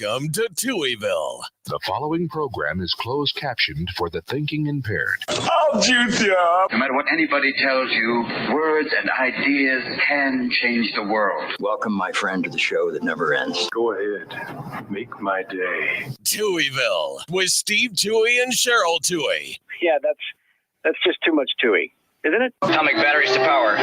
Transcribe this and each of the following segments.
Welcome to Touhyville. The following program is closed captioned for the thinking impaired. I'll juice you up. No matter what anybody tells you, words and ideas can change the world. Welcome, my friend, to the show that never ends. Go ahead. Make my day. Touhyville with Steve Touhy and Cheryl Touhy. Yeah, that's just too much Touhy, isn't it? Atomic batteries to power.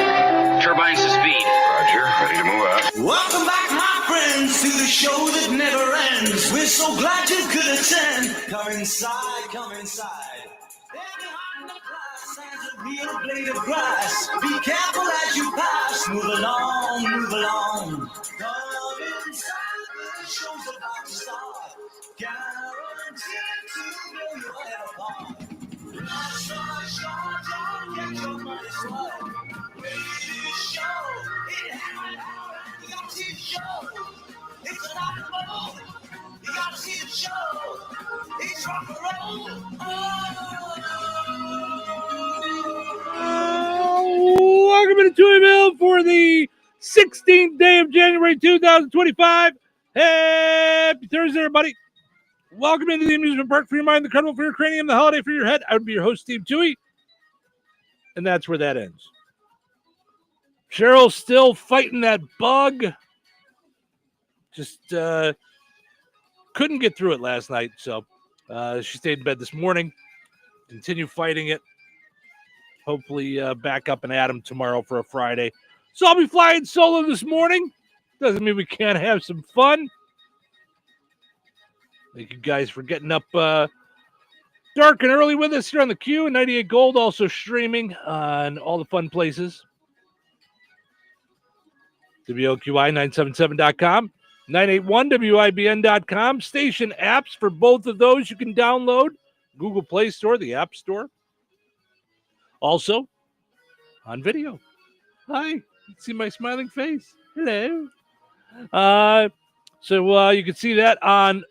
Turbines to speed. Roger, ready to move out. Welcome back, my friends, to the show that never ends. We're so glad you could attend. Come inside, come inside. There behind the glass stands a real blade of grass. Be careful as you pass. Move along, move along. Come inside, the show's about to start. Guaranteed to blow your head apart. Rush, rush, rush, get your money's worth. Radio show, it happened out. You gotta see the show. It's an animal. You gotta see the show. It's rock and roll. Welcome to Touhyville for the 16th day of January 2025. Happy Thursday, everybody. Welcome into the amusement park for your mind, the carnival for your cranium, the holiday for your head. I would be your host, Steve Touhy. And that's where that ends. Cheryl's still fighting that bug. Just couldn't get through it last night. So she stayed in bed this morning. Continue fighting it. Hopefully back up and at 'em tomorrow for a Friday. So I'll be flying solo this morning. Doesn't mean we can't have some fun. Thank you guys for getting up dark and early with us here on the Q and 98 Gold, also streaming on all the fun places. WOQI977.com, 981WIBN.com. Station apps for both of those you can download. Google Play Store, the App Store. Also, on video. Hi, you can see my smiling face. Hello. So you can see that on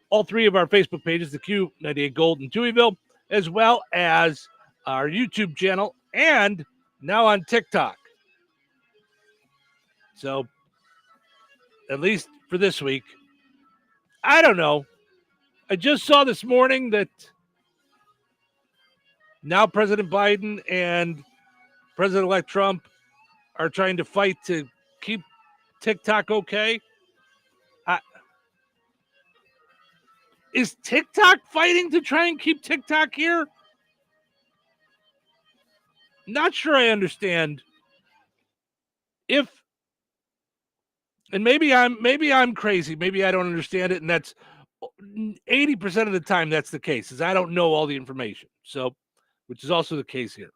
all three of our Facebook pages, the Q, 98 Gold, and Touhyville, as well as our YouTube channel, and now on TikTok. So, at least for this week, I don't know. I just saw this morning that now President Biden and President-elect Trump are trying to fight to keep TikTok okay. Is TikTok fighting to try and keep TikTok here? Not sure I understand. And maybe I'm crazy. Maybe I don't understand it, and that's 80% of the time that's the case, is I don't know all the information. So, which is also the case here.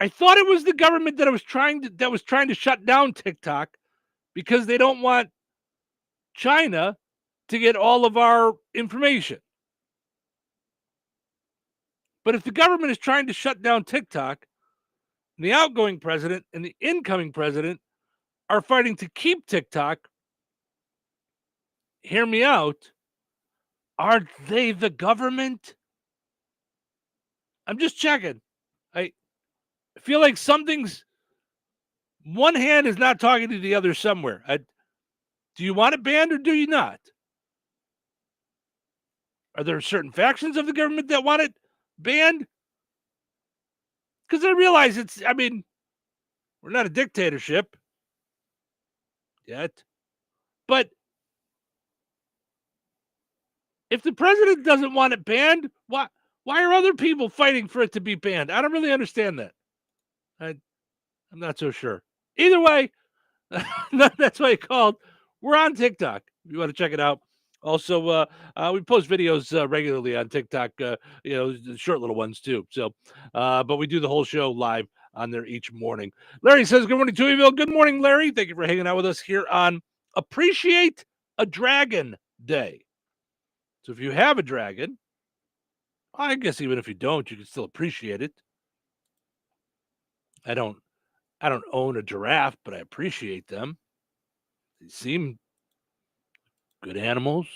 I thought it was the government that was trying to shut down TikTok because they don't want China to get all of our information. But if the government is trying to shut down TikTok, the outgoing president and the incoming president are fighting to keep TikTok, hear me out, are they the government? I'm just checking. I feel like one hand is not talking to the other somewhere. Do you want it banned or do you not? Are there certain factions of the government that want it banned? Because I realize we're not a dictatorship yet. But if the president doesn't want it banned, why are other people fighting for it to be banned? I don't really understand that. I'm not so sure. Either way, that's why I called. We're on TikTok. If you want to check it out. Also, we post videos regularly on TikTok, short little ones too. So, but we do the whole show live on there each morning. Larry says, good morning, Touhyville. Good morning, Larry. Thank you for hanging out with us here on Appreciate a Dragon Day. So if you have a dragon, I guess even if you don't, you can still appreciate it. I don't own a giraffe, but I appreciate them. They seem good animals.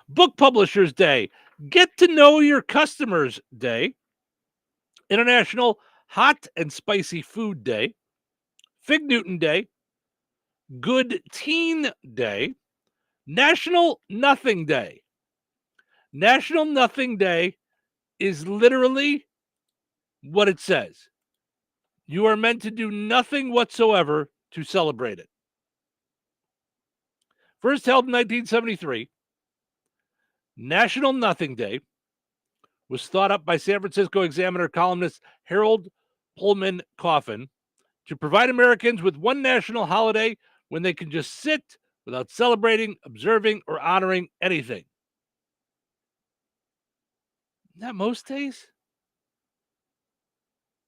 Book Publishers Day. Get to know your customers day. International Hot and Spicy Food Day. Fig Newton Day. Good Teen Day, National Nothing Day. National Nothing Day is literally what it says. You are meant to do nothing whatsoever to celebrate it. First held in 1973, National Nothing Day was thought up by San Francisco Examiner columnist Harold Pullman Coffin to provide Americans with one national holiday when they can just sit without celebrating, observing, or honoring anything. Isn't that most days?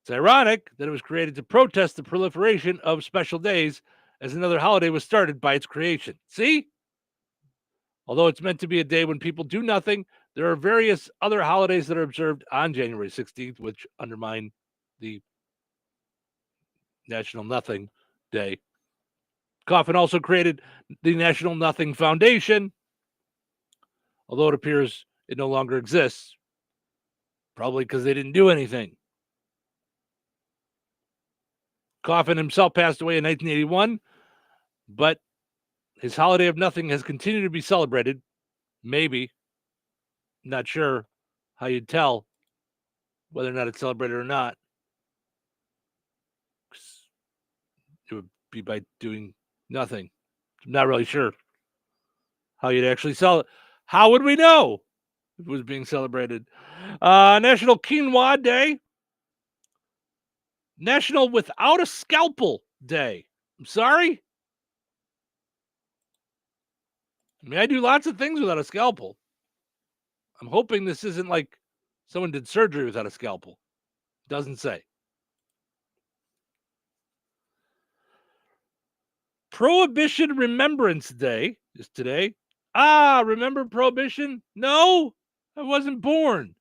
It's ironic that it was created to protest the proliferation of special days, as another holiday was started by its creation. See? Although it's meant to be a day when people do nothing, there are various other holidays that are observed on January 16th, which undermine the National Nothing Day. Coffin also created the National Nothing Foundation, although it appears it no longer exists, probably because they didn't do anything. Coffin himself passed away in 1981, but his holiday of nothing has continued to be celebrated. Maybe. Not sure how you'd tell whether or not it's celebrated or not. It would be by doing nothing. I'm not really sure how you'd actually sell it. How would we know if it was being celebrated? National Quinoa Day. National Without a Scalpel Day. I'm sorry? I mean, I do lots of things without a scalpel. I'm hoping this isn't like someone did surgery without a scalpel. Doesn't say. Prohibition Remembrance Day is today. Remember Prohibition? No, I wasn't born.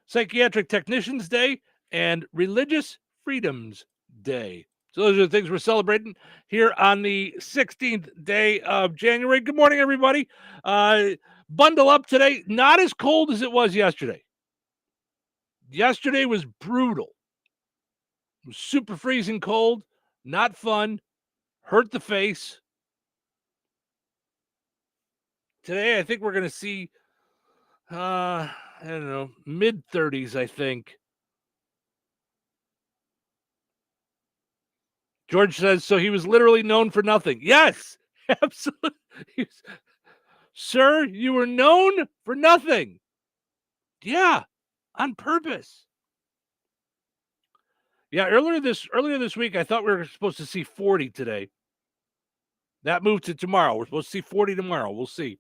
Psychiatric Technicians Day and Religious Freedoms Day. So those are the things we're celebrating here on the 16th day of January. Good morning, everybody. Bundle up today. Not as cold as it was yesterday. Yesterday was brutal. It was super freezing cold. Not fun. Hurt the face. Today, I think we're going to see, I don't know, mid-30s, I think. George says, so he was literally known for nothing. Yes, absolutely. Sir, you were known for nothing. Yeah, on purpose. Yeah, earlier this week, I thought we were supposed to see 40 today. That moved to tomorrow. We're supposed to see 40 tomorrow. We'll see.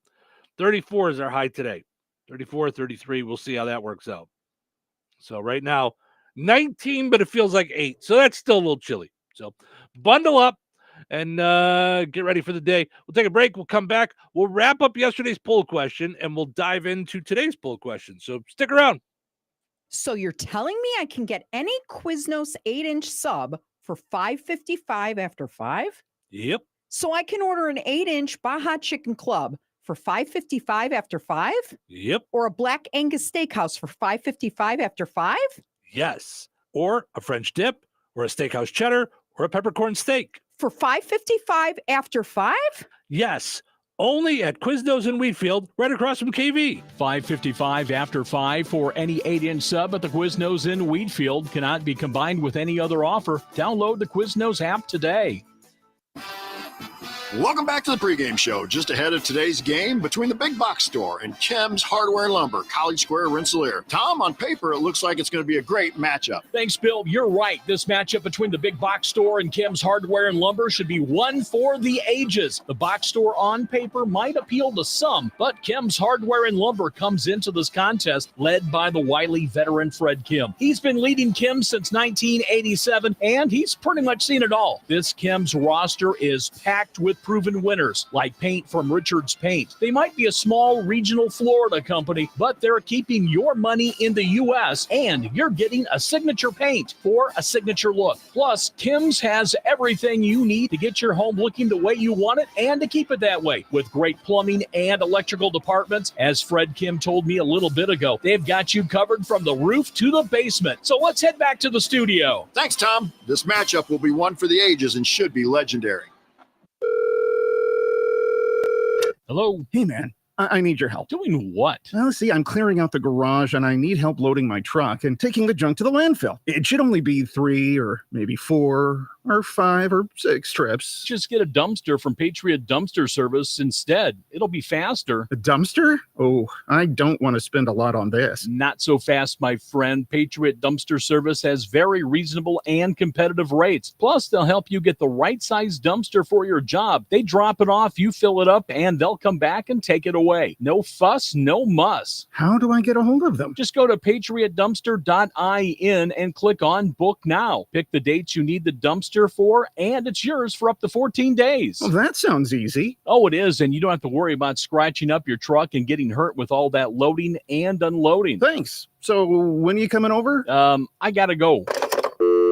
34 is our high today. 34, 33. We'll see how that works out. So right now, 19, but it feels like 8. So that's still a little chilly. So bundle up and get ready for the day. We'll take a break. We'll come back. We'll wrap up yesterday's poll question, and we'll dive into today's poll question. So stick around. So you're telling me I can get any Quiznos 8-inch sub for $5.55 after 5? Yep. So I can order an 8-inch Baja Chicken Club for $5.55 after 5? Yep. Or a Black Angus Steakhouse for $5.55 after 5? Yes. Or a French dip, or a steakhouse cheddar, or a peppercorn steak. For $5.55 after 5? Yes. Only at Quiznos in Wheatfield, right across from KV. $5.55 after 5 for any 8-inch sub at the Quiznos in Wheatfield. Cannot be combined with any other offer. Download the Quiznos app today. Welcome back to the pregame show. Just ahead of today's game between the Big Box Store and Kim's Hardware and Lumber, College Square, Rensselaer. Tom, on paper, it looks like it's going to be a great matchup. Thanks, Bill. You're right. This matchup between the Big Box Store and Kim's Hardware and Lumber should be one for the ages. The box store on paper might appeal to some, but Kim's Hardware and Lumber comes into this contest led by the wily veteran Fred Kim. He's been leading Kim since 1987, and he's pretty much seen it all. This Kim's roster is packed with with proven winners like paint from Richard's Paint. They might be a small regional Florida company, but they're keeping your money in the U.S. and you're getting a signature paint for a signature look. Plus, Kim's has everything you need to get your home looking the way you want it and to keep it that way. With great plumbing and electrical departments, as Fred Kim told me a little bit ago, they've got you covered from the roof to the basement. So let's head back to the studio. Thanks, Tom. This matchup will be one for the ages and should be legendary. Hello? Hey, man. I need your help. Doing what? Well, see, I'm clearing out the garage and I need help loading my truck and taking the junk to the landfill. It should only be 3 or maybe 4 or 5 or 6 trips. Just get a dumpster from Patriot Dumpster Service instead. It'll be faster. A dumpster? Oh, I don't want to spend a lot on this. Not so fast, my friend. Patriot Dumpster Service has very reasonable and competitive rates. Plus, they'll help you get the right size dumpster for your job. They drop it off, you fill it up, and they'll come back and take it away. No fuss, no muss. How do I get a hold of them? Just go to patriotdumpster.in and click on Book Now. Pick the dates you need the dumpster for, and it's yours for up to 14 days. Well, that sounds easy. Oh, it is, and you don't have to worry about scratching up your truck and getting hurt with all that loading and unloading. Thanks. So when are you coming over? I gotta go.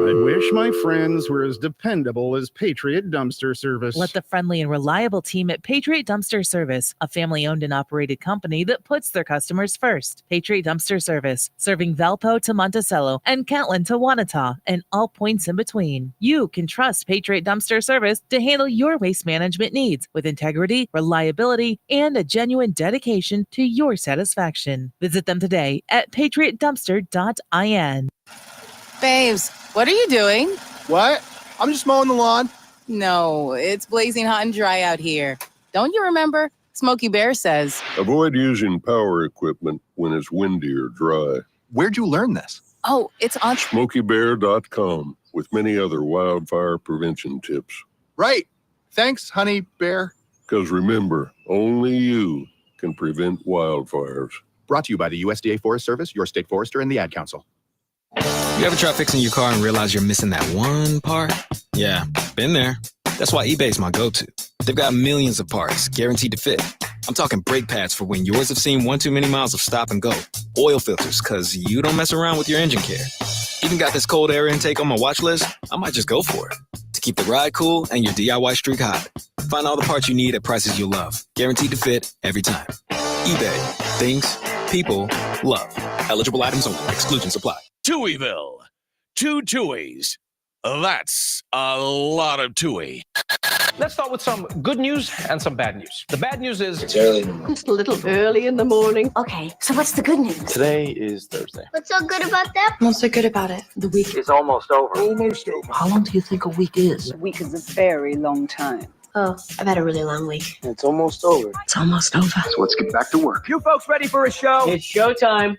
I wish my friends were as dependable as Patriot Dumpster Service. Let the friendly and reliable team at Patriot Dumpster Service, a family-owned and operated company that puts their customers first. Patriot Dumpster Service, serving Valpo to Monticello and Catlin to Wanata and all points in between. You can trust Patriot Dumpster Service to handle your waste management needs with integrity, reliability, and a genuine dedication to your satisfaction. Visit them today at patriotdumpster.in. Babes, what are you doing? What? I'm just mowing the lawn. No, it's blazing hot and dry out here. Don't you remember? Smokey Bear says. Avoid using power equipment when it's windy or dry. Where'd you learn this? Oh, it's on SmokeyBear.com with many other wildfire prevention tips. Right. Thanks, Honey Bear. Because remember, only you can prevent wildfires. Brought to you by the USDA Forest Service, your state forester, and the Ad Council. You ever try fixing your car and realize you're missing that one part? Yeah, been there. That's why eBay's my go-to. They've got millions of parts, guaranteed to fit. I'm talking brake pads for when yours have seen one too many miles of stop and go. Oil filters, because you don't mess around with your engine care. Even got this cold air intake on my watch list. I might just go for it. To keep the ride cool and your DIY streak hot. Find all the parts you need at prices you'll love. Guaranteed to fit every time. eBay. Things people love. Eligible items only. Exclusions apply. Touhyville. 2 Touhies. That's a lot of Touhy. Let's start with some good news and some bad news. The bad news is it's early. It's a little early in the morning. Okay, so what's the good news? Today is Thursday. What's so good about that? What's so good about it? The week is almost over. Almost over. How long do you think a week is? A week is a very long time. Oh, I've had a really long week. It's almost over. It's almost over. So let's get back to work. You folks ready for a show? It's showtime.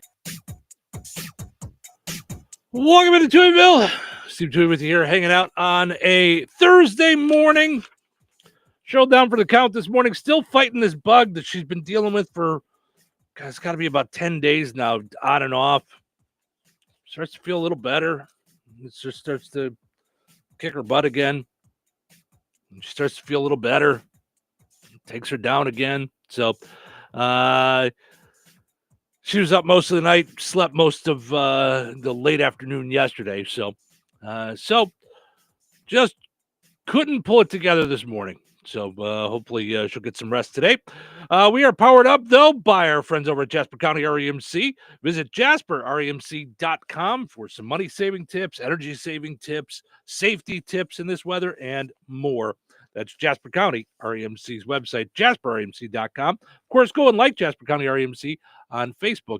Welcome into Touhyville. Steve Touhy with you here, hanging out on a Thursday morning. Cheryl down for the count this morning, still fighting this bug that she's been dealing with for, God, it's got to be about 10 days now, on and off. Starts to feel a little better. It just starts to kick her butt again. She starts to feel a little better. Takes her down again. So, she was up most of the night, slept most of the late afternoon yesterday. So just couldn't pull it together this morning. So hopefully she'll get some rest today. We are powered up, though, by our friends over at Jasper County REMC. Visit jasperremc.com for some money-saving tips, energy-saving tips, safety tips in this weather, and more. That's Jasper County REMC's website, jasperremc.com. Of course, go and like Jasper County REMC on Facebook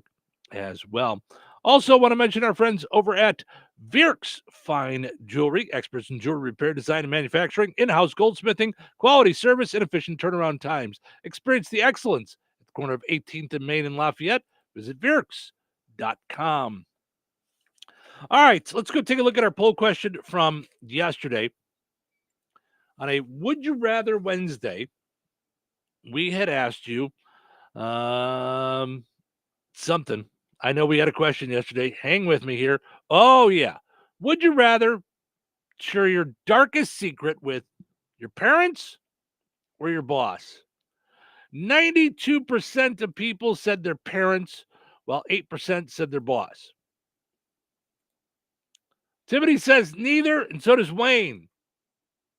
as well. Also, want to mention our friends over at Virks Fine Jewelry, experts in jewelry repair, design, and manufacturing, in-house goldsmithing, quality service, and efficient turnaround times. Experience the excellence at the corner of 18th and Main in Lafayette. Visit Virks.com. All right, let's go take a look at our poll question from yesterday. On a Would You Rather Wednesday, we had asked you something. I know we had a question yesterday. Hang with me here. Oh, yeah. Would you rather share your darkest secret with your parents or your boss? 92% of people said their parents, while 8% said their boss. Timothy says neither, and so does Wayne.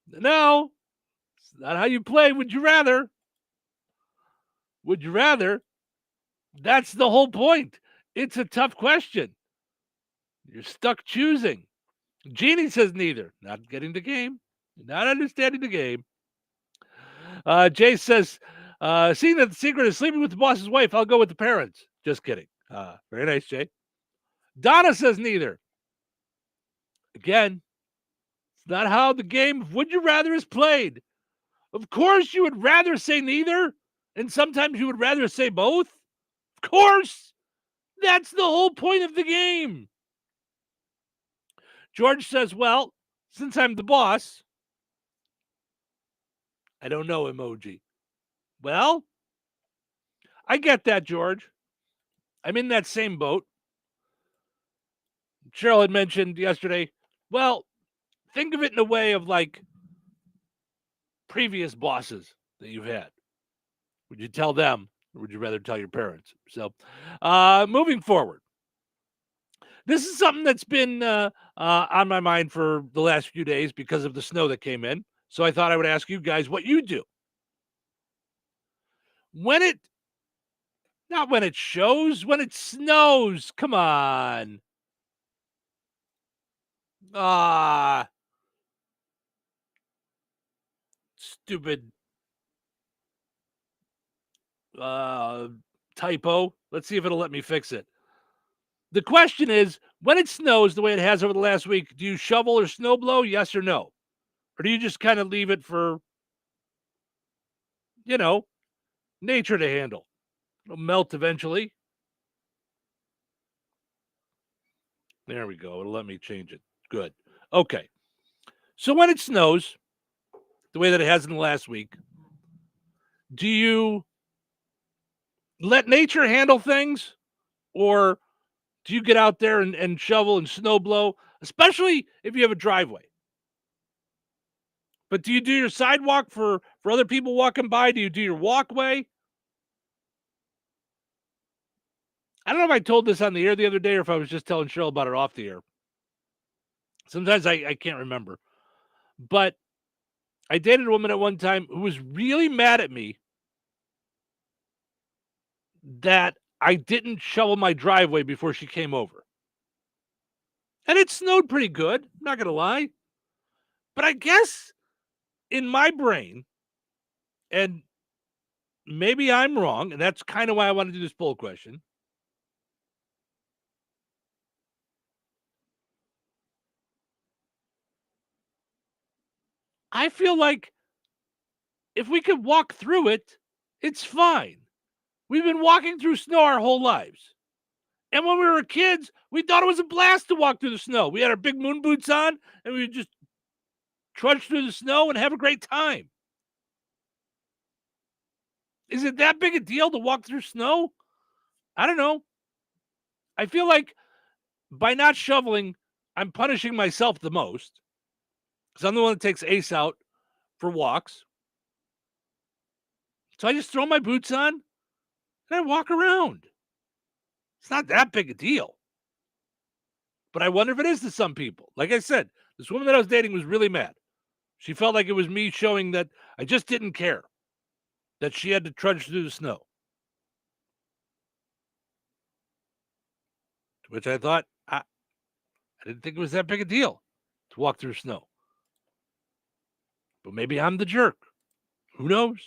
No, it's not how you play. Would you rather? Would you rather? That's the whole point. It's a tough question. You're stuck choosing. Jeannie says neither. Not getting the game. Not understanding the game. Jay says, seeing that the secret is sleeping with the boss's wife, I'll go with the parents. Just kidding. Very nice, Jay. Donna says neither. Again, it's not how the game of Would You Rather is played. Of course, you would rather say neither, and sometimes you would rather say both. Of course. That's the whole point of the game. George says, well, since I'm the boss, I don't know emoji. Well, I get that, George. I'm in that same boat. Cheryl had mentioned yesterday, well, think of it in a way of like previous bosses that you've had. Would you tell them, or would you rather tell your parents? So, moving forward, this is something that's been on my mind for the last few days because of the snow that came in. So I thought I would ask you guys what you do. When it snows. Come on. Stupid typo. Let's see if it'll let me fix it. The question is, when it snows the way it has over the last week, do you shovel or snow blow? Yes or no? Or do you just kind of leave it for, nature to handle? It'll melt eventually. There we go. It'll let me change it. Good. Okay. So when it snows, the way that it has in the last week, do you let nature handle things? Or do you get out there and shovel and snow blow, especially if you have a driveway? But do you do your sidewalk for other people walking by? Do you do your walkway? I don't know if I told this on the air the other day or if I was just telling Cheryl about it off the air. Sometimes I can't remember. But I dated a woman at one time who was really mad at me that I didn't shovel my driveway before she came over. And it snowed pretty good, I'm not going to lie. But I guess in my brain, and maybe I'm wrong, and that's kind of why I want to do this poll question. I feel like if we could walk through it, it's fine. We've been walking through snow our whole lives. And when we were kids, we thought it was a blast to walk through the snow. We had our big moon boots on, and we would just trudge through the snow and have a great time. Is it that big a deal to walk through snow? I don't know. I feel like by not shoveling, I'm punishing myself the most. Because I'm the one that takes Ace out for walks. So I just throw my boots on and I walk around. It's not that big a deal. But I wonder if it is to some people. Like I said, this woman that I was dating was really mad. She felt like it was me showing that I just didn't care. That she had to trudge through the snow. To which I thought, I didn't think it was that big a deal to walk through snow. But maybe I'm the jerk. Who knows?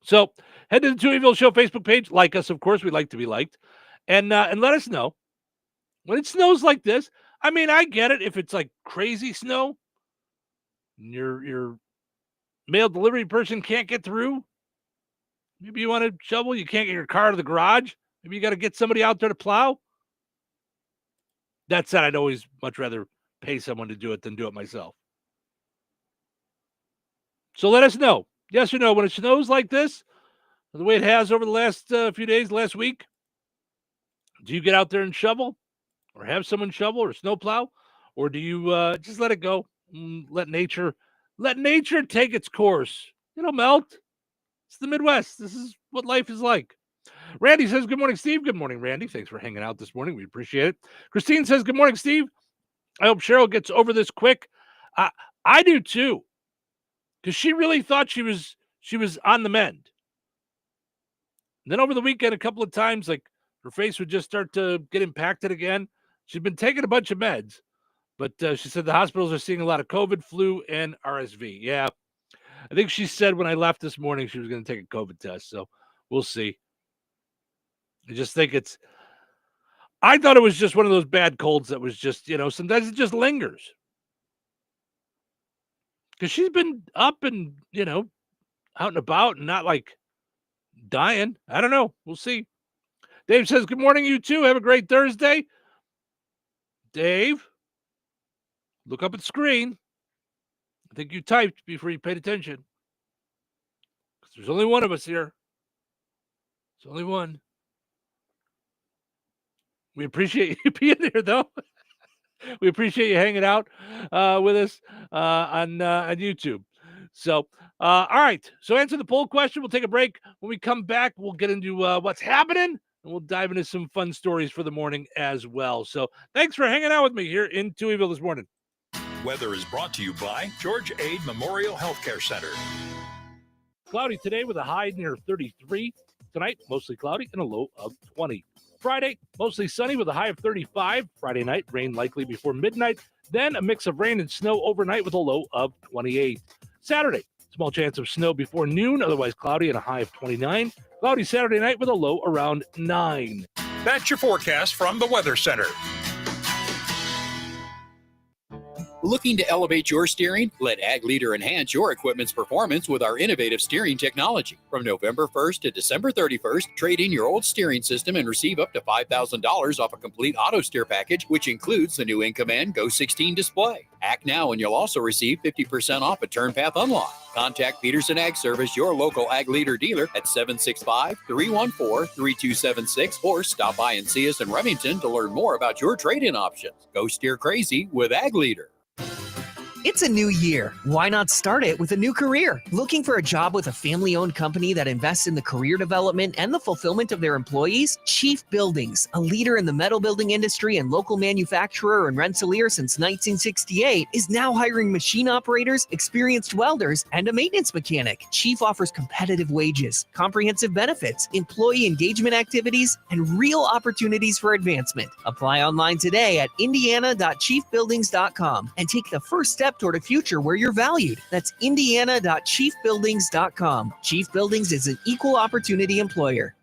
So head to the Touhyville Show Facebook page. Like us, of course. We'd like to be liked. And let us know. When it snows like this, I mean, I get it if it's like crazy snow. And your mail delivery person can't get through. Maybe you want to shovel. You can't get your car to the garage. Maybe you got to get somebody out there to plow. That said, I'd always much rather pay someone to do it than do it myself. So let us know, yes or no, when it snows like this, the way it has over the last few days, last week, do you get out there and shovel or have someone shovel or snowplow? Or do you just let it go? Let nature take its course. It'll melt. It's the Midwest. This is what life is like. Randy says, good morning, Steve. Good morning, Randy. Thanks for hanging out this morning. We appreciate it. Christine says, good morning, Steve. I hope Cheryl gets over this quick. I do too. Because she really thought she was on the mend. And then over the weekend, a couple of times, like her face would just start to get impacted again. She'd been taking a bunch of meds, but she said the hospitals are seeing a lot of COVID, flu, and RSV. Yeah. I think she said when I left this morning she was going to take a COVID test, so we'll see. I just think I thought it was just one of those bad colds that was just, sometimes it just lingers. Because she's been up and, out and about and not like dying. I don't know. We'll see. Dave says, good morning, you too. Have a great Thursday. Dave, look up at the screen. I think you typed before you paid attention. Because there's only one of us here. There's only one. We appreciate you being here, though. We appreciate you hanging out with us on YouTube. So, all right. So answer the poll question. We'll take a break. When we come back, we'll get into what's happening, and we'll dive into some fun stories for the morning as well. So thanks for hanging out with me here in Touhyville this morning. Weather is brought to you by George Ade Memorial Healthcare Center. Cloudy today with a high near 33. Tonight, mostly cloudy and a low of 20. Friday, mostly sunny with a high of 35. Friday night, rain likely before midnight. Then a mix of rain and snow overnight with a low of 28. Saturday, small chance of snow before noon, otherwise cloudy and a high of 29. Cloudy Saturday night with a low around 9. That's your forecast from the Weather Center. Looking to elevate your steering? Let Ag Leader enhance your equipment's performance with our innovative steering technology. From November 1st to December 31st, trade in your old steering system and receive up to $5,000 off a complete auto steer package, which includes the new InCommand Go 16 display. Act now and you'll also receive 50% off a turn path unlock. Contact Peterson Ag Service, your local Ag Leader dealer at 765-314-3276 or stop by and see us in Remington to learn more about your trade-in options. Go steer crazy with Ag Leader. It's a new year. Why not start it with a new career? Looking for a job with a family-owned company that invests in the career development and the fulfillment of their employees? Chief Buildings, a leader in the metal building industry and local manufacturer in Rensselaer since 1968, is now hiring machine operators, experienced welders, and a maintenance mechanic. Chief offers competitive wages, comprehensive benefits, employee engagement activities, and real opportunities for advancement. Apply online today at indiana.chiefbuildings.com and take the first step toward a future where you're valued. That's indiana.chiefbuildings.com. Chief Buildings is an equal opportunity employer.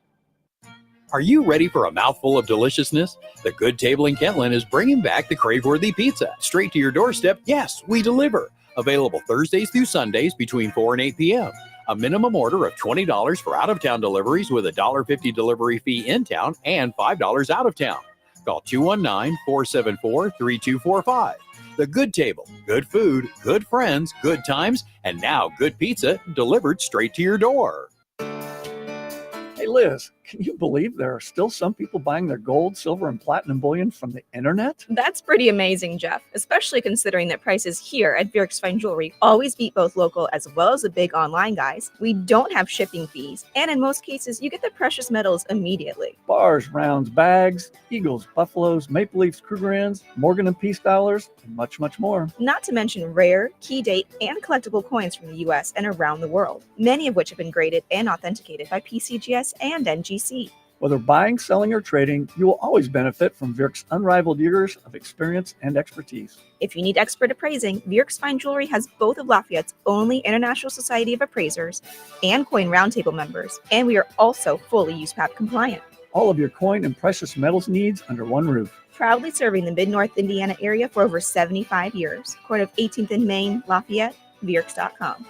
Are you ready for a mouthful of deliciousness? The Good Table in Kentland is bringing back the crave-worthy pizza. Straight to your doorstep, yes, we deliver. Available Thursdays through Sundays between 4 and 8 p.m. A minimum order of $20 for out-of-town deliveries with a $1.50 delivery fee in town and $5 out of town. Call 219-474-3245. The Good Table, good food, good friends, good times, and now good pizza delivered straight to your door. Hey Liz, can you believe there are still some people buying their gold, silver, and platinum bullion from the internet? That's pretty amazing, Jeff, especially considering that prices here at Bjork's Fine Jewelry always beat both local as well as the big online guys. We don't have shipping fees, and in most cases, you get the precious metals immediately. Bars, rounds, bags, eagles, buffaloes, maple leafs, Krugerrands, Morgan and Peace dollars, and much, much more. Not to mention rare, key date, and collectible coins from the U.S. and around the world, many of which have been graded and authenticated by PCGS and NGC. Whether buying, selling, or trading, you will always benefit from Bjork's unrivaled years of experience and expertise. If you need expert appraising, Bjork's Fine Jewelry has both of Lafayette's only International Society of Appraisers and Coin Roundtable members, and we are also fully USPAP compliant. All of your coin and precious metals needs under one roof. Proudly serving the Mid-North Indiana area for over 75 years. Corner of 18th and Main, Lafayette, Bjorks.com.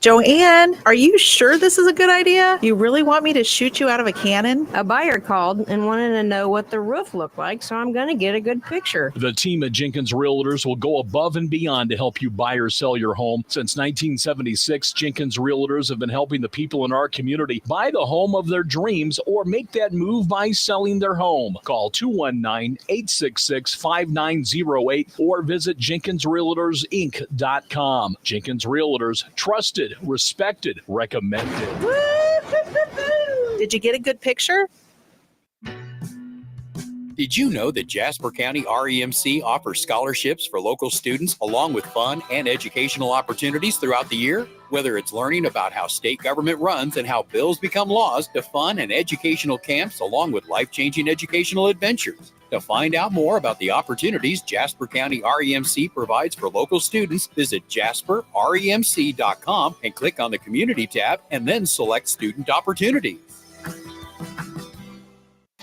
Joanne, are you sure this is a good idea? You really want me to shoot you out of a cannon? A buyer called and wanted to know what the roof looked like, so I'm going to get a good picture. The team at Jenkins Realtors will go above and beyond to help you buy or sell your home. Since 1976, Jenkins Realtors have been helping the people in our community buy the home of their dreams or make that move by selling their home. Call 219-866-5908 or visit JenkinsRealtorsInc.com. Jenkins Realtors, trusted, respected, recommended. Did you get a good picture? Did you know that Jasper County REMC offers scholarships for local students along with fun and educational opportunities throughout the year? Whether it's learning about how state government runs and how bills become laws, to fun and educational camps along with life-changing educational adventures. To find out more about the opportunities Jasper County REMC provides for local students, visit jasperremc.com and click on the Community tab and then select Student Opportunities.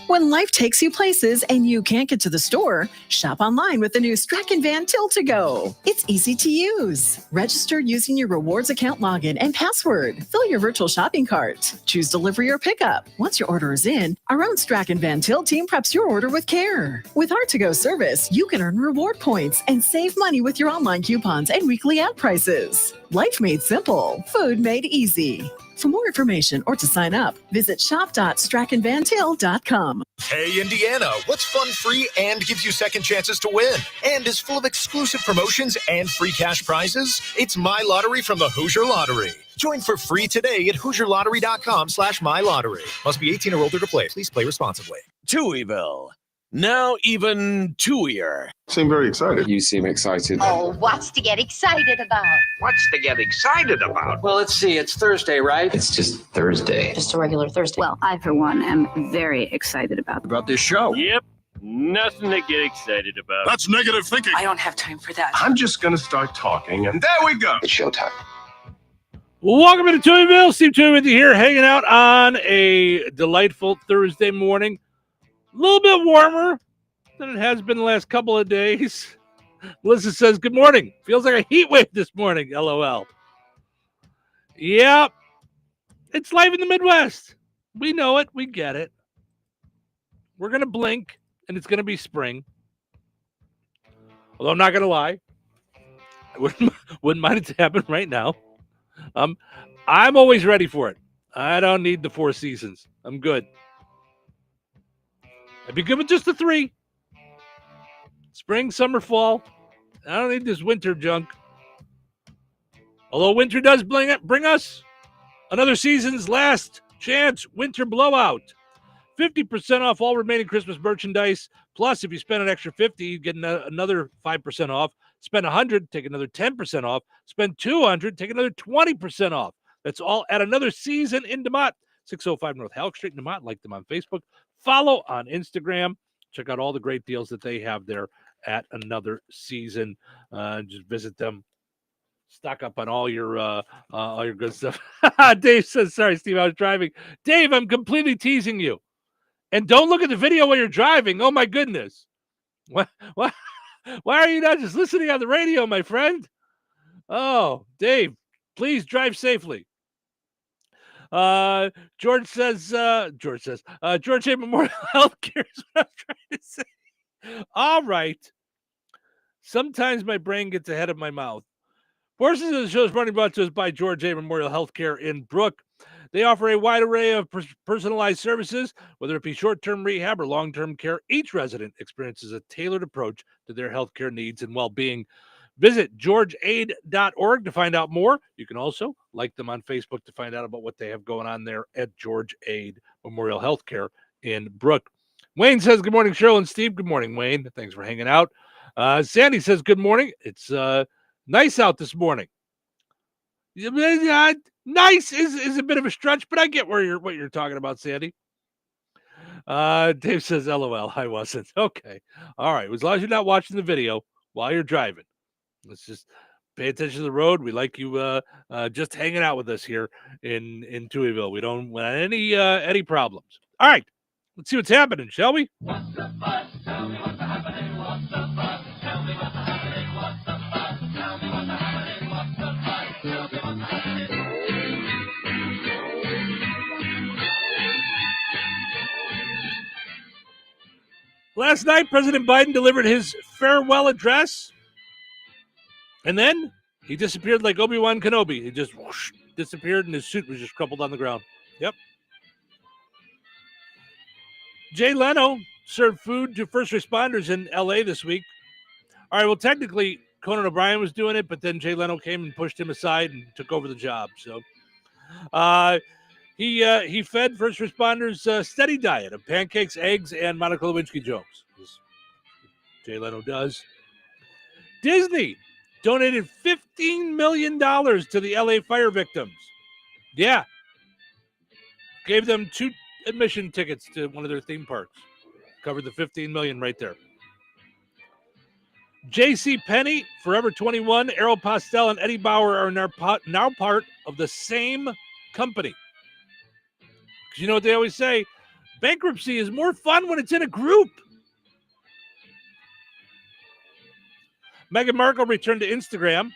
When life takes you places and you can't get to the store, shop online with the new Strachan Van Til to Go. It's easy to use. Register using your rewards account login and password. Fill your virtual shopping cart. Choose delivery or pickup. Once your order is in, our own Strachan Van Til team preps your order with care. With our to-go service, you can earn reward points and save money with your online coupons and weekly ad prices. Life made simple. Food made easy. For more information or to sign up, visit shop.strachanvantil.com. Hey, Indiana, what's fun, free, and gives you second chances to win? And is full of exclusive promotions and free cash prizes? It's My Lottery from the Hoosier Lottery. Join for free today at HoosierLottery.com/MyLottery. Must be 18 or older to play. Please play responsibly. Touhyville. Now even Touhier. Seem very excited. You seem excited. Oh, what's to get excited about? What's to get excited about? Well, let's see. It's Thursday, right? It's just Thursday. Just a regular Thursday. Well, I, for one, am very excited about this show. Yep. Nothing to get excited about. That's negative thinking. I don't have time for that. I'm just going to start talking, and there we go. It's showtime. Welcome to Touhyville. Steve Touhy with you here, hanging out on a delightful Thursday morning. A little bit warmer than it has been the last couple of days. Melissa says, good morning. Feels like a heat wave this morning, LOL. Yep. It's life in the Midwest. We know it. We get it. We're going to blink, and it's going to be spring. Although I'm not going to lie. I wouldn't mind it to happen right now. I'm always ready for it. I don't need the 4 seasons. I'm good. I'd be good with just the 3. Spring, summer, fall. I don't need this winter junk. Although winter does bring us another season's last chance winter blowout. 50% off all remaining Christmas merchandise. Plus, if you spend an extra $50, you get another 5% off. Spend $100, take another 10% off. Spend $200, take another 20% off. That's all at another season in DeMott. 605 North Halleck Street in DeMott. Like them on Facebook. Follow on Instagram. Check out all the great deals that they have there at another season. Just visit them. Stock up on all your good stuff. Dave says, sorry, Steve, I was driving. Dave, I'm completely teasing you. And don't look at the video while you're driving. Oh, my goodness. Why are you not just listening on the radio, my friend? Oh, Dave, please drive safely. George says, George A. Memorial Healthcare is what I'm trying to say. All right. Sometimes my brain gets ahead of my mouth. Portions of the show is brought to us by George A. Memorial Healthcare in Brook. They offer a wide array of personalized services, whether it be short-term rehab or long-term care. Each resident experiences a tailored approach to their healthcare needs and well-being. Visit georgeaid.org to find out more. You can also like them on Facebook to find out about what they have going on there at George Aid Memorial Healthcare in Brook. Wayne says, good morning, Cheryl and Steve. Good morning, Wayne. Thanks for hanging out. Sandy says, good morning. It's nice out this morning. Nice is a bit of a stretch, but I get what you're talking about, Sandy. Dave says, LOL, I wasn't. Okay. All right. As long as you're not watching the video while you're driving. Let's just pay attention to the road. We like you just hanging out with us here in Touhyville. We don't want any problems. All right. Let's see what's happening, shall we? What's the fuss? Tell me what's happening. What's the fuss? Tell me what's happening. What's the fuss? Tell me what's happening. What's the fuss? Tell me what's happening. Last night, President Biden delivered his farewell address, and then he disappeared like Obi-Wan Kenobi. He just whoosh, disappeared, and his suit was just crumpled on the ground. Yep. Jay Leno served food to first responders in L.A. this week. All right, well, technically, Conan O'Brien was doing it, but then Jay Leno came and pushed him aside and took over the job. So he fed first responders a steady diet of pancakes, eggs, and Monica Lewinsky jokes, as Jay Leno does. Disney donated $15 million to the L.A. fire victims. Yeah. Gave them 2 admission tickets to one of their theme parks. Covered the $15 million right there. J.C. Penney, Forever 21, Aeropostale, and Eddie Bauer are now part of the same company. Because you know what they always say? Bankruptcy is more fun when it's in a group. Meghan Markle returned to Instagram.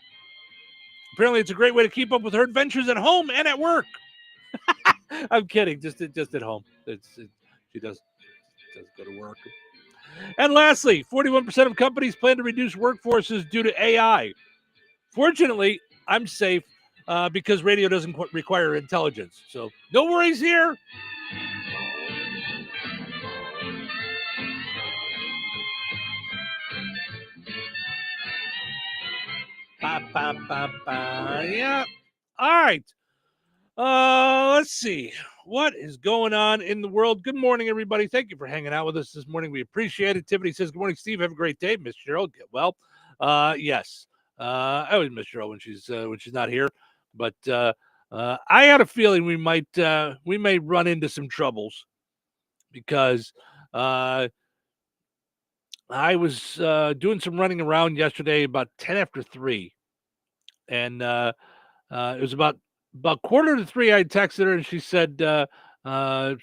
Apparently, it's a great way to keep up with her adventures at home and at work. I'm kidding. Just at home. She does go to work. And lastly, 41% of companies plan to reduce workforces due to AI. Fortunately, I'm safe because radio doesn't require intelligence. So no worries here. Yeah. All right. Let's see. What is going on in the world? Good morning, everybody. Thank you for hanging out with us this morning. We appreciate it. Tiffany says, good morning, Steve. Have a great day. Miss Cheryl, get well. Yes. I always miss Cheryl when she's not here. But I had a feeling we may run into some troubles because I was doing some running around yesterday about 10 after 3. And it was about 2:45. I texted her and she said,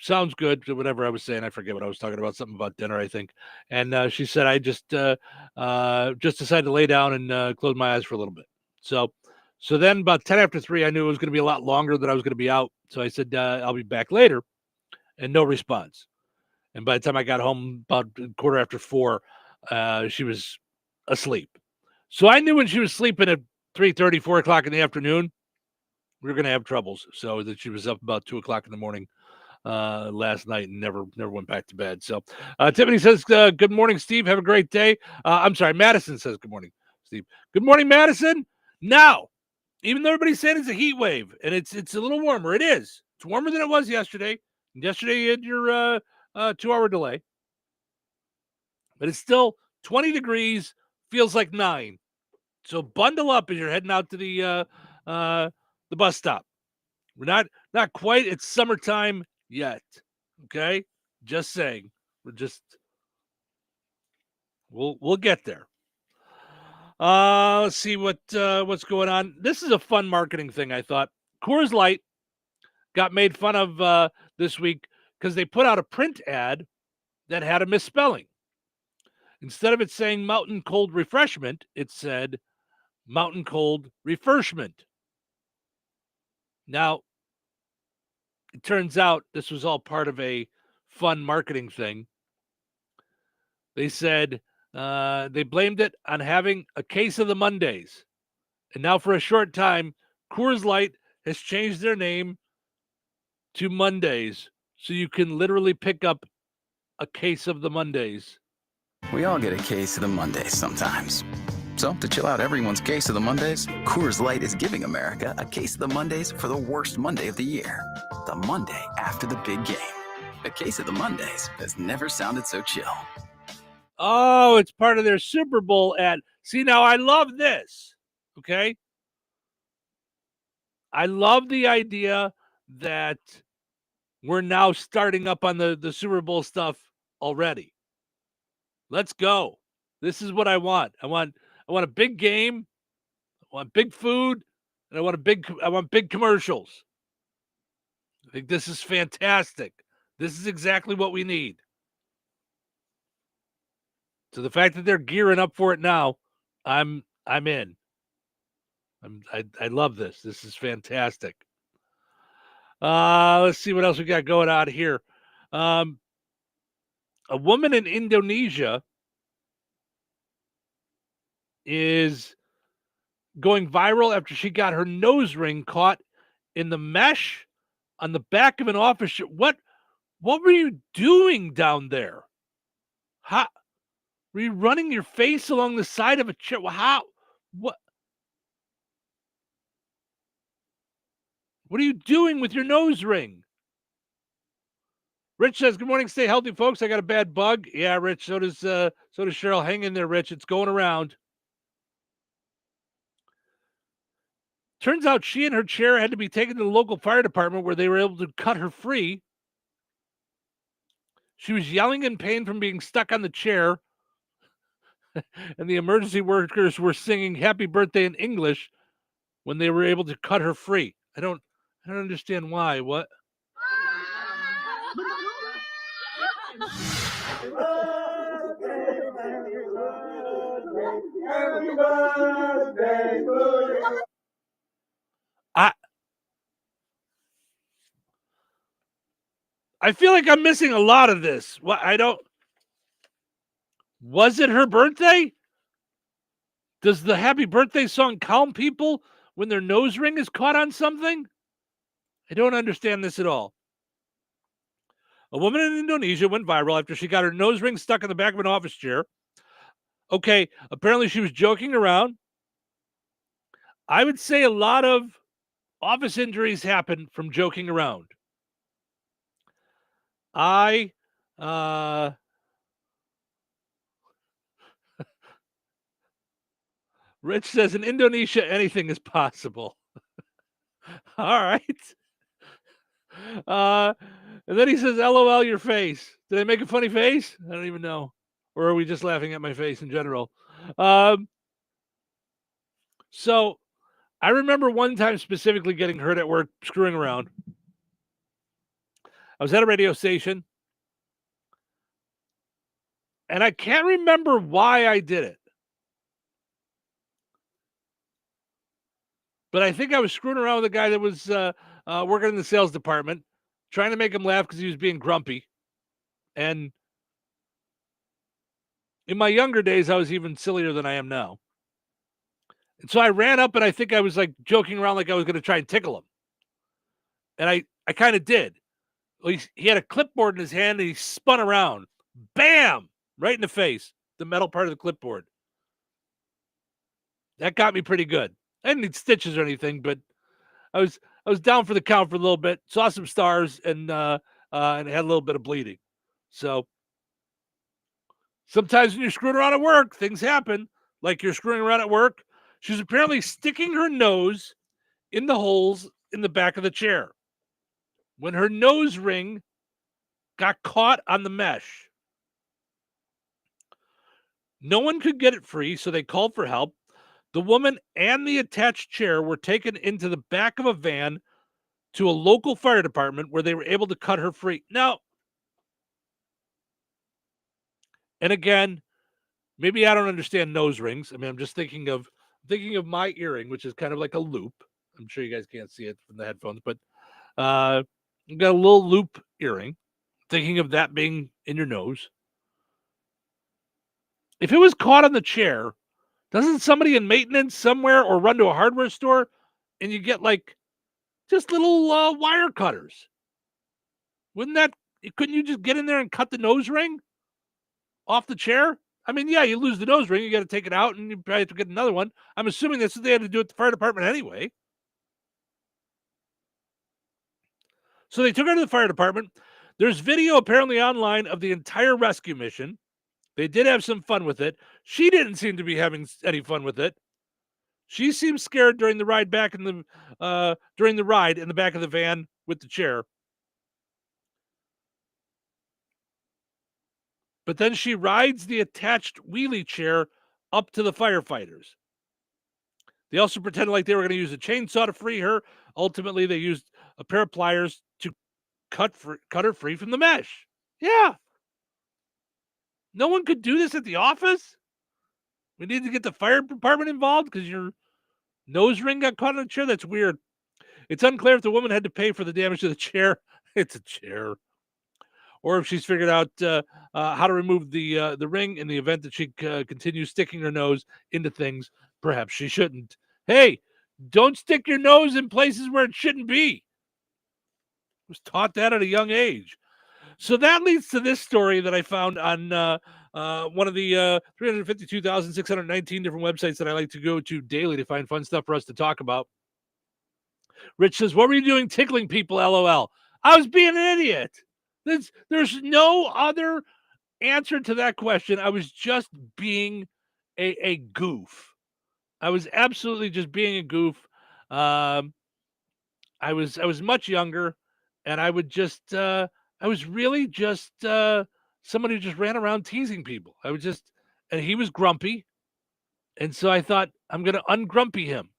sounds good. Whatever I was saying, I forget what I was talking about. Something about dinner, I think. And she said, I just decided to lay down and close my eyes for a little bit. So then about 10 after 3, I knew it was going to be a lot longer that I was going to be out. So I said, I'll be back later, and no response. And by the time I got home about 4:15, she was asleep. So I knew when she was sleeping at 3:30, 4 o'clock in the afternoon, we were going to have troubles. So that she was up about 2 o'clock in the morning last night and never went back to bed. So Tiffany says, good morning, Steve. Have a great day. I'm sorry. Madison says, good morning, Steve. Good morning, Madison. Now, even though everybody's saying it's a heat wave and it's a little warmer, it is. It's warmer than it was yesterday. Yesterday you had your 2-hour delay. But it's still 20 degrees, feels like 9. So bundle up as you're heading out to the bus stop. We're not quite at summertime yet. Okay? Just saying. We'll get there. Let's see what's going on. This is a fun marketing thing, I thought. Coors Light got made fun of this week because they put out a print ad that had a misspelling. Instead of it saying Mountain Cold Refreshment, it said Mountain Cold Refreshment. Now, it turns out this was all part of a fun marketing thing. They said they blamed it on having a case of the Mondays. And now for a short time, Coors Light has changed their name to Mondays. So you can literally pick up a case of the Mondays. We all get a case of the Mondays sometimes. So to chill out everyone's case of the Mondays, Coors Light is giving America a case of the Mondays for the worst Monday of the year. The Monday after the big game. A case of the Mondays has never sounded so chill. Oh, it's part of their Super Bowl ad. See, now I love this. Okay? I love the idea that we're now starting up on the Super Bowl stuff already. Let's go. This is what I want. I want a big game. I want big food, and I want big commercials. I think this is fantastic. This is exactly what we need. So the fact that they're gearing up for it now, I'm in. I love this. This is fantastic. Let's see what else we got going on here. A woman in Indonesia is going viral after she got her nose ring caught in the mesh on the back of an office chair. What were you doing down there? How were you running your face along the side of a chair? How? What are you doing with your nose ring? Rich says, "Good morning, stay healthy, folks. I got a bad bug." Yeah, Rich. So does Cheryl. Hang in there, Rich. It's going around. Turns out she and her chair had to be taken to the local fire department where they were able to cut her free. She was yelling in pain from being stuck on the chair, and the emergency workers were singing "Happy Birthday" in English when they were able to cut her free. I don't understand why. What? I feel like I'm missing a lot of this. Was it her birthday? Does the happy birthday song calm people when their nose ring is caught on something? I don't understand this at all. A woman in Indonesia went viral after she got her nose ring stuck in the back of an office chair. Okay, apparently she was joking around. I would say a lot of office injuries happen from joking around. Rich says in Indonesia, anything is possible. All right. And then he says, LOL, your face. Did I make a funny face? I don't even know. Or are we just laughing at my face in general? So I remember one time specifically getting hurt at work, screwing around. I was at a radio station, and I can't remember why I did it. But I think I was screwing around with a guy that was working in the sales department, trying to make him laugh because he was being grumpy. And in my younger days, I was even sillier than I am now. And so I ran up and I think I was like joking around like I was going to try and tickle him. And I kind of did. He had a clipboard in his hand and he spun around. Bam! Right in the face. The metal part of the clipboard. That got me pretty good. I didn't need stitches or anything, but I was down for the count for a little bit. Saw some stars and had a little bit of bleeding. So sometimes when you're screwing around at work, things happen. Like you're screwing around at work. She was apparently sticking her nose in the holes in the back of the chair when her nose ring got caught on the mesh. No one could get it free, so they called for help. The woman and the attached chair were taken into the back of a van to a local fire department where they were able to cut her free. Now, and again, maybe I don't understand nose rings. I mean, I'm just thinking of my earring, which is kind of like a loop. I'm sure you guys can't see it from the headphones, but I've got a little loop earring. Thinking of that being in your nose. If it was caught on the chair, doesn't somebody in maintenance somewhere or run to a hardware store and you get like just little wire cutters? Couldn't you just get in there and cut the nose ring off the chair? I mean, yeah, you lose the nose ring, you got to take it out and you probably have to get another one. I'm assuming that's what they had to do at the fire department anyway. So they took her to the fire department. There's video apparently online of the entire rescue mission. They did have some fun with it. She didn't seem to be having any fun with it. She seemed scared during the ride back in the back of the van with the chair. But then she rides the attached wheelie chair up to the firefighters. They also pretended like they were going to use a chainsaw to free her. Ultimately, they used a pair of pliers to cut her free from the mesh. Yeah. No one could do this at the office? We need to get the fire department involved because your nose ring got caught in a chair? That's weird. It's unclear if the woman had to pay for the damage to the chair. It's a chair. or if she's figured out how to remove the ring in the event that she continues sticking her nose into things perhaps she shouldn't. Hey, don't stick your nose in places where it shouldn't be. I was taught that at a young age. So that leads to this story that I found on one of the 352,619 different websites that I like to go to daily to find fun stuff for us to talk about. Rich says, what were you doing tickling people, LOL? I was being an idiot. There's no other answer to that question. I was just being a goof. I was absolutely just being a goof. I was much younger, and I would just I was really just somebody who just ran around teasing people. And he was grumpy, and so I thought I'm going to ungrumpy him.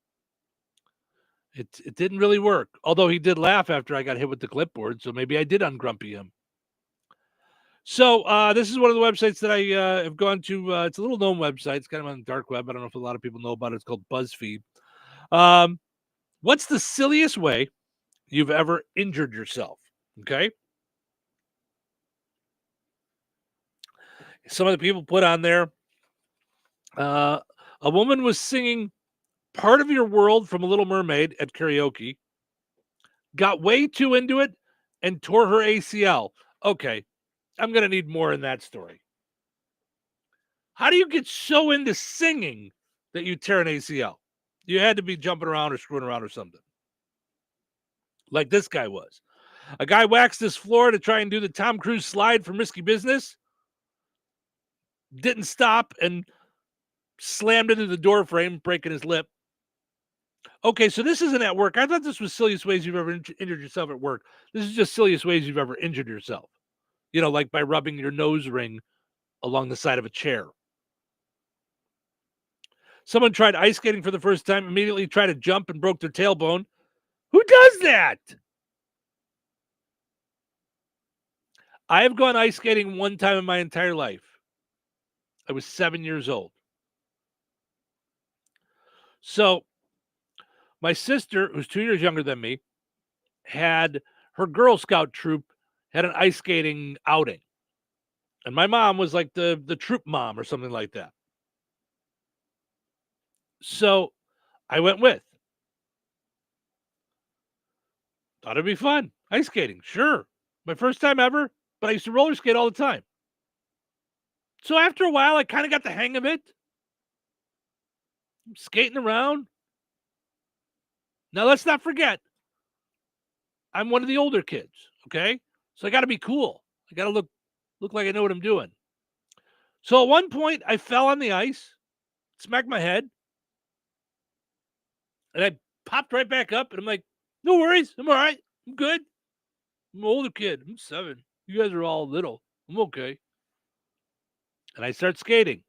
It didn't really work, although he did laugh after I got hit with the clipboard, so maybe I did ungrumpy him. So this is one of the websites that I have gone to. It's a little known website. It's kind of on the dark web. I don't know if a lot of people know about it. It's called BuzzFeed. What's the silliest way you've ever injured yourself? Okay. Some of the people put on there, a woman was singing Part of Your World from A Little Mermaid at karaoke, got way too into it, and tore her ACL. Okay, I'm going to need more in that story. How do you get so into singing that you tear an ACL? You had to be jumping around or screwing around or something. Like this guy was. A guy waxed his floor to try and do the Tom Cruise slide from Risky Business. Didn't stop and slammed into the door frame, breaking his lip. Okay, so this isn't at work. I thought this was silliest ways you've ever injured yourself at work. This is just silliest ways you've ever injured yourself. You know, like by rubbing your nose ring along the side of a chair. Someone tried ice skating for the first time, immediately tried to jump and broke their tailbone. Who does that? I have gone ice skating one time in my entire life. I was 7 years old. So my sister, who's 2 years younger than me, had her Girl Scout troop had an ice skating outing. And my mom was like the troop mom or something like that. So I went with. Thought it'd be fun. Ice skating, sure. My first time ever, but I used to roller skate all the time. So after a while, I kind of got the hang of it. I'm skating around. Now, let's not forget, I'm one of the older kids, okay? So I got to be cool. I got to look like I know what I'm doing. So at one point, I fell on the ice, smacked my head, and I popped right back up, and I'm like, no worries. I'm all right. I'm good. I'm an older kid. I'm 7. You guys are all little. I'm okay. And I start skating.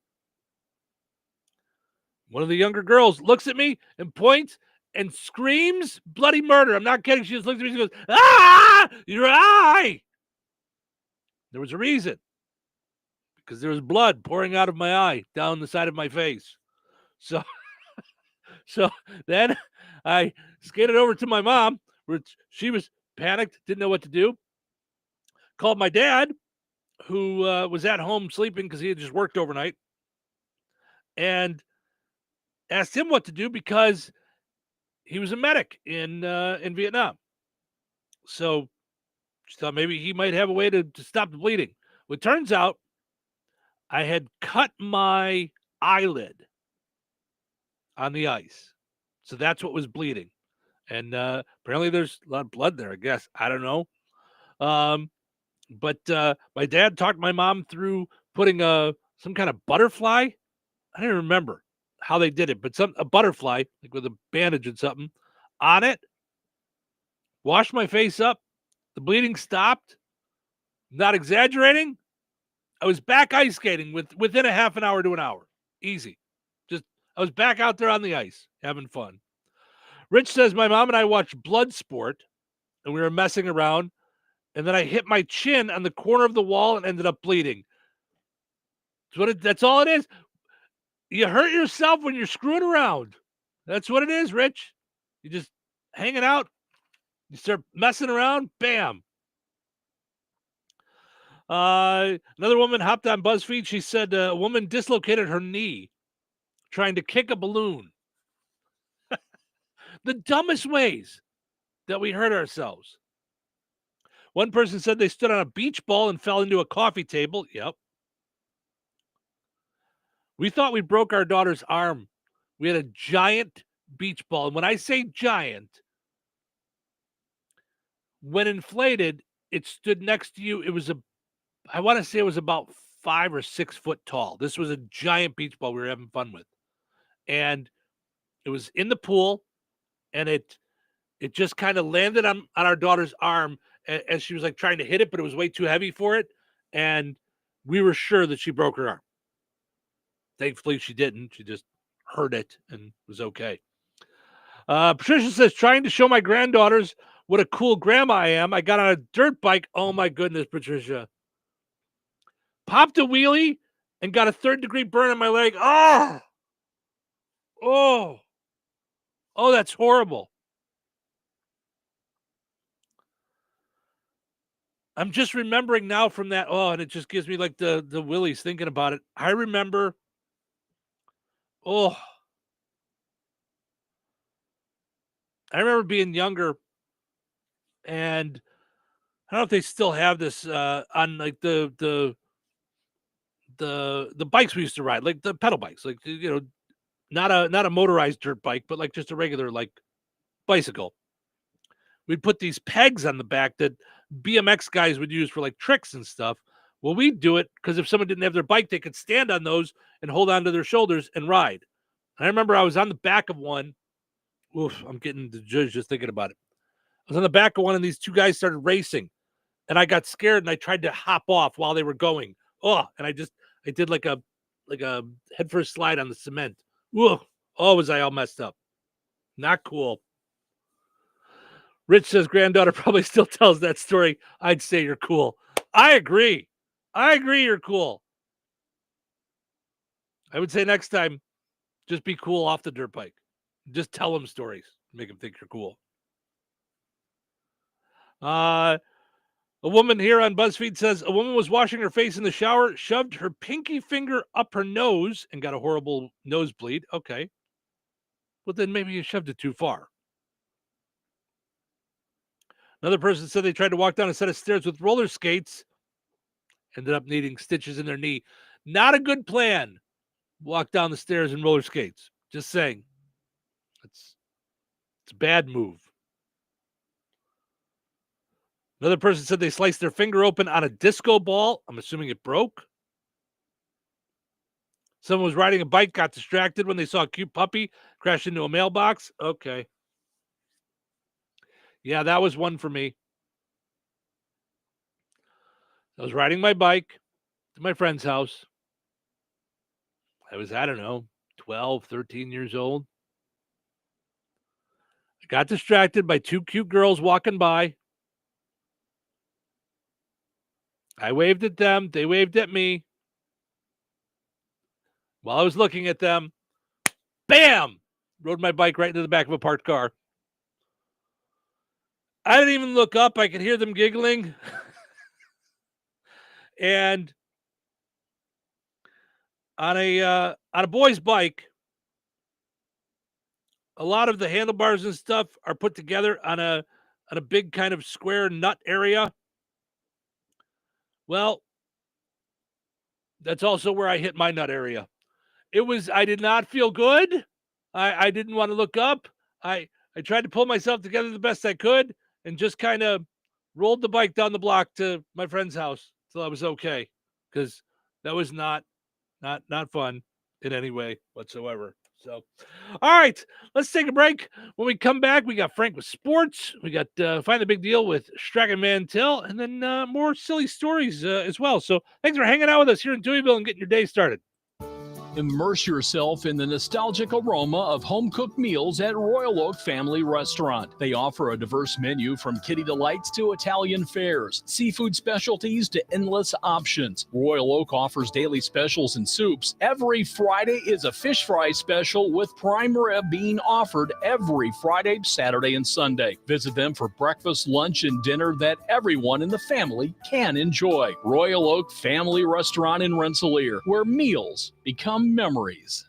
One of the younger girls looks at me and points and screams bloody murder. I'm not kidding. She just looks at me and goes, ah, your eye. There was a reason. Because there was blood pouring out of my eye down the side of my face. So then I skated over to my mom, which she was panicked, didn't know what to do. Called my dad, who was at home sleeping because he had just worked overnight, and asked him what to do because he was a medic in Vietnam. So she thought maybe he might have a way to stop the bleeding. Well, it turns out I had cut my eyelid on the ice. So that's what was bleeding. And apparently there's a lot of blood there, I guess. I don't know. But my dad talked my mom through putting some kind of butterfly. I don't remember how they did it, but a butterfly, like with a bandage and something, on it. Washed my face up. The bleeding stopped. Not exaggerating. I was back ice skating within a half an hour to an hour. Easy. I was back out there on the ice, having fun. Rich says, my mom and I watched Bloodsport, and we were messing around, and then I hit my chin on the corner of the wall and ended up bleeding. That's all it is. You hurt yourself when you're screwing around. That's what it is, Rich. You just hanging out. You start messing around, bam. Another woman hopped on BuzzFeed. She said a woman dislocated her knee trying to kick a balloon. The dumbest ways that we hurt ourselves. One person said they stood on a beach ball and fell into a coffee table. Yep. We thought we broke our daughter's arm. We had a giant beach ball. And when I say giant, when inflated, it stood next to you. I want to say it was about 5 or 6 foot tall. This was a giant beach ball we were having fun with. And it was in the pool, and it just kind of landed on our daughter's arm as she was like trying to hit it, but it was way too heavy for it. And we were sure that she broke her arm. Thankfully, she didn't. She just hurt it and was okay. Patricia says, trying to show my granddaughters what a cool grandma I am. I got on a dirt bike. Oh, my goodness, Patricia. Popped a wheelie and got a 3rd-degree burn on my leg. Oh, that's horrible. I'm just remembering now from that. Oh, and it just gives me like the willies thinking about it. I remember. I remember being younger, and I don't know if they still have this on like the bikes we used to ride, like the pedal bikes, like, you know, not a motorized dirt bike, but like just a regular like bicycle. We'd put these pegs on the back that BMX guys would use for like tricks and stuff. Well, we'd do it because if someone didn't have their bike, they could stand on those and hold on to their shoulders and ride. And I remember I was on the back of one. Oof, I'm getting the judge just thinking about it. I was on the back of one, and these two guys started racing, and I got scared, and I tried to hop off while they were going. And I did like a headfirst slide on the cement. Ooh, was I all messed up? Not cool. Rich says granddaughter probably still tells that story. I'd say you're cool. I agree. You're cool. I would say next time, just be cool off the dirt bike. Just tell them stories. Make them think you're cool. A woman here on BuzzFeed says a woman was washing her face in the shower, shoved her pinky finger up her nose, and got a horrible nosebleed. Okay. Well, then maybe you shoved it too far. Another person said they tried to walk down a set of stairs with roller skates, ended up needing stitches in their knee. Not a good plan. Walk down the stairs in roller skates. Just saying. It's a bad move. Another person said they sliced their finger open on a disco ball. I'm assuming it broke. Someone was riding a bike, got distracted when they saw a cute puppy crash into a mailbox. Okay. Yeah, that was one for me. I was riding my bike to my friend's house. I was, 12, 13 years old. I got distracted by 2 cute girls walking by. I waved at them. They waved at me. While I was looking at them, bam! Rode my bike right into the back of a parked car. I didn't even look up. I could hear them giggling. And on a boy's bike, a lot of the handlebars and stuff are put together on a big kind of square nut area. Well, that's also where I hit my nut area. I did not feel good. I didn't want to look up. I tried to pull myself together the best I could and just kind of rolled the bike down the block to my friend's house till I was okay, because that was not fun in any way whatsoever. So, all right, let's take a break. When we come back, we got Frank with sports. We got Find the Big Deal with Strack and Mantel, and then more silly stories as well. So thanks for hanging out with us here in Touhyville and getting your day started. Immerse yourself in the nostalgic aroma of home-cooked meals at Royal Oak Family Restaurant. They offer a diverse menu from kiddie delights to Italian fares, seafood specialties to endless options. Royal Oak offers daily specials and soups. Every Friday is a fish fry special with prime rib being offered every Friday, Saturday, and Sunday. Visit them for breakfast, lunch, and dinner that everyone in the family can enjoy. Royal Oak Family Restaurant in Rensselaer, where meals become memories.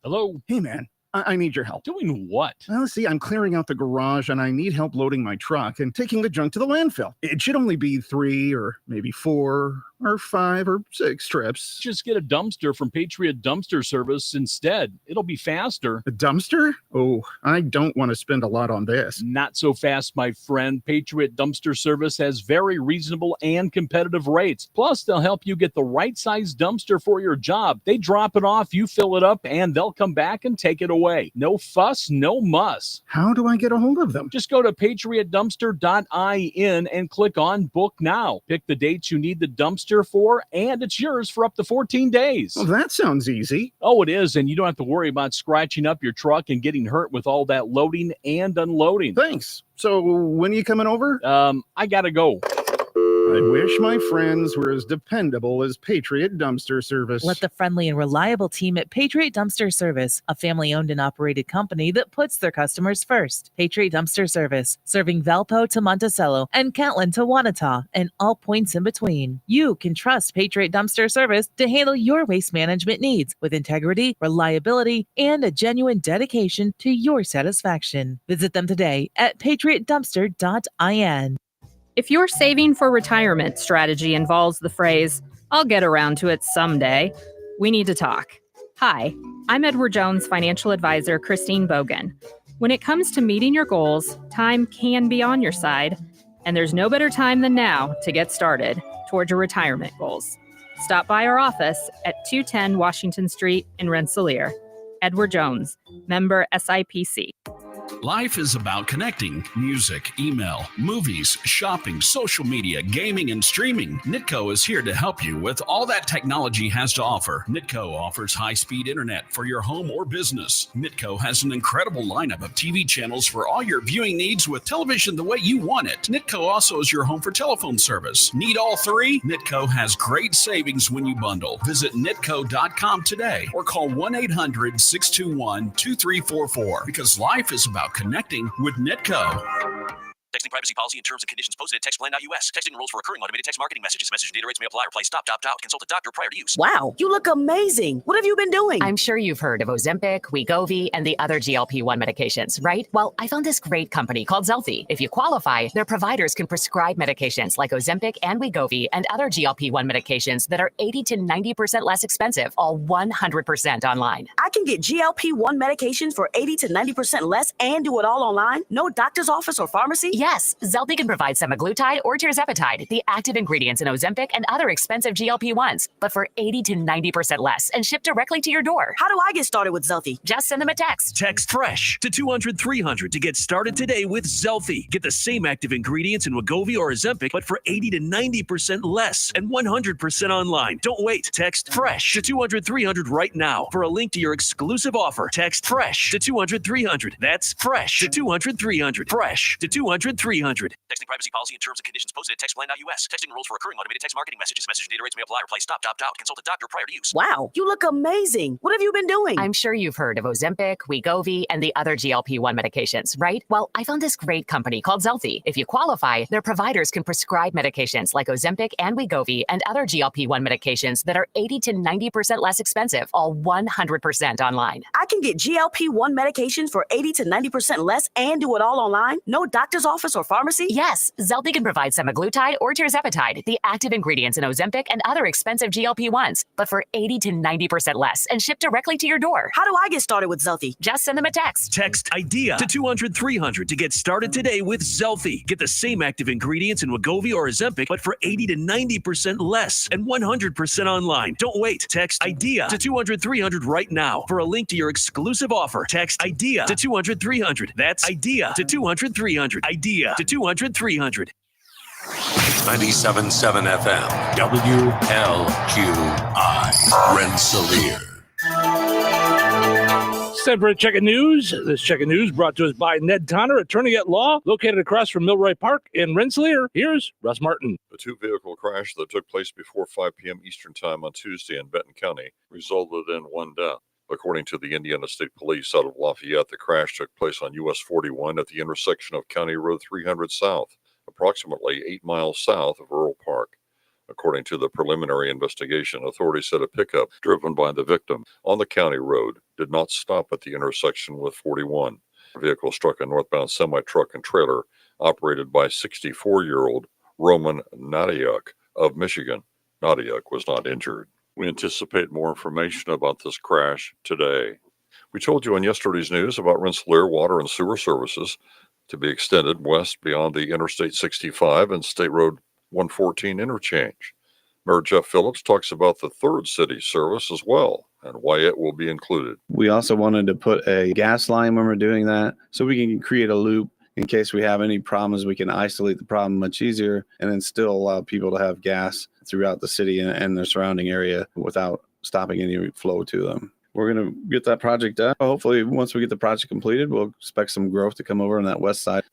Hello? Hey, man. I need your help. Doing what? Well, see, I'm clearing out the garage and I need help loading my truck and taking the junk to the landfill. It should only be 3 or maybe 4 or 5 or 6 trips. Just get a dumpster from Patriot Dumpster Service instead. It'll be faster. A dumpster? Oh, I don't want to spend a lot on this. Not so fast, my friend. Patriot Dumpster Service has very reasonable and competitive rates. Plus, they'll help you get the right size dumpster for your job. They drop it off, you fill it up, and they'll come back and take it away. No fuss, no muss. How do I get a hold of them? Just go to patriotdumpster.in and click on Book Now. Pick the dates you need the dumpster for, and it's yours for up to 14 days. Well, that sounds easy. Oh, it is, and you don't have to worry about scratching up your truck and getting hurt with all that loading and unloading. Thanks. So when are you coming over? I gotta go. I wish my friends were as dependable as Patriot Dumpster Service. Let the friendly and reliable team at Patriot Dumpster Service, a family-owned and operated company that puts their customers first. Patriot Dumpster Service, serving Valpo to Monticello and Catlin to Wanata and all points in between. You can trust Patriot Dumpster Service to handle your waste management needs with integrity, reliability, and a genuine dedication to your satisfaction. Visit them today at patriotdumpster.in. If your saving for retirement strategy involves the phrase, "I'll get around to it someday," we need to talk. Hi, I'm Edward Jones financial advisor Christine Bogan. When it comes to meeting your goals, time can be on your side, and there's no better time than now to get started toward your retirement goals. Stop by our office at 210 Washington Street in Rensselaer. Edward Jones, member SIPC. Life is about connecting. Music, email, movies, shopping, social media, gaming, and streaming. Nitco is here to help you with all that technology has to offer. Nitco offers high-speed internet for your home or business. Nitco has an incredible lineup of TV channels for all your viewing needs with television the way you want it. Nitco also is your home for telephone service. Need all 3? Nitco has great savings when you bundle. Visit nitco.com today or call 1-800-621-2344 because life is about connecting with Nitco. Texting privacy policy and terms and conditions posted at textplan.us. Texting rules for recurring automated text marketing messages. Message data rates may apply. Reply stop, opt out. Consult a doctor prior to use. Wow, you look amazing. What have you been doing? I'm sure you've heard of Ozempic, Wegovy, and the other GLP-1 medications, right? Well, I found this great company called Zelfie. If you qualify, their providers can prescribe medications like Ozempic and Wegovy and other GLP-1 medications that are 80 to 90% less expensive, all 100% online. I can get GLP-1 medications for 80 to 90% less and do it all online? No doctor's office or pharmacy? Yes, Zelfie can provide semaglutide or tirzepatide, the active ingredients in Ozempic and other expensive GLP-1s, but for 80 to 90% less and shipped directly to your door. How do I get started with Zelfie? Just send them a text. Text FRESH to 200-300 to get started today with Zelfie. Get the same active ingredients in Wegovy or Ozempic, but for 80 to 90% less and 100% online. Don't wait. Text FRESH to 200-300 right now for a link to your exclusive offer. Text FRESH to 200-300. That's FRESH to 200-300. FRESH to 200-300. Texting privacy policy and terms and conditions posted at textplan.us. Texting rules for recurring automated text marketing messages. Message data rates may apply. Reply stop, opt out. Consult a doctor prior to use. Wow, you look amazing. What have you been doing? I'm sure you've heard of Ozempic, Wegovy, and the other GLP-1 medications, right? Well, I found this great company called Zelfie. If you qualify, their providers can prescribe medications like Ozempic and Wegovy and other GLP-1 medications that are 80 to 90% less expensive, all 100% online. I can get GLP-1 medications for 80 to 90% less and do it all online? No doctor's office or pharmacy? Yes, Zelfie can provide semaglutide or tirzepatide, the active ingredients in Ozempic and other expensive GLP-1s, but for 80 to 90% less and shipped directly to your door. How do I get started with Zelfie? Just send them a text. Text IDEA to 200-300 to get started today with Zelfie. Get the same active ingredients in Wegovy or Ozempic, but for 80 to 90% less and 100% online. Don't wait. Text IDEA to 200-300 right now for a link to your exclusive offer. Text IDEA to 200-300. That's IDEA to 200-300. IDEA to 200-300. 97.7 FM, WLQI, Rensselaer. It's time for a check of news. This check of news brought to us by Ned Tonner, attorney at law, located across from Milroy Park in Rensselaer. Here's Russ Martin. A two-vehicle crash that took place before 5 p.m. Eastern Time on Tuesday in Benton County resulted in one death. According to the Indiana State Police out of Lafayette, the crash took place on US 41 at the intersection of County Road 300 South, approximately 8 miles south of Earl Park. According to the preliminary investigation, authorities said a pickup driven by the victim on the county road did not stop at the intersection with 41. The vehicle struck a northbound semi-truck and trailer operated by 64-year-old Roman Nadiuk of Michigan. Nadiuk was not injured. We anticipate more information about this crash today. We told you in yesterday's news about Rensselaer water and sewer services to be extended west beyond the Interstate 65 and State Road 114 interchange. Mayor Jeff Phillips talks about the third city service as well and why it will be included. We also wanted to put a gas line when we're doing that so we can create a loop in case we have any problems. We can isolate the problem much easier and then still allow people to have gas throughout the city and the surrounding area without stopping any flow to them. We're going to get that project done. Hopefully, once we get the project completed, we'll expect some growth to come over on that west side.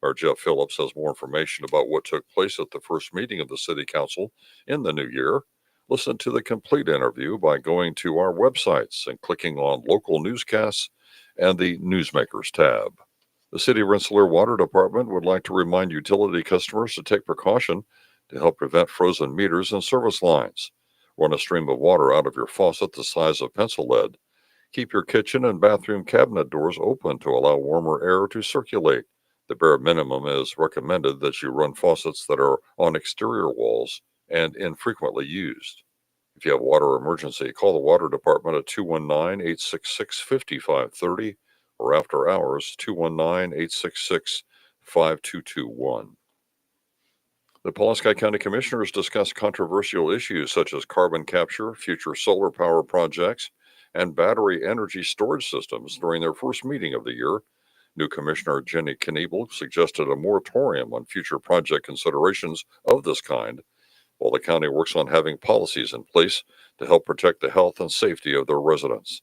Mayor Jeff Phillips has more information about what took place at the first meeting of the City Council in the new year. Listen to the complete interview by going to our websites and clicking on Local Newscasts and the Newsmakers tab. The City of Rensselaer Water Department would like to remind utility customers to take precaution to help prevent frozen meters and service lines. Run a stream of water out of your faucet the size of pencil lead. Keep your kitchen and bathroom cabinet doors open to allow warmer air to circulate. The bare minimum is recommended that you run faucets that are on exterior walls and infrequently used. If you have a water emergency, call the Water Department at 219-866-5530 or after hours 219-866-5221. The Pulaski County Commissioners discussed controversial issues such as carbon capture, future solar power projects, and battery energy storage systems during their first meeting of the year. New Commissioner Jenny Kniebel suggested a moratorium on future project considerations of this kind, while the county works on having policies in place to help protect the health and safety of their residents.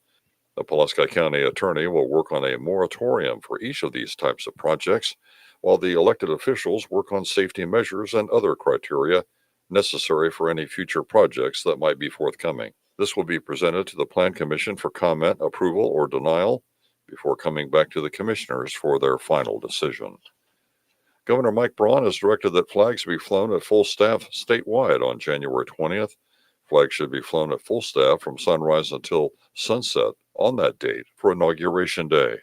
The Pulaski County Attorney will work on a moratorium for each of these types of projects, while the elected officials work on safety measures and other criteria necessary for any future projects that might be forthcoming. This will be presented to the Plan Commission for comment, approval, or denial before coming back to the commissioners for their final decision. Governor Mike Braun has directed that flags be flown at full staff statewide on January 20th. Flags should be flown at full staff from sunrise until sunset on that date for Inauguration Day.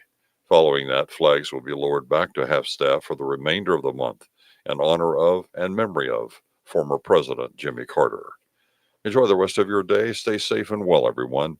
Following that, flags will be lowered back to half staff for the remainder of the month in honor of and memory of former President Jimmy Carter. Enjoy the rest of your day. Stay safe and well, everyone.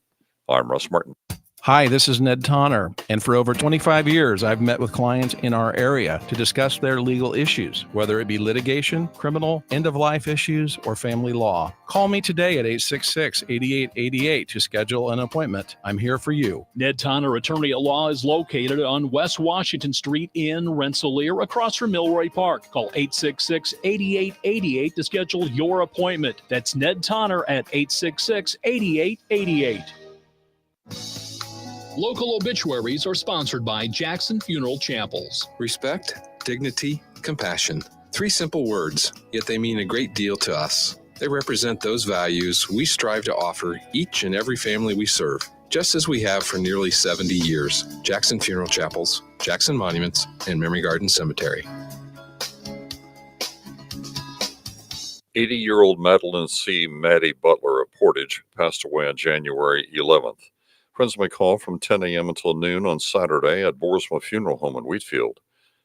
I'm Russ Martin. Hi, this is Ned Tonner, and for over 25 years, I've met with clients in our area to discuss their legal issues, whether it be litigation, criminal, end-of-life issues, or family law. Call me today at 866-8888 to schedule an appointment. I'm here for you. Ned Tonner, attorney at law, is located on West Washington Street in Rensselaer, across from Milroy Park. Call 866-8888 to schedule your appointment. That's Ned Tonner at 866-8888. Local obituaries are sponsored by Jackson Funeral Chapels. Respect, dignity, compassion. 3 simple words, yet they mean a great deal to us. They represent those values we strive to offer each and every family we serve, just as we have for nearly 70 years. Jackson Funeral Chapels, Jackson Monuments, and Memory Garden Cemetery. 80-year-old Madeline C. Maddie Butler of Portage passed away on January 11th. Friends may call from 10 a.m. until noon on Saturday at Boersma Funeral Home in Wheatfield.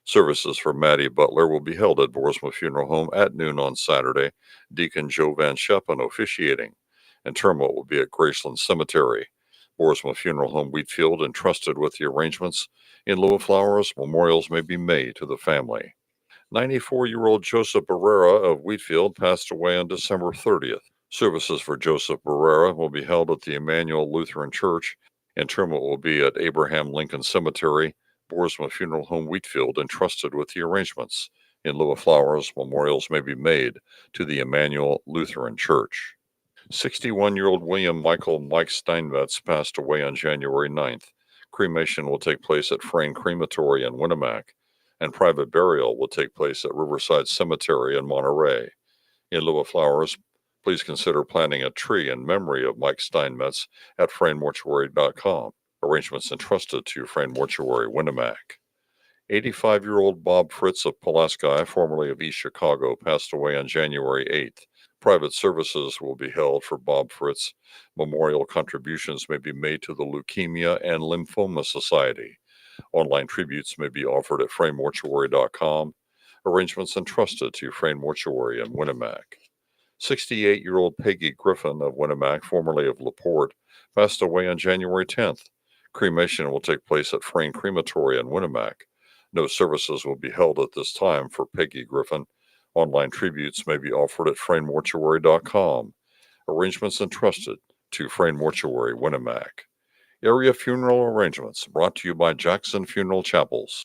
Services for Maddie Butler will be held at Boersma Funeral Home at noon on Saturday. Deacon Joe Van Scheppen officiating. Interment will be at Graceland Cemetery. Boersma Funeral Home Wheatfield entrusted with the arrangements. In lieu of flowers, memorials may be made to the family. 94-year-old Joseph Barrera of Wheatfield passed away on December 30th. Services for Joseph Barrera will be held at the Emmanuel Lutheran Church. Interment will be at Abraham Lincoln Cemetery. Boersma Funeral Home Wheatfield entrusted with the arrangements. In lieu of flowers, memorials may be made to the Emmanuel Lutheran Church. 61-year-old William Michael Mike Steinmetz passed away on January 9th. Cremation will take place at Frayne Crematory in Winnemac, and private burial will take place at Riverside Cemetery in Monterey. In lieu of flowers, please consider planting a tree in memory of Mike Steinmetz at FrayneMortuary.com. Arrangements entrusted to Frayne Mortuary, Winnemac. 85-year-old Bob Fritz of Pulaski, formerly of East Chicago, passed away on January 8th. Private services will be held for Bob Fritz. Memorial contributions may be made to the Leukemia and Lymphoma Society. Online tributes may be offered at FrayneMortuary.com. Arrangements entrusted to Frayne Mortuary in Winnemac. 68-year-old Peggy Griffin of Winnemac, formerly of LaPorte, passed away on January 10th. Cremation will take place at Frayne Crematory in Winnemac. No services will be held at this time for Peggy Griffin. Online tributes may be offered at FrayneMortuary.com. Arrangements entrusted to Frayne Mortuary, Winnemac. Area funeral arrangements brought to you by Jackson Funeral Chapels.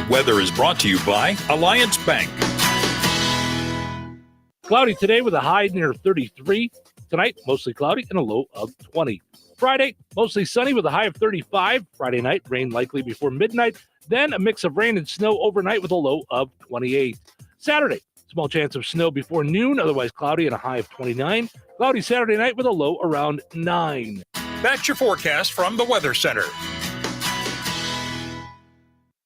Weather is brought to you by Alliance Bank. Cloudy today with a high near 33. Tonight, mostly cloudy and a low of 20. Friday, mostly sunny with a high of 35. Friday night, rain likely before midnight. Then a mix of rain and snow overnight with a low of 28. Saturday, small chance of snow before noon, otherwise cloudy and a high of 29. Cloudy Saturday night with a low around 9. That's your forecast from the Weather Center.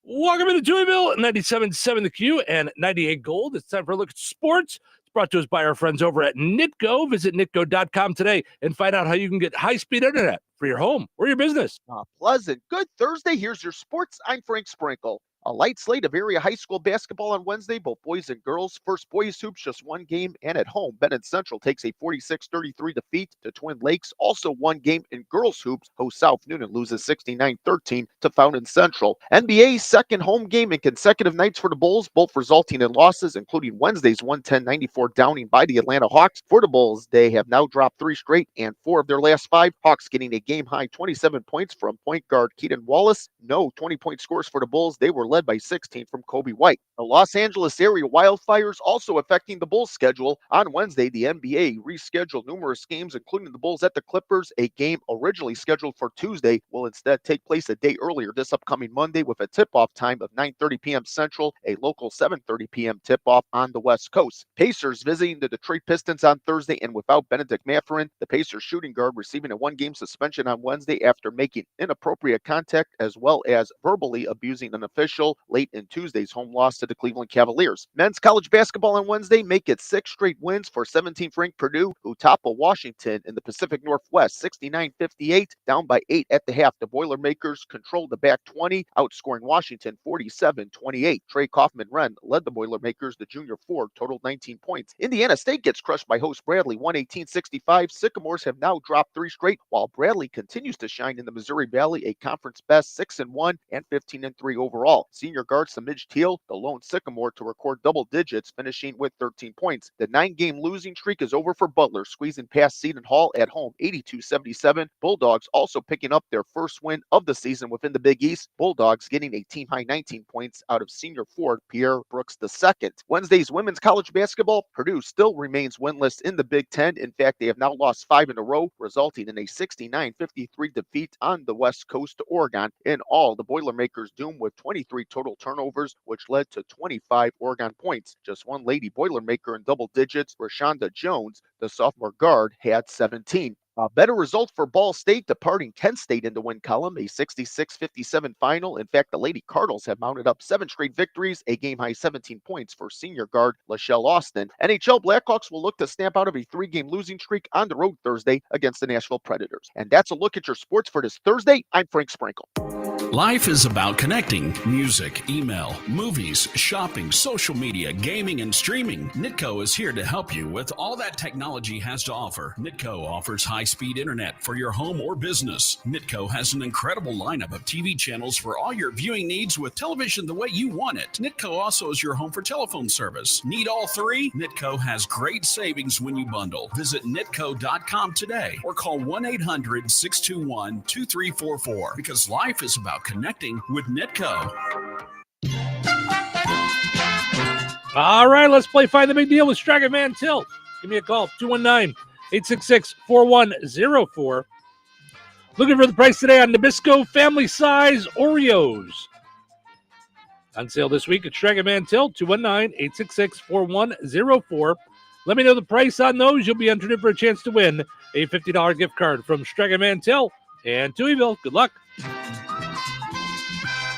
Welcome into Touhyville, 97.7 The Q and 98 Gold. It's time for a look at sports. It's brought to us by our friends over at Nitco. Visit nitco.com today and find out how you can get high-speed internet for your home or your business. Pleasant. Good Thursday. Here's your sports. I'm Frank Sprinkle. A light slate of area high school basketball on Wednesday, both boys and girls. First boys hoops, just one game, and at home, Bennett Central takes a 46-33 defeat to Twin Lakes. Also one game in girls hoops, host South Noonan loses 69-13 to Fountain Central. NBA's second home game in consecutive nights for the Bulls, both resulting in losses, including Wednesday's 110-94 downing by the Atlanta Hawks. For the Bulls, they have now dropped 3 straight and 4 of their last 5. Hawks getting a game-high 27 points from point guard Keaton Wallace. No 20-point scores for the Bulls. They were led by 16 from Kobe White. The Los Angeles area wildfires also affecting the Bulls' schedule. On Wednesday, the NBA rescheduled numerous games, including the Bulls at the Clippers. A game originally scheduled for Tuesday will instead take place a day earlier this upcoming Monday with a tip-off time of 9:30 p.m. Central, a local 7:30 p.m. tip-off on the West Coast. Pacers visiting the Detroit Pistons on Thursday, and without Benedict Mathurin, the Pacers shooting guard receiving a 1-game suspension on Wednesday after making inappropriate contact as well as verbally abusing an official late in Tuesday's home loss to the Cleveland Cavaliers. Men's college basketball on Wednesday make it 6 straight wins for 17th ranked Purdue, who topple Washington in the Pacific Northwest 69-58, down by 8 at the half. The Boilermakers controlled the back 20, outscoring Washington 47-28. Trey Kaufman-Wren led the Boilermakers. The junior forward totaled 19 points. Indiana State gets crushed by host Bradley 118-65. Sycamores have now dropped 3 straight, while Bradley continues to shine in the Missouri Valley, a conference best 6-1 and 15-3 overall. Senior guard Samij Teal, the lone Sycamore to record double digits, finishing with 13 points. The 9-game losing streak is over for Butler, squeezing past Seton Hall at home 82-77. Bulldogs also picking up their first win of the season within the Big East. Bulldogs getting a team-high 19 points out of senior forward Pierre Brooks II. Wednesday's women's college basketball, Purdue still remains winless in the Big Ten. In fact, they have now lost 5 in a row, resulting in a 69-53 defeat on the West Coast to Oregon. In all, the Boilermakers doomed with 23 total turnovers, which led to 25 Oregon points. Just one lady Boilermaker in double digits, Rashonda Jones, the sophomore guard, had 17. A better result for Ball State, departing Kent State in the win column, a 66-57 final. In fact, the Lady Cardinals have mounted up 7 straight victories, a game-high 17 points for senior guard Lachelle Austin. NHL Blackhawks will look to snap out of a 3-game losing streak on the road Thursday against the Nashville Predators. And that's a look at your sports for this Thursday. I'm Frank Sprinkle. Life is about connecting. Music, email, movies, shopping, social media, gaming, and streaming. Nitco is here to help you with all that technology has to offer. Nitco offers high-speed internet for your home or business. Nitco has an incredible lineup of TV channels for all your viewing needs with television the way you want it. Nitco also is your home for telephone service. Need all 3? Nitco has great savings when you bundle. Visit nitco.com today or call 1-800-621-2344 because life is about connecting with Nitco. All right, let's play Find the Big Deal with Strega Van Til. Give me a call, 219-866-4104. Looking for the price today on Nabisco Family Size Oreos. On sale this week at Strega Van Til, 219-866-4104. Let me know the price on those. You'll be entered in for a chance to win a $50 gift card from Strega Van Til and Touhyville. Good luck.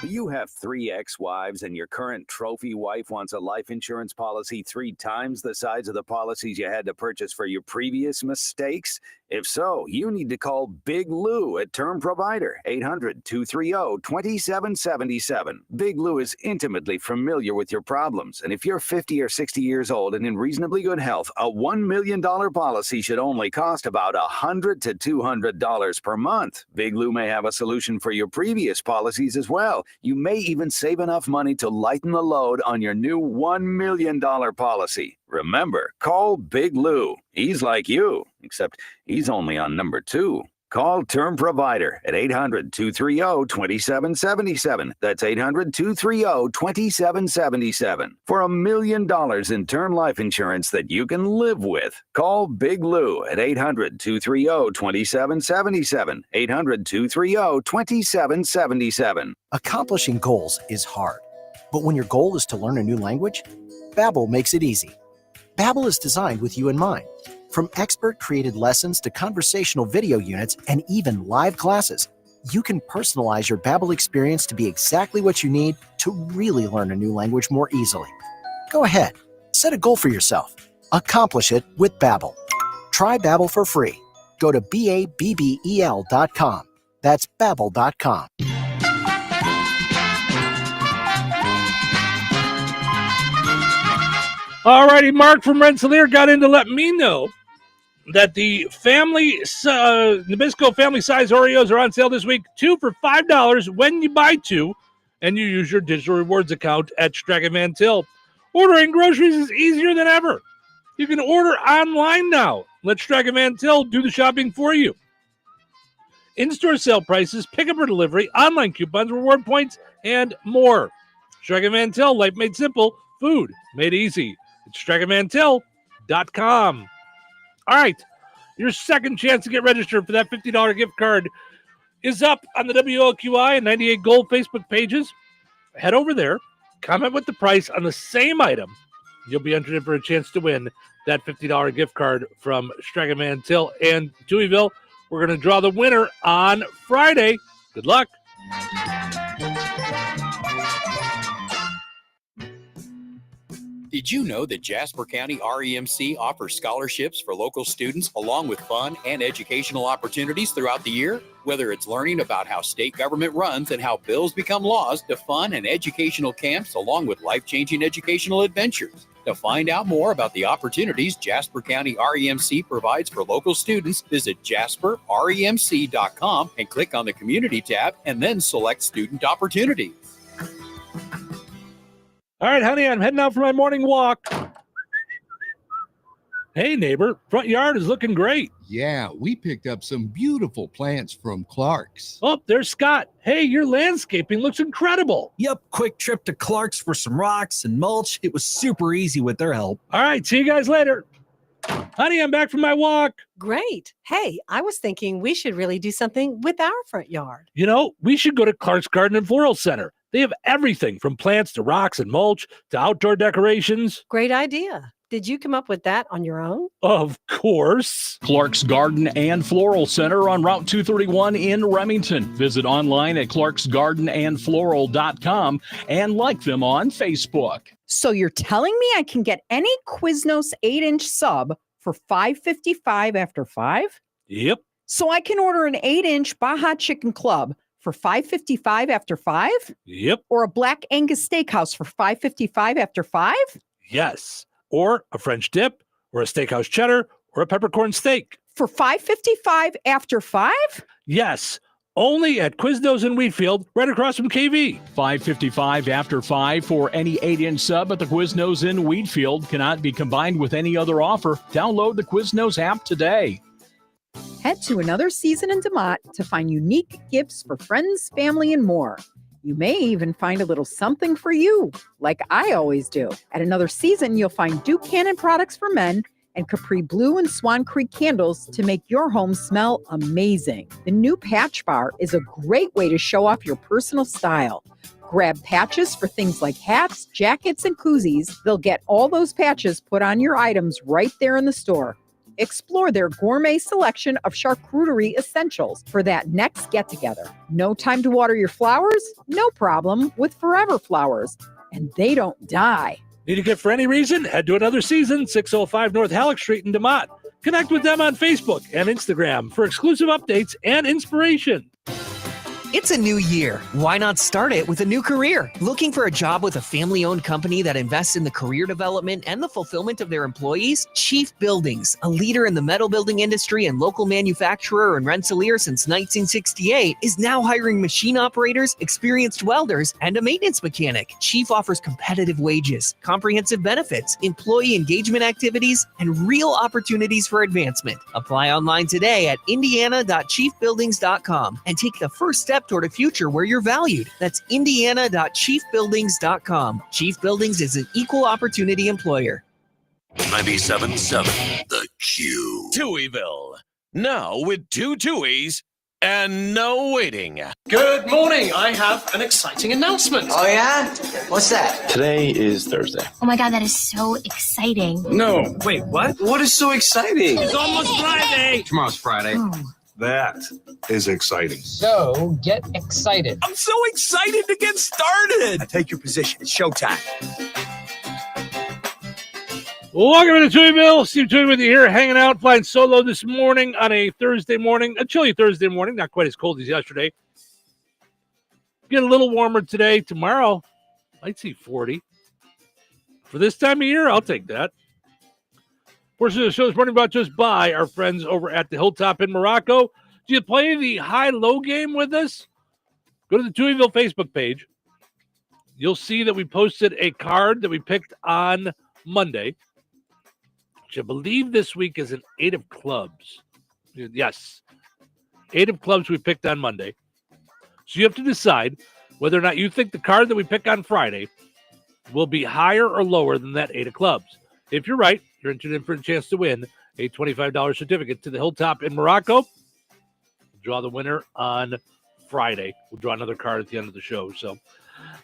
You have 3 ex-wives and your current trophy wife wants a life insurance policy 3 times the size of the policies you had to purchase for your previous mistakes? If so, you need to call Big Lou at Term Provider, 800-230-2777. Big Lou is intimately familiar with your problems, and if you're 50 or 60 years old and in reasonably good health, a $1 million policy should only cost about $100 to $200 per month. Big Lou may have a solution for your previous policies as well. You may even save enough money to lighten the load on your new $1 million policy. Remember, call Big Lou. He's like you, except he's only on number 2. Call Term Provider at 800-230-2777. That's 800-230-2777 for $1 million in term life insurance that you can live with. Call Big Lou at 800-230-2777. 800-230-2777. Accomplishing goals is hard, but when your goal is to learn a new language, Babbel makes it easy. Babbel is designed with you in mind. From expert-created lessons to conversational video units and even live classes, you can personalize your Babbel experience to be exactly what you need to really learn a new language more easily. Go ahead, set a goal for yourself. Accomplish it with Babbel. Try Babbel for free. Go to BABBEL.com. That's Babbel.com. All righty, Mark from Rensselaer got in to let me know that the Nabisco Family Size Oreos are on sale this week. 2 for $5 when you buy 2, and you use your digital rewards account at Strega Van Til. Ordering groceries is easier than ever. You can order online now. Let Strega Van Til do the shopping for you. In-store sale prices, pickup or delivery, online coupons, reward points, and more. Strega Van Til, life made simple, food made easy. It's StregaVanTil.com. All right, your second chance to get registered for that $50 gift card is up on the WLQI and 98 Gold Facebook pages. Head over there, comment with the price on the same item. You'll be entered in for a chance to win that $50 gift card from Strega Van Til and Touhyville. We're going to draw the winner on Friday. Good luck. Did you know that Jasper County REMC offers scholarships for local students along with fun and educational opportunities throughout the year? Whether it's learning about how state government runs and how bills become laws, to fun and educational camps along with life-changing educational adventures. To find out more about the opportunities Jasper County REMC provides for local students, visit jasperremc.com and click on the Community tab and then select Student Opportunities. All right, honey, I'm heading out for my morning walk. Hey, neighbor, front yard is looking great. Yeah, we picked up some beautiful plants from Clark's. Oh, there's Scott. Hey, your landscaping looks incredible. Yep, quick trip to Clark's for some rocks and mulch. It was super easy with their help. All right, see you guys later. Honey, I'm back from my walk. Great. Hey, I was thinking we should really do something with our front yard. You know, we should go to Clark's Garden and Floral Center. They have everything from plants to rocks and mulch to outdoor decorations. Great idea. Did you come up with that on your own? Of course. Clark's Garden and Floral Center on Route 231 in Remington. Visit online at clarksgardenandfloral.com and like them on Facebook. So you're telling me I can get any Quiznos 8-inch sub for $5.55 after 5? Yep. So I can order an 8-inch Baja Chicken Club for $5.55 after 5? Yep. Or a Black Angus Steakhouse for $5.55 after 5? Yes. Or a French dip, or a steakhouse cheddar, or a peppercorn steak. For $5.55 after 5? Yes. Only at Quiznos in Wheatfield, right across from KV. $5.55 after 5 for any 8-inch sub at the Quiznos in Wheatfield. Cannot be combined with any other offer. Download the Quiznos app today. Head to another season in DeMott to find unique gifts for friends, family, and more. You may even find a little something for you, like I always do. At Another Season, you'll find Duke Cannon products for men and Capri Blue and Swan Creek candles to make your home smell amazing. The new Patch Bar is a great way to show off your personal style. Grab patches for things like hats, jackets, and koozies. They'll get all those patches put on your items right there in the store. Explore their gourmet selection of charcuterie essentials for that next get-together. No time to water your flowers? No problem with Forever Flowers. And they don't die. Need a gift for any reason? Head to Another Season, 605 North Halleck Street in DeMont. Connect with them on Facebook and Instagram for exclusive updates and inspiration. It's a new year. Why not start it with a new career? Looking for a job with a family-owned company that invests in the career development and the fulfillment of their employees? Chief Buildings, a leader in the metal building industry and local manufacturer in Rensselaer since 1968, is now hiring machine operators, experienced welders, and a maintenance mechanic. Chief offers competitive wages, comprehensive benefits, employee engagement activities, and real opportunities for advancement. Apply online today at indiana.chiefbuildings.com and take the first step toward a future where you're valued. That's indiana.chiefbuildings.com. Chief Buildings is an equal opportunity employer. 97.7 The Q. Touhyville. Now with 2 Touhies and no waiting. Good morning. I have an exciting announcement. Oh, yeah? What's that? Today is Thursday. Oh my God, that is so exciting. No. Wait, what? What is so exciting? It's almost Friday. Tomorrow's Friday. That is exciting. So get excited. I'm so excited to get started. Now take your position. It's showtime. Welcome to Touhyville. Steve Touhy with you here, hanging out, flying solo this morning on a Thursday morning, a chilly Thursday morning, not quite as cold as yesterday. Get a little warmer today. Tomorrow, might see 40. For this time of year, I'll take that. Portion of the show is brought to us by our friends over at the Hilltop in Morocco. Do you play the high-low game with us? Go to the Touhyville Facebook page. You'll see that we posted a card that we picked on Monday, which I believe this week is an 8 of clubs. Yes, 8 of clubs we picked on Monday. So you have to decide whether or not you think the card that we pick on Friday will be higher or lower than that 8 of clubs. If you're right, you're entered in for a chance to win a $25 certificate to the Hilltop in Morocco. We'll draw the winner on Friday. We'll draw another card at the end of the show. So,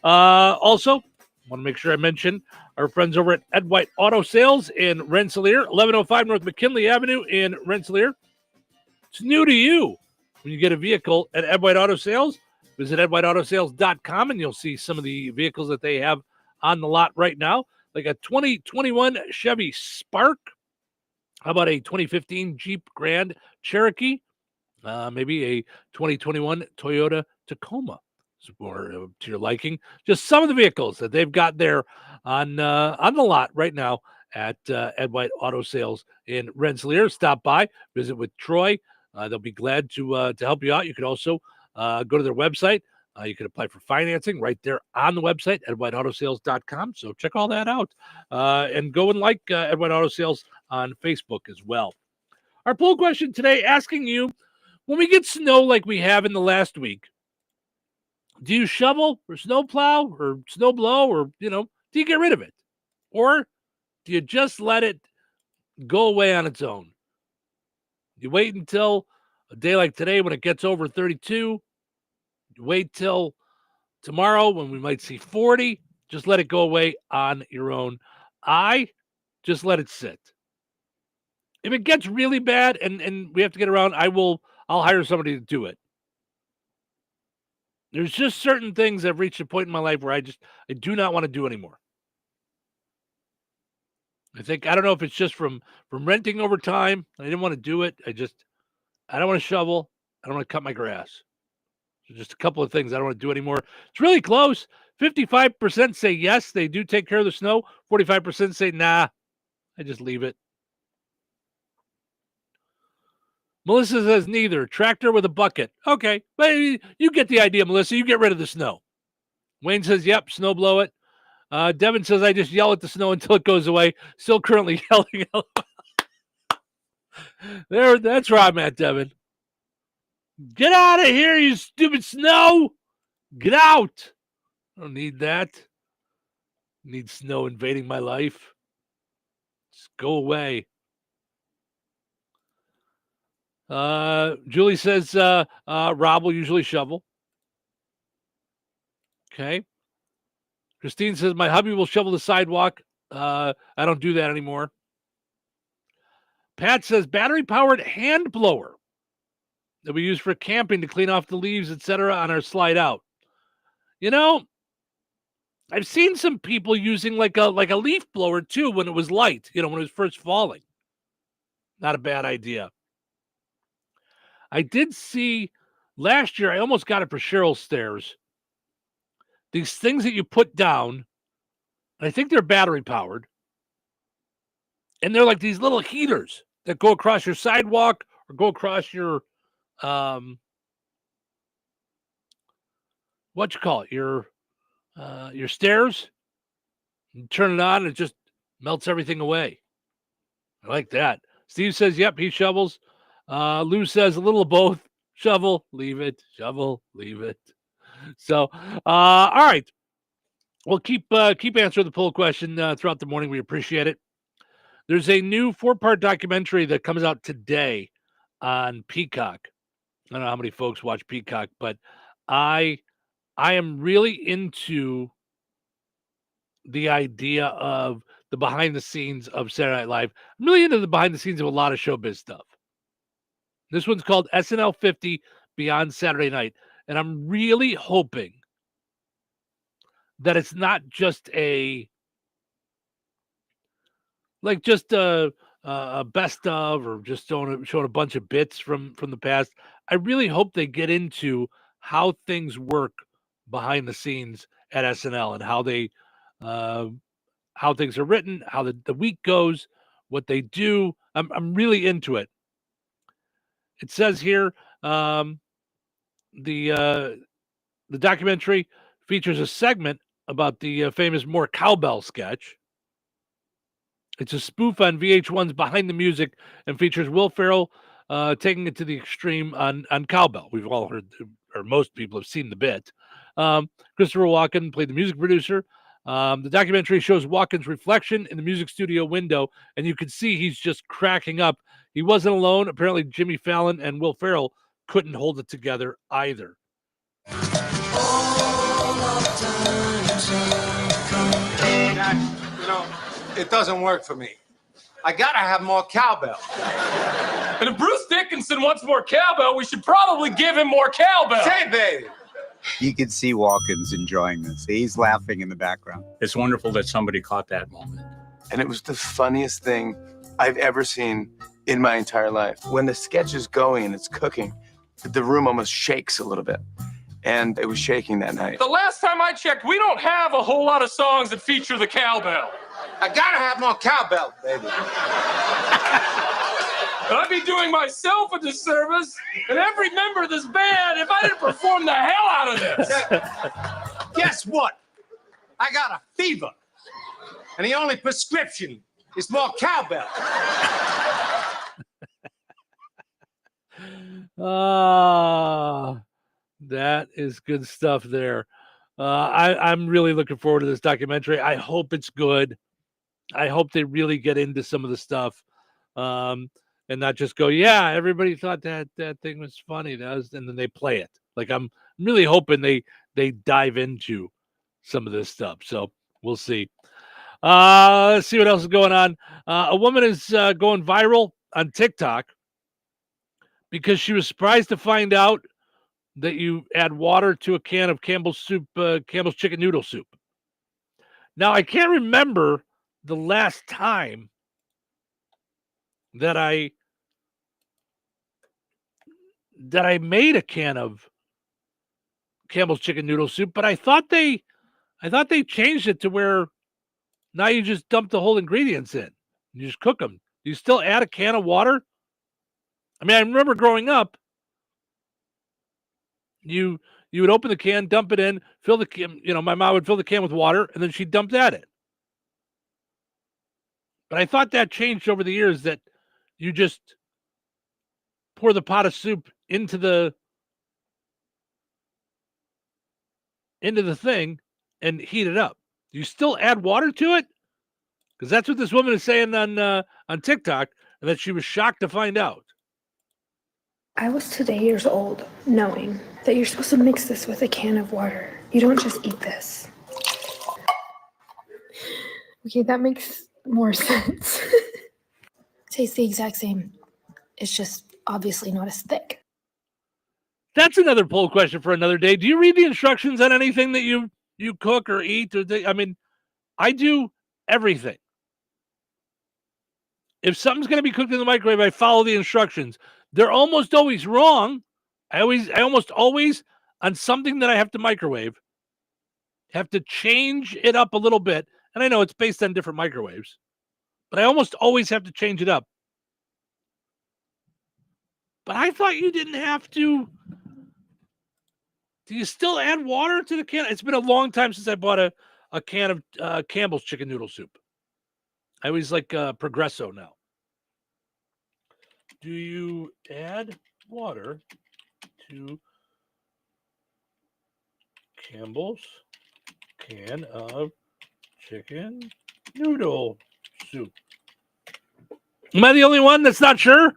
also, want to make sure I mention our friends over at Ed White Auto Sales in Rensselaer, 1105 North McKinley Avenue in Rensselaer. It's new to you when you get a vehicle at Ed White Auto Sales. Visit edwhiteautosales.com and you'll see some of the vehicles that they have on the lot right now. Like a 2021 Chevy Spark. How about a 2015 Jeep Grand Cherokee? Maybe a 2021 Toyota Tacoma. Or to your liking. Just some of the vehicles that they've got there on the lot right now at Ed White Auto Sales in Rensselaer. Stop by, visit with Troy. They'll be glad to help you out. You could also go to their website. You can apply for financing right there on the website, edwhiteautosales.com. So check all that out. And go and like Ed White Auto Sales on Facebook as well. Our poll question today asking you, when we get snow like we have in the last week, do you shovel or snow plow or snow blow or, do you get rid of it? Or do you just let it go away on its own? You wait until a day like today when it gets over 32. You wait till tomorrow when we might see 40. Just let it go away on your own. I just let it sit. If it gets really bad and we have to get around, I'll hire somebody to do it. There's just certain things I've reached a point in my life where I do not want to do anymore. I don't know if it's just from renting over time. I didn't want to do it. I don't want to shovel. I don't want to cut my grass. So just a couple of things I don't want to do anymore. It's really close. 55% say yes, they do take care of the snow. 45% say nah, I just leave it. Melissa says neither. Tractor with a bucket. Okay, but you get the idea, Melissa. You get rid of the snow. Wayne says, yep, snow blow it. Devin says, I just yell at the snow until it goes away. Still currently yelling. That's where I'm at, Devin. Get out of here, you stupid snow. Get out! I don't need that. Need snow invading my life. Just go away. Julie says Rob will usually shovel. Okay. Christine says my hubby will shovel the sidewalk. I don't do that anymore. Pat says battery-powered hand blower that we use for camping to clean off the leaves, etc., on our slide out. You know, I've seen some people using like a leaf blower too when it was light, when it was first falling. Not a bad idea. I did see last year, I almost got it for Cheryl's stairs. These things that you put down, I think they're battery powered. And they're like these little heaters that go across your sidewalk or go across your your stairs. You turn it on and it just melts everything away. I like that. Steve says, yep, he shovels. Lou says a little of both. Shovel, leave it. Shovel, leave it. So, all right. We'll keep answering the poll question throughout the morning. We appreciate it. There's a new 4-part documentary that comes out today on Peacock. I don't know how many folks watch Peacock, but I am really into the idea of the behind the scenes of Saturday Night Live. I'm really into the behind the scenes of a lot of showbiz stuff. This one's called SNL 50 Beyond Saturday Night. And I'm really hoping that it's not just a best of or just showing a bunch of bits from the past. I really hope they get into how things work behind the scenes at SNL and how things are written, how the week goes, what they do. I'm really into it. It says here the documentary features a segment about the famous More Cowbell sketch. It's a spoof on VH1's Behind the Music and features Will Ferrell taking it to the extreme on cowbell. We've all heard, or most people have seen the bit. Christopher Walken played the music producer. The documentary shows Walken's reflection in the music studio window, and you can see he's just cracking up. He wasn't alone. Apparently, Jimmy Fallon and Will Ferrell couldn't hold it together either. It doesn't work for me. I gotta have more cowbell. And if Bruce Dickinson wants more cowbell, we should probably give him more cowbell. Say, baby. You can see Walken's enjoying this. He's laughing in the background. It's wonderful that somebody caught that moment. And it was the funniest thing I've ever seen in my entire life. When the sketch is going and it's cooking, the room almost shakes a little bit. And it was shaking that night. The last time I checked, we don't have a whole lot of songs that feature the cowbell. I gotta have more cowbell, baby. I'd be doing myself a disservice and every member of this band if I didn't perform the hell out of this. Guess what? I got a fever. And the only prescription is more cowbell. That is good stuff there. I'm really looking forward to this documentary. I hope it's good. I hope they really get into some of the stuff and not just go, yeah, everybody thought that thing was funny. And then they play it. Like, I'm really hoping they dive into some of this stuff. So we'll see. Let's see what else is going on. A woman is going viral on TikTok because she was surprised to find out that you add water to a can of Campbell's chicken noodle soup. Now, I can't remember the last time that I made a can of Campbell's chicken noodle soup, but I thought they changed it to where now you just dump the whole ingredients in. You just cook them. Do you still add a can of water? I mean, I remember growing up, you would open the can, dump it in, fill the can, my mom would fill the can with water, and then she'd dump that in. But I thought that changed over the years, that you just pour the pot of soup into the into the thing and heat it up. Do you still add water to it? Because that's what this woman is saying on TikTok, and that she was shocked to find out. I was today years old knowing that you're supposed to mix this with a can of water. You don't just eat this. Okay, that makes more sense. Tastes the exact same. It's just obviously not as thick. That's another poll question for another day. Do you read the instructions on anything that you cook or eat? I do everything. If something's going to be cooked in the microwave, I follow the instructions. They're almost always wrong. I almost always, on something that I have to microwave, have to change it up a little bit. And I know it's based on different microwaves, but I almost always have to change it up. But I thought you didn't have to. Do you still add water to the can? It's been a long time since I bought a can of Campbell's chicken noodle soup. I always like Progresso now. Do you add water to Campbell's can of chicken noodle soup? Am I the only one that's not sure?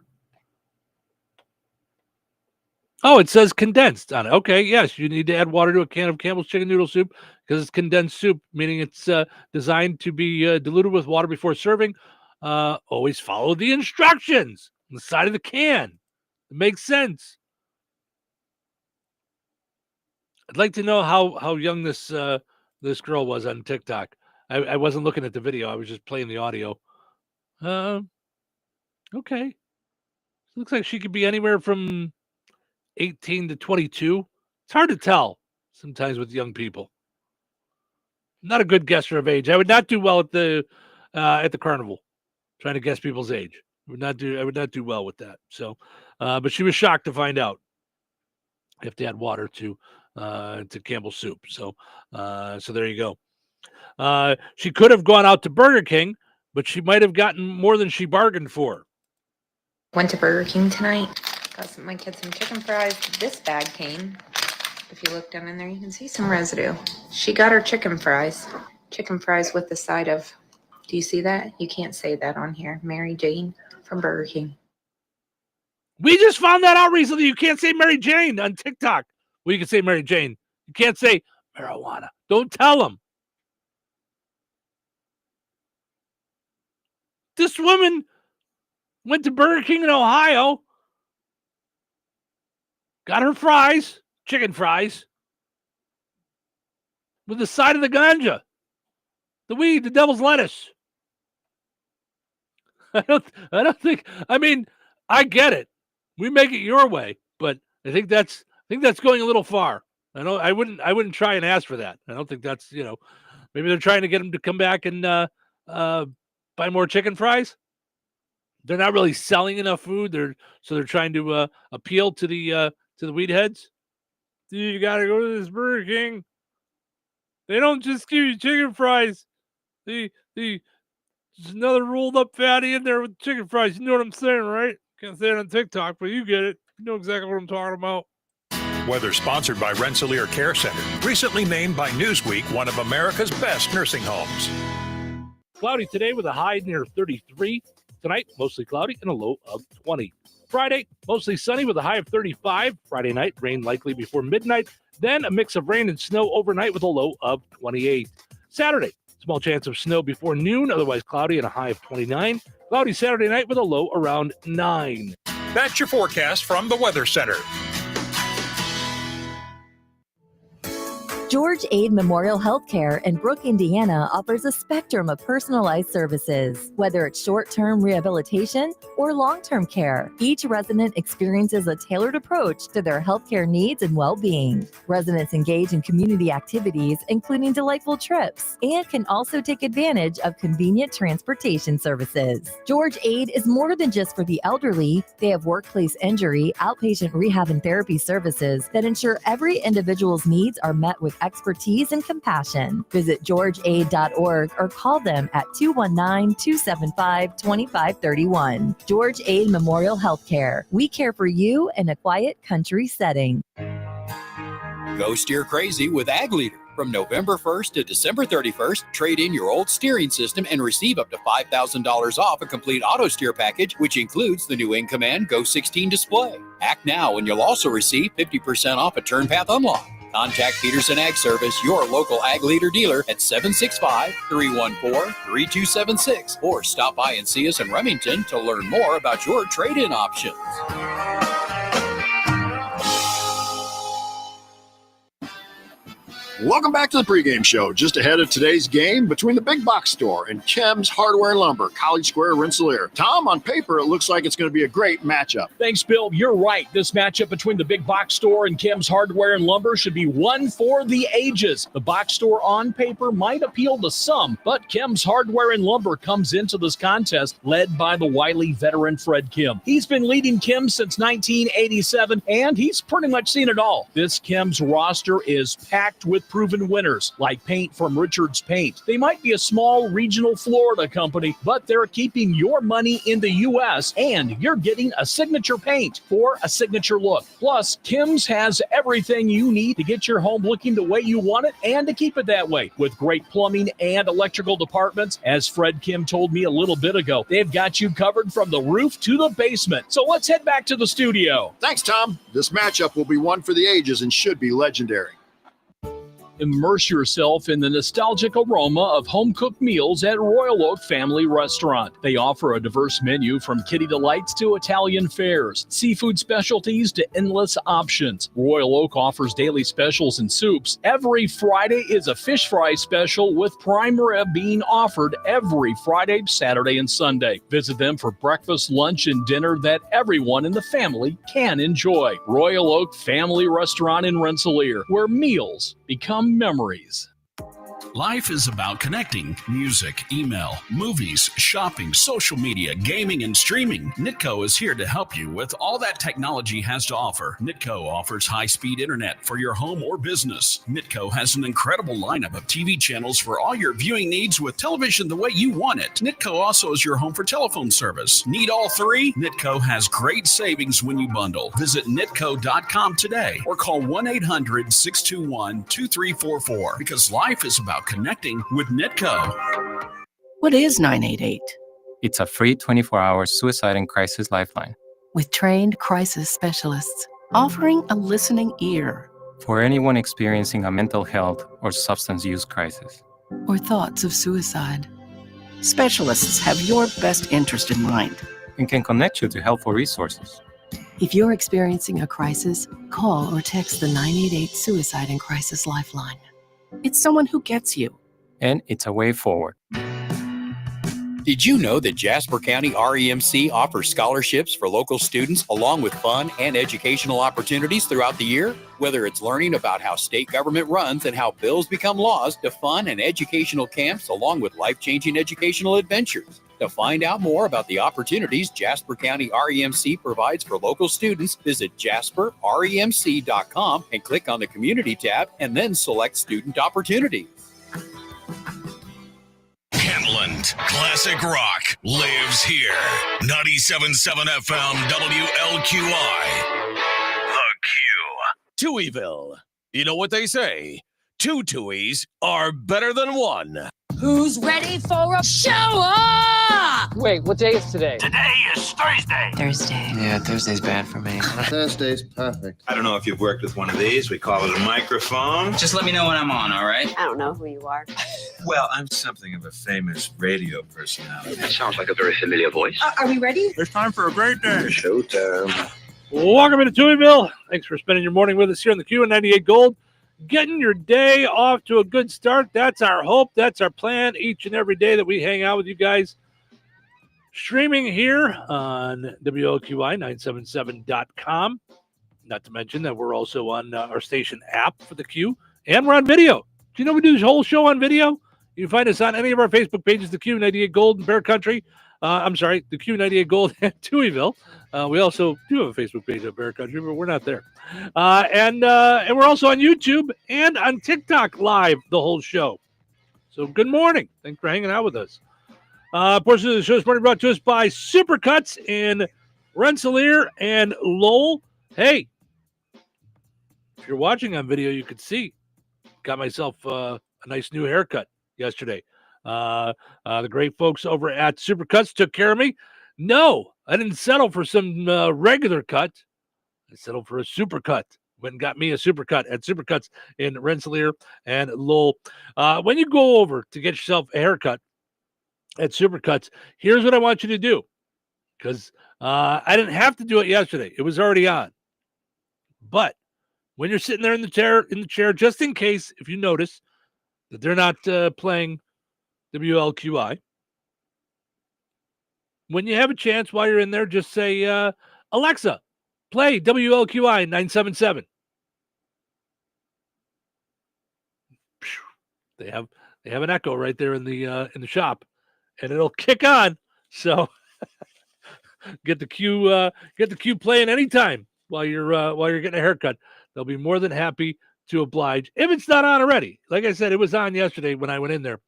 Oh, it says condensed on it. Okay, yes, you need to add water to a can of Campbell's chicken noodle soup because it's condensed soup, meaning it's designed to be diluted with water before serving. Always follow the instructions on the side of the can. It makes sense. I'd like to know how young this girl was on TikTok. I wasn't looking at the video. I was just playing the audio. Okay. Looks like she could be anywhere from 18 to 22. It's hard to tell sometimes with young people. Not a good guesser of age. I would not do well at the carnival trying to guess people's age. I would not do well with that. So, but she was shocked to find out you have to add water to Campbell's soup. So there you go. She could have gone out to Burger King, but she might have gotten more than she bargained for. Went to Burger King tonight. Got my kids some chicken fries. This bag came. If you look down in there, you can see some residue. She got her chicken fries. Chicken fries with the side of, do you see that? You can't say that on here. Mary Jane from Burger King. We just found that out recently. You can't say Mary Jane on TikTok. Well, you can say Mary Jane. You can't say marijuana. Don't tell them. This woman went to Burger King in Ohio, got her fries, chicken fries, with the side of the ganja, the weed, the devil's lettuce. I don't think. I mean, I get it. We make it your way, but I think that's going a little far. I wouldn't try and ask for that. I don't think that's, maybe they're trying to get them to come back and buy more chicken fries. They're not really selling enough food. They're trying to appeal to the weed heads. You got to go to this Burger King. They don't just give you chicken fries. There's another rolled up fatty in there with chicken fries. You know what I'm saying, right? Can't say it on TikTok, but you get it. You know exactly what I'm talking about. Weather sponsored by Rensselaer Care Center, recently named by Newsweek one of America's best nursing homes. Cloudy today with a high near 33. Tonight, mostly cloudy and a low of 20. Friday, mostly sunny with a high of 35. Friday night, rain likely before midnight. Then a mix of rain and snow overnight with a low of 28. Saturday, small chance of snow before noon, otherwise cloudy and a high of 29. Cloudy Saturday night with a low around 9. That's your forecast from the Weather Center. George Aid Memorial Healthcare in Brooke, Indiana offers a spectrum of personalized services. Whether it's short-term rehabilitation or long-term care, each resident experiences a tailored approach to their healthcare needs and well-being. Residents engage in community activities, including delightful trips, and can also take advantage of convenient transportation services. George Aid is more than just for the elderly. They have workplace injury, outpatient rehab and therapy services that ensure every individual's needs are met with expertise and compassion. Visit georgeaid.org or call them at 219-275-2531. George Aid Memorial Healthcare. We care for you in a quiet country setting. Go steer crazy with Ag Leader. From November 1st to December 31st, trade in your old steering system and receive up to $5,000 off a complete auto steer package, which includes the new In-Command Go 16 display. Act now and you'll also receive 50% off a Turn Path Unlock. Contact Peterson Ag Service, your local Ag Leader dealer at 765-314-3276, or stop by and see us in Remington to learn more about your trade-in options. Welcome back to the pregame show. Just ahead of today's game between the Big Box Store and Kim's Hardware and Lumber, College Square, Rensselaer. Tom, on paper, it looks like it's going to be a great matchup. Thanks, Bill. You're right. This matchup between the Big Box Store and Kim's Hardware and Lumber should be one for the ages. The box store on paper might appeal to some, but Kim's Hardware and Lumber comes into this contest led by the wily veteran Fred Kim. He's been leading Kim since 1987, and he's pretty much seen it all. This Kim's roster is packed with proven winners, like Paint from Richards Paint. They might be a small regional Florida company, but they're keeping your money in the U.S., and you're getting a signature paint for a signature look. Plus, Kim's has everything you need to get your home looking the way you want it and to keep it that way. With great plumbing and electrical departments, as Fred Kim told me a little bit ago, they've got you covered from the roof to the basement. So let's head back to the studio. Thanks, Tom. This matchup will be one for the ages and should be legendary. Immerse yourself in the nostalgic aroma of home-cooked meals at Royal Oak Family Restaurant. They offer a diverse menu from kitty delights to Italian fares, seafood specialties to endless options. Royal Oak offers daily specials and soups. Every Friday is a fish fry special with prime rib being offered every Friday, Saturday, and Sunday. Visit them for breakfast, lunch, and dinner that everyone in the family can enjoy. Royal Oak Family Restaurant in Rensselaer, where meals become memories. Life is about connecting. Music, email, movies, shopping, social media, gaming, and streaming. Nitco is here to help you with all that technology has to offer. Nitco offers high-speed internet for your home or business. Nitco has an incredible lineup of TV channels for all your viewing needs with television the way you want it. Nitco also is your home for telephone service. Need all three? Nitco has great savings when you bundle. Visit nitco.com today or call 1-800-621-2344 because life is about connecting with Nitco. What is 988? It's a free 24-hour suicide and crisis lifeline. With trained crisis specialists offering a listening ear. For anyone experiencing a mental health or substance use crisis. Or thoughts of suicide. Specialists have your best interest in mind. And can connect you to helpful resources. If you're experiencing a crisis, call or text the 988 Suicide and Crisis Lifeline. It's someone who gets you. And it's a way forward. Did you know that Jasper County REMC offers scholarships for local students along with fun and educational opportunities throughout the year? Whether it's learning about how state government runs and how bills become laws, to fun and educational camps along with life-changing educational adventures. To find out more about the opportunities Jasper County REMC provides for local students, visit jasperremc.com and click on the Community tab and then select Student Opportunities. Kentland Classic Rock lives here. 97.7 FM WLQI. The Q. Touhyville. You know what they say? Two Tuohys are better than one. Who's ready for a show up? Wait, what day is today? Today is Thursday. Thursday. Yeah, Thursday's bad for me. Thursday's perfect. I don't know if you've worked with one of these. We call it a microphone. Just let me know when I'm on, all right? I don't know who you are. Well, I'm something of a famous radio personality. That sounds like a very familiar voice. Are we ready? It's time for a great day. Showtime. Welcome into Touhyville. Thanks for spending your morning with us here on the Q and 98 Gold. Getting your day off to a good start. That's our hope. That's our plan each and every day that we hang out with you guys. Streaming here on WLQI977.com. Not to mention that we're also on our station app for the Q. And we're on video. Do you know we do this whole show on video? You can find us on any of our Facebook pages, the Q98 Gold in Bear Country. The Q98 Gold at Touhyville. We also do have a Facebook page at Bear Country, but we're not there. And we're also on YouTube and on TikTok live the whole show. So good morning. Thanks for hanging out with us. Portion of the show is brought to us by Supercuts in Rensselaer and Lowell. Hey, if you're watching on video, you could see. Got myself a nice new haircut yesterday. The great folks over at Supercuts took care of me. No, I didn't settle for some regular cut. I settled for a supercut. Went and got me a supercut at Supercuts in Rensselaer and Lowell. When you go over to get yourself a haircut at Supercuts, here's what I want you to do. Because I didn't have to do it yesterday. It was already on. But when you're sitting there in the chair, just in case, if you notice that they're not playing WLQI, when you have a chance while you're in there, just say, Alexa, play WLQI 977. They have an echo right there in the shop, and it'll kick on. So get the cue playing anytime while you're getting a haircut. They'll be more than happy to oblige if it's not on already. Like I said, it was on yesterday when I went in there.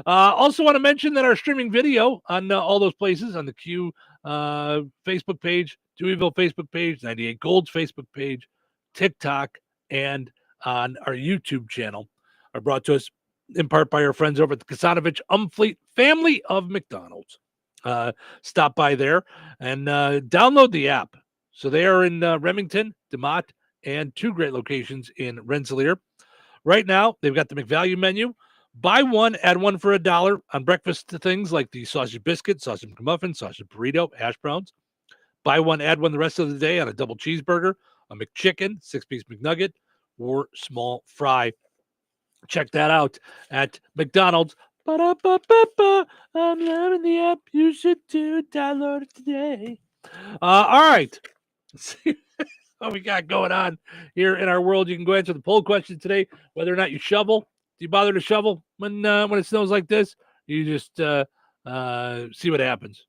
Also want to mention that our streaming video on all those places, on the Q Facebook page, Touhyville Facebook page, 98 Gold's Facebook page, TikTok, and on our YouTube channel are brought to us in part by our friends over at the Kasanovich Umfleet family of McDonald's. Stop by there and download the app. So they are in Remington, DeMott, and 2 great locations in Rensselaer. Right now, they've got the McValue menu. Buy one, add one for $1 on breakfast things like the sausage biscuit, sausage McMuffin, sausage burrito, hash browns. Buy one, add one the rest of the day on a double cheeseburger, a McChicken, 6-piece McNugget, or small fry. Check that out at McDonald's. Ba-da-ba-ba-ba. I'm loving the app. You should too. Download it today. All right. Let's see what we got going on here in our world. You can go answer the poll question today, whether or not you shovel. Do you bother to shovel when it snows like this? You just see what happens.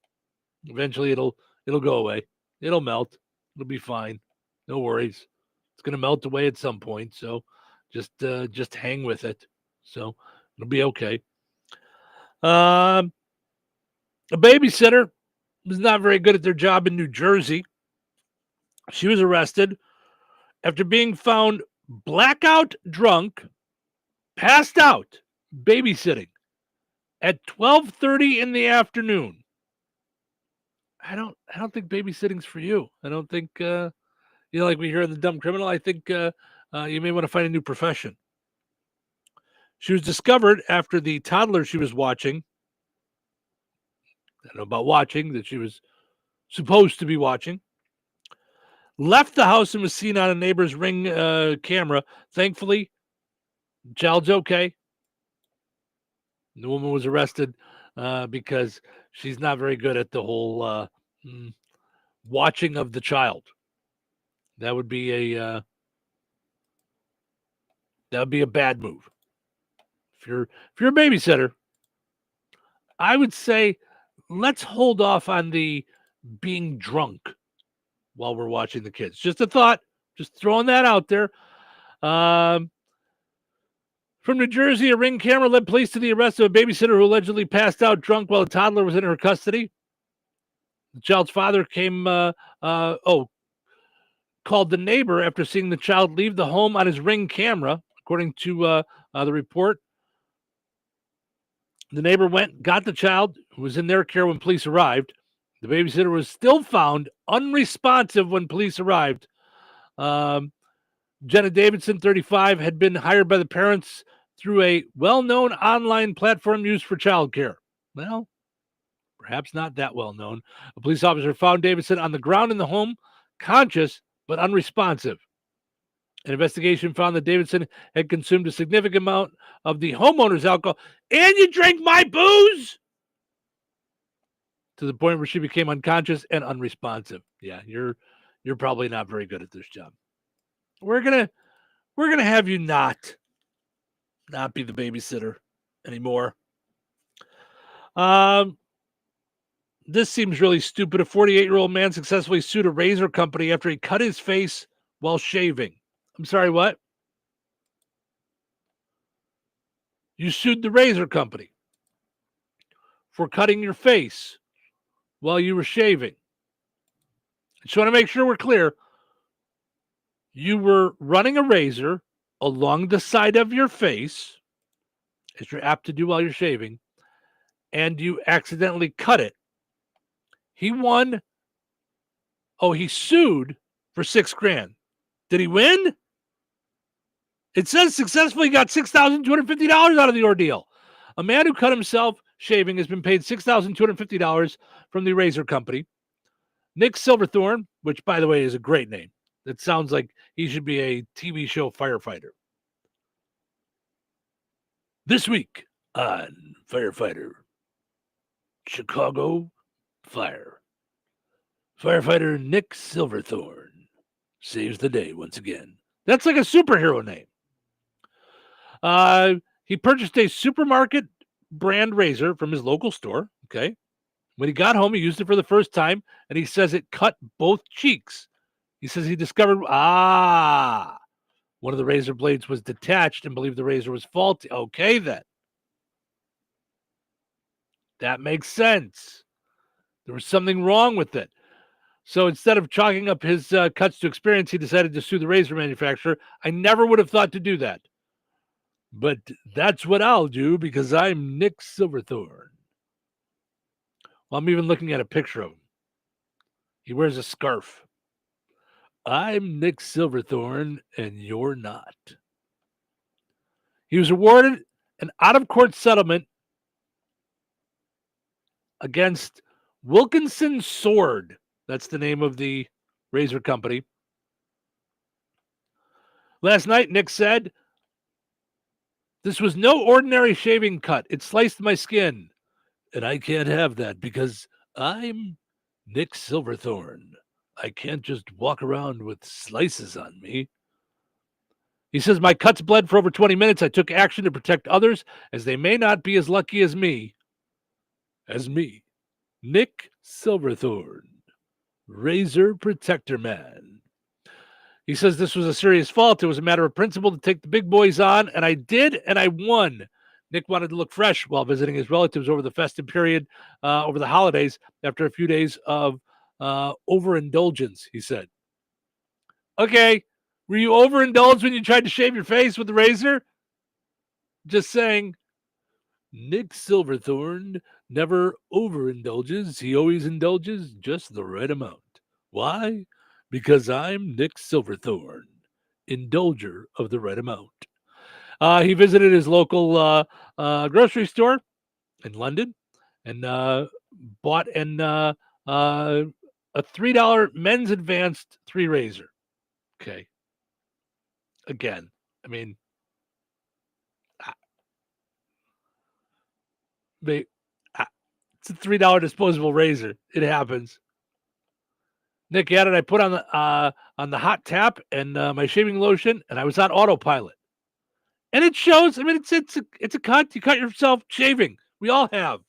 Eventually, it'll go away. It'll melt. It'll be fine. No worries. It's gonna melt away at some point. So just hang with it. So it'll be okay. A babysitter was not very good at their job in New Jersey. She was arrested after being found blackout drunk, passed out, babysitting at 12:30 in the afternoon. I don't think babysitting's for you. I don't think like we hear in The Dumb Criminal. I think you may want to find a new profession. She was discovered after the toddler she was watching, I don't know about watching, that she was supposed to be watching, left the house and was seen on a neighbor's Ring camera. Thankfully, the child's okay. The woman was arrested because she's not very good at the whole watching of the child. That would be a bad move. If you're a babysitter, I would say let's hold off on the being drunk while we're watching the kids. Just a thought, just throwing that out there. From New Jersey, a Ring camera led police to the arrest of a babysitter who allegedly passed out drunk while a toddler was in her custody. The child's father called the neighbor after seeing the child leave the home on his Ring camera, according to the report. The neighbor got the child, who was in their care when police arrived. The babysitter was still found unresponsive when police arrived. Jenna Davidson, 35, had been hired by the parents through a well-known online platform used for childcare. Well, perhaps not that well-known. A police officer found Davidson on the ground in the home, conscious but unresponsive. An investigation found that Davidson had consumed a significant amount of the homeowner's alcohol. And you drank my booze? To the point where she became unconscious and unresponsive. Yeah, you're probably not very good at this job. We're gonna have you not be the babysitter anymore. This seems really stupid. A 48-year-old man successfully sued a razor company after he cut his face while shaving. I'm sorry, what? You sued the razor company for cutting your face while you were shaving. I just want to make sure we're clear. you were running a razor along the side of your face, as you're apt to do while you're shaving, and you accidentally cut it. He won. Oh, he sued for $6,000. Did he win? It says successfully got $6,250 out of the ordeal. A man who cut himself shaving has been paid $6,250 from the razor company. Nick Silverthorne, which, by the way, is a great name. It sounds like he should be a TV show firefighter. This week on Firefighter, Chicago Fire. Firefighter Nick Silverthorne saves the day once again. That's like a superhero name. He purchased a supermarket brand razor from his local store. Okay. When he got home, he used it for the first time, and he says it cut both cheeks. He says he discovered, one of the razor blades was detached and believed the razor was faulty. Okay, then. That makes sense. There was something wrong with it. So instead of chalking up his cuts to experience, he decided to sue the razor manufacturer. I never would have thought to do that. But that's what I'll do because I'm Nick Silverthorne. Well, I'm even looking at a picture of him. He wears a scarf. I'm Nick Silverthorne, and you're not. He was awarded an out-of-court settlement against Wilkinson Sword. That's the name of the razor company. Last night, Nick said, "This was no ordinary shaving cut. It sliced my skin. And I can't have that because I'm Nick Silverthorne. I can't just walk around with slices on me." He says, "My cuts bled for over 20 minutes. I took action to protect others as they may not be as lucky as me. Nick Silverthorne, razor protector man." He says this was a serious fault. It was a matter of principle to take the big boys on, and I did, and I won. Nick wanted to look fresh while visiting his relatives over the festive period, over the holidays, after a few days of overindulgence, he said. Okay, were you overindulged when you tried to shave your face with the razor? Just saying. Nick Silverthorne never overindulges. He always indulges just the right amount. Why? Because I'm Nick Silverthorne, indulger of the right amount. He visited his local grocery store in London and bought a $3 men's advanced 3 razor. Okay. Again, I mean, it's a $3 disposable razor. It happens. Nick added, I put on the hot tap and my shaving lotion, and I was on autopilot. And it shows. I mean, it's a cut. You cut yourself shaving. We all have.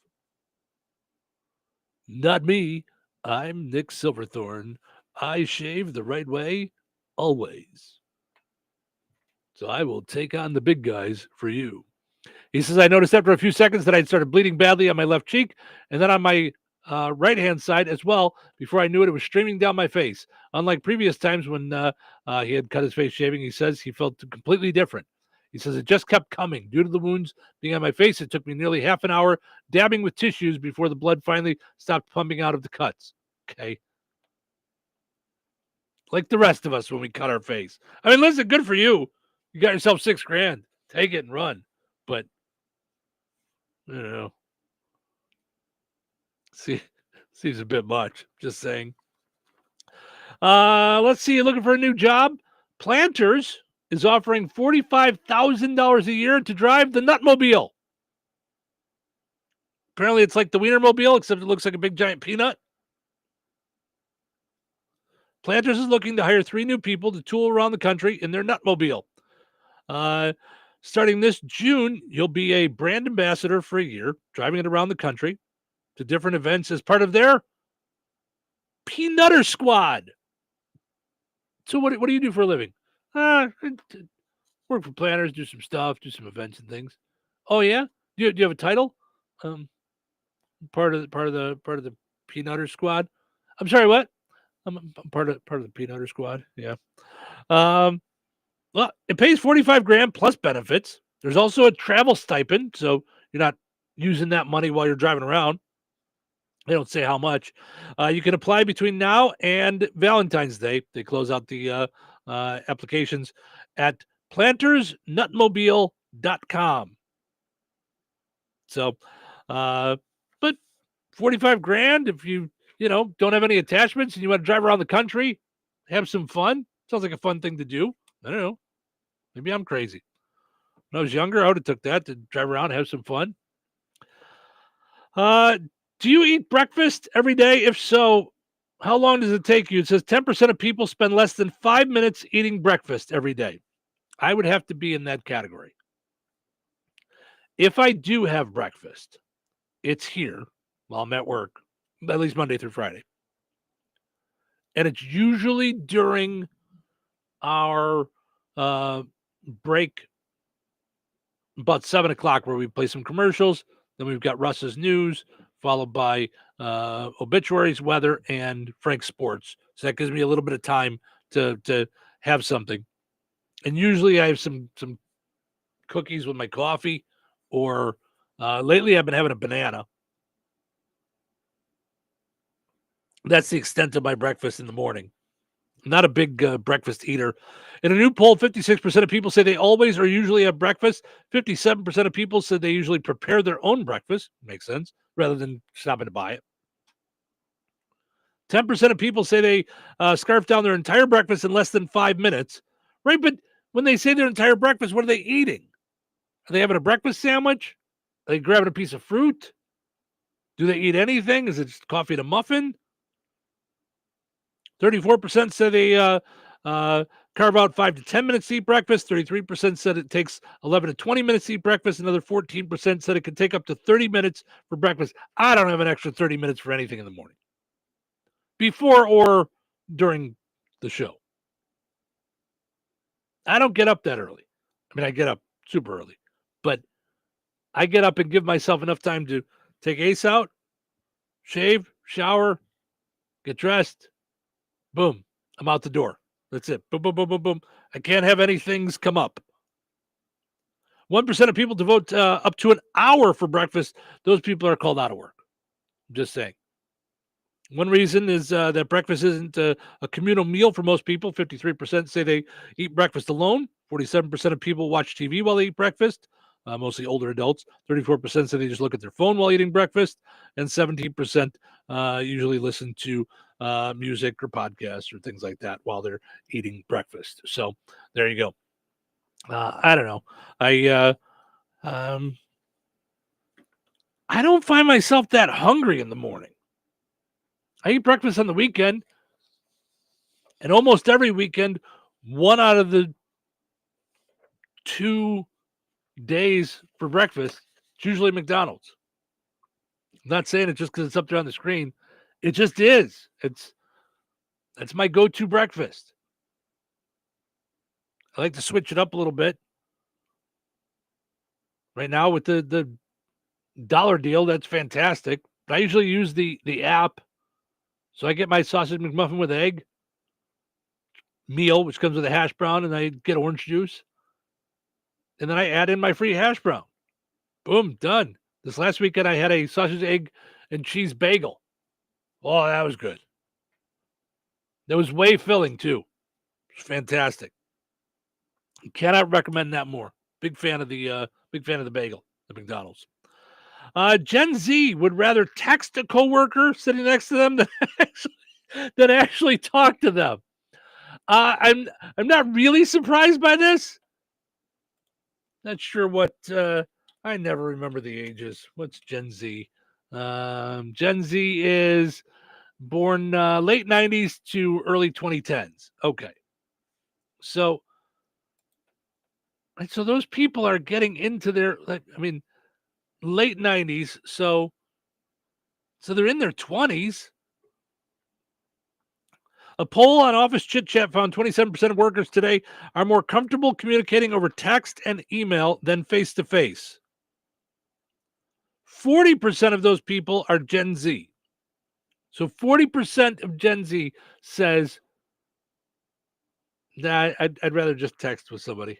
Not me. I'm Nick Silverthorne. I shave the right way, always. So I will take on the big guys for you. He says, I noticed after a few seconds that I'd started bleeding badly on my left cheek and then on my right-hand side as well. Before I knew it, it was streaming down my face. Unlike previous times when he had cut his face shaving, he says he felt completely different. He says, it just kept coming. Due to the wounds being on my face, it took me nearly half an hour dabbing with tissues before the blood finally stopped pumping out of the cuts. Okay. Like the rest of us when we cut our face. I mean, listen, good for you. You got yourself $6,000. Take it and run. But, you know, seems a bit much. Just saying. Let's see. You're looking for a new job? Planters is offering $45,000 a year to drive the Nutmobile. Apparently, it's like the Wienermobile, except it looks like a big giant peanut. Planters is looking to hire 3 new people to tool around the country in their Nutmobile. Starting this June, you'll be a brand ambassador for a year, driving it around the country to different events as part of their Peanutter Squad. So what do you do for a living? Work for Planters, do some stuff, do some events and things. Oh yeah, do you have a title? Part of the Peanutter Squad. I'm sorry, what? I'm part of the Peanutter Squad. Yeah. Well, it pays 45 grand plus benefits. There's also a travel stipend, so you're not using that money while you're driving around. They don't say how much. You can apply between now and Valentine's Day. They close out the applications at plantersnutmobile.com. So, but 45 grand, if you don't have any attachments and you want to drive around the country, have some fun. Sounds like a fun thing to do. I don't know. Maybe I'm crazy. When I was younger, I would have took that to drive around, have some fun. Do you eat breakfast every day? If so, how long does it take you? It says 10% of people spend less than 5 minutes eating breakfast every day. I would have to be in that category. If I do have breakfast, it's here while I'm at work, at least Monday through Friday. And it's usually during our break about 7 o'clock where we play some commercials. Then we've got Russ's News, followed by obituaries, weather, and Frank Sports. So that gives me a little bit of time to have something. And usually I have some cookies with my coffee, or lately I've been having a banana. That's the extent of my breakfast in the morning. I'm not a big breakfast eater. In a new poll, 56% of people say they always or usually have breakfast. 57% of people said they usually prepare their own breakfast. Makes sense, rather than stopping to buy it. 10% of people say they scarf down their entire breakfast in less than 5 minutes. Right, but when they say their entire breakfast, what are they eating? Are they having a breakfast sandwich? Are they grabbing a piece of fruit? Do they eat anything? Is it just coffee and a muffin? 34% said they carve out 5 to 10 minutes to eat breakfast. 33% said it takes 11 to 20 minutes to eat breakfast. Another 14% said it could take up to 30 minutes for breakfast. I don't have an extra 30 minutes for anything in the morning, before or during the show. I don't get up that early. I mean, I get up super early, but I get up and give myself enough time to take Ace out, shave, shower, get dressed. Boom, I'm out the door. That's it. Boom, boom, boom, boom, boom. I can't have any things come up. 1% of people devote up to an hour for breakfast. Those people are called out of work. I'm just saying. One reason is that breakfast isn't a communal meal for most people. 53% say they eat breakfast alone. 47% of people watch TV while they eat breakfast, mostly older adults. 34% say they just look at their phone while eating breakfast. And 17% usually listen to music or podcasts or things like that while they're eating breakfast. So there you go. I don't know. I don't find myself that hungry in the morning. I eat breakfast on the weekend, and almost every weekend, 1 out of the 2 days for breakfast, it's usually McDonald's. I'm not saying it just because it's up there on the screen. It just is. That's my go-to breakfast. I like to switch it up a little bit. Right now with the dollar deal, that's fantastic. But I usually use the app. So I get my sausage McMuffin with egg meal, which comes with a hash brown, and I get orange juice. And then I add in my free hash brown. Boom, done. This last weekend I had a sausage, egg, and cheese bagel. Oh, that was good. That was way filling too. It was fantastic. Cannot recommend that more. Big fan of the bagel at McDonald's. Gen Z would rather text a coworker sitting next to them than actually talk to them. I'm not really surprised by this. Not sure what I never remember the ages. What's Gen Z? Gen Z is born late 90s to early 2010s. Okay. So those people are getting into their late 90s, so they're in their 20s. A poll on Office Chit Chat found 27% of workers today are more comfortable communicating over text and email than face-to-face. 40% of those people are Gen Z. So 40% of Gen Z says Nah, I'd rather just text with somebody.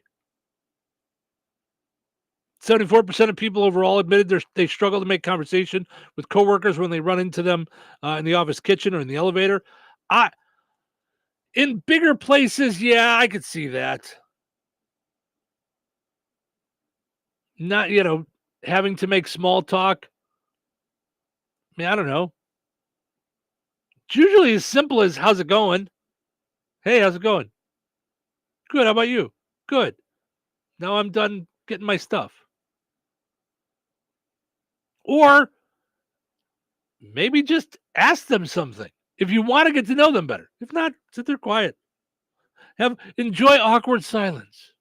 74% of people overall admitted they struggle to make conversation with coworkers when they run into them in the office kitchen or in the elevator. In bigger places, yeah, I could see that. Not, having to make small talk. I mean, I don't know. It's usually as simple as, how's it going? Hey, how's it going? Good, how about you? Good. Now I'm done getting my stuff. Or maybe just ask them something if you want to get to know them better. If not, sit there quiet. Enjoy awkward silence.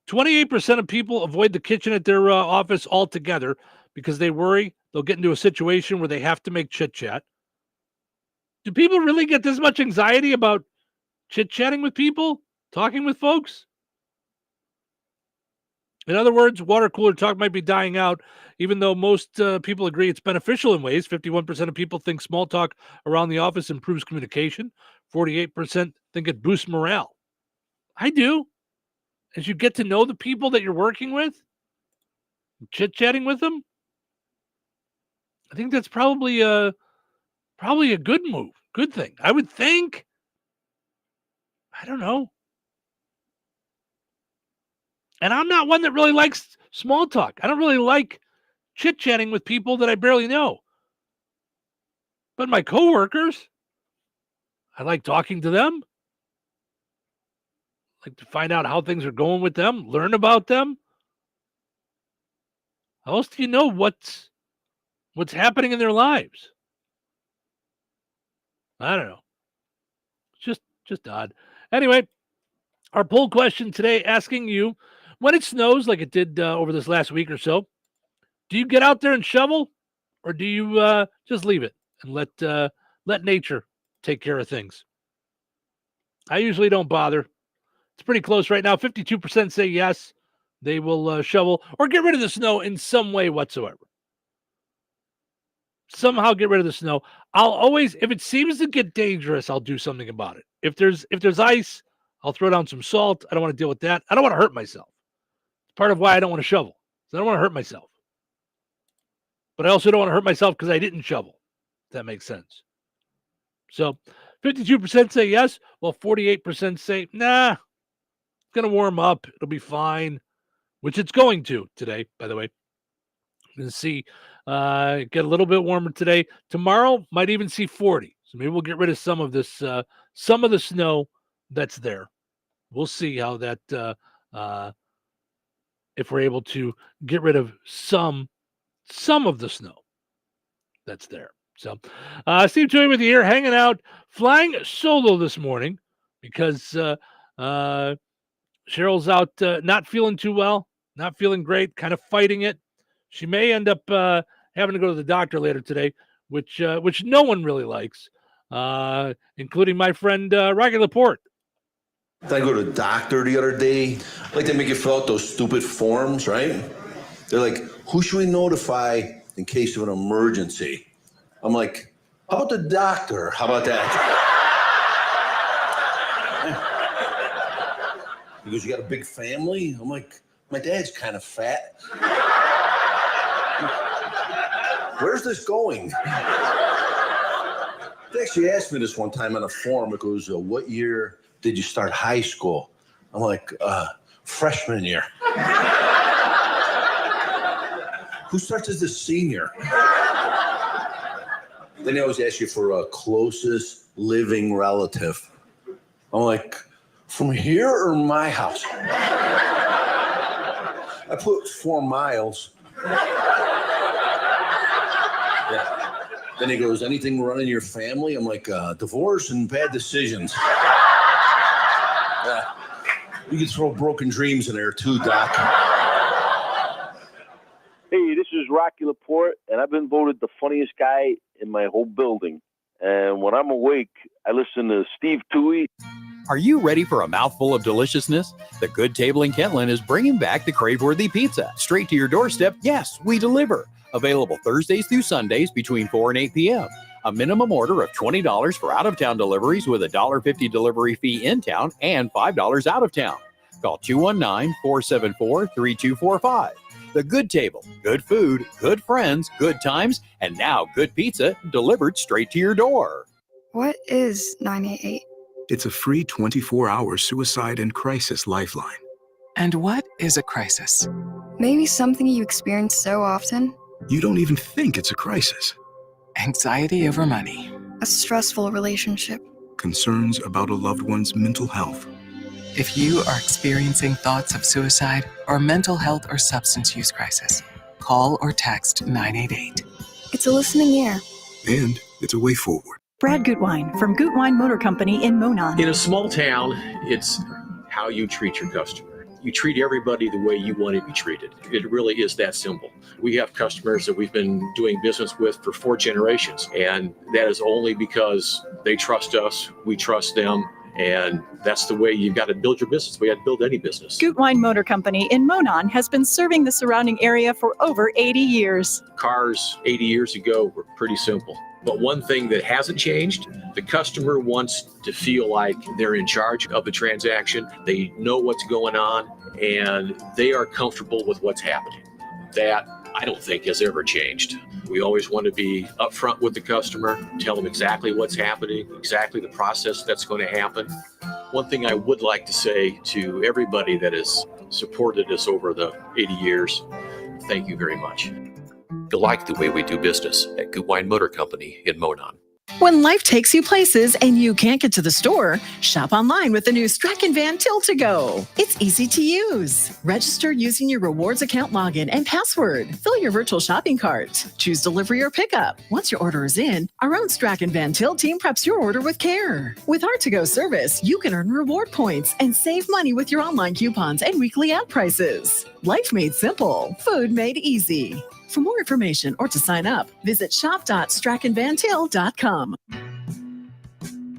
28% of people avoid the kitchen at their office altogether because they worry they'll get into a situation where they have to make chit-chat. Do people really get this much anxiety about chit-chatting with people, talking with folks? In other words, water cooler talk might be dying out, even though most people agree it's beneficial in ways. 51% of people think small talk around the office improves communication. 48% think it boosts morale. I do. As you get to know the people that you're working with, chit-chatting with them, I think that's probably a good move, good thing. I would think. I don't know. And I'm not one that really likes small talk. I don't really like chit-chatting with people that I barely know. But my coworkers, I like talking to them. I like to find out how things are going with them, learn about them. How else do you know what's happening in their lives? I don't know. It's just odd. Anyway, our poll question today asking you, when it snows like it did over this last week or so, do you get out there and shovel, or do you just leave it and let nature take care of things? I usually don't bother. It's pretty close right now. 52% say yes, they will shovel or get rid of the snow in some way whatsoever. Somehow get rid of the snow. I'll always, if it seems to get dangerous, I'll do something about it. If there's ice, I'll throw down some salt. I don't want to deal with that. I don't want to hurt myself. It's part of why I don't want to shovel. I don't want to hurt myself. But I also don't want to hurt myself because I didn't shovel. If that makes sense. So 52% say yes, while 48% say, nah, it's going to warm up. It'll be fine, which it's going to today, by the way. You're going to see get a little bit warmer today. Tomorrow might even see 40. So maybe we'll get rid of some of this, some of the snow that's there. We'll see how that, if we're able to get rid of some of the snow that's there. So, Steve Touhy with you here, hanging out, flying solo this morning because Cheryl's out, not feeling too well, not feeling great, kind of fighting it. She may end up having to go to the doctor later today, which no one really likes, including my friend Rocky Laporte. I go to the doctor the other day. Like they make you fill out those stupid forms, right? They're like, who should we notify in case of an emergency? I'm like, how about the doctor? How about that? He goes, you got a big family? I'm like, my dad's kind of fat. Where's this going? They actually asked me this one time on a form. It goes, what year did you start high school? I'm like, freshman year. Who starts as a senior? Then they always ask you for a closest living relative. I'm like, from here or my house? I put 4 miles. Yeah. Then he goes, anything running your family? I'm like, divorce and bad decisions. Yeah. You can throw broken dreams in there too, Doc. Hey, this is Rocky Laporte, and I've been voted the funniest guy in my whole building. And when I'm awake, I listen to Steve Touhy. Are you ready for a mouthful of deliciousness? The Good Table in Kentland is bringing back the crave-worthy pizza. Straight to your doorstep, yes, we deliver. Available Thursdays through Sundays between 4 and 8 p.m. A minimum order of $20 for out-of-town deliveries with a $1.50 delivery fee in town and $5 out of town. Call 219-474-3245. The Good Table. Good food, good friends, good times, and now good pizza delivered straight to your door. What is 988? It's a free 24-hour suicide and crisis lifeline. And what is a crisis? Maybe something you experience so often. You don't even think it's a crisis. Anxiety over money. A stressful relationship. Concerns about a loved one's mental health. If you are experiencing thoughts of suicide or mental health or substance use crisis, call or text 988. It's a listening ear. And it's a way forward. Brad Gutwine from Gutwine Motor Company in Monon. In a small town, it's how you treat your customer. You treat everybody the way you want to be treated. It really is that simple. We have customers that we've been doing business with for 4 generations, and that is only because they trust us, we trust them, and that's the way you've got to build your business. We got to build any business. Gutwine Motor Company in Monon has been serving the surrounding area for over 80 years. Cars 80 years ago were pretty simple. But one thing that hasn't changed, the customer wants to feel like they're in charge of the transaction. They know what's going on, and they are comfortable with what's happening. That, I don't think, has ever changed. We always want to be upfront with the customer, tell them exactly what's happening, exactly the process that's going to happen. One thing I would like to say to everybody that has supported us over the 80 years, thank you very much. You'll like the way we do business at Gutwine Motor Company in Monon. When life takes you places and you can't get to the store, shop online with the new Strachan Van Til to Go. It's easy to use. Register using your rewards account login and password. Fill your virtual shopping cart. Choose delivery or pickup. Once your order is in, our own Strachan Van Til team preps your order with care. With our to-go service, you can earn reward points and save money with your online coupons and weekly ad prices. Life made simple. Food made easy. For more information or to sign up, visit shop.strachanvantil.com.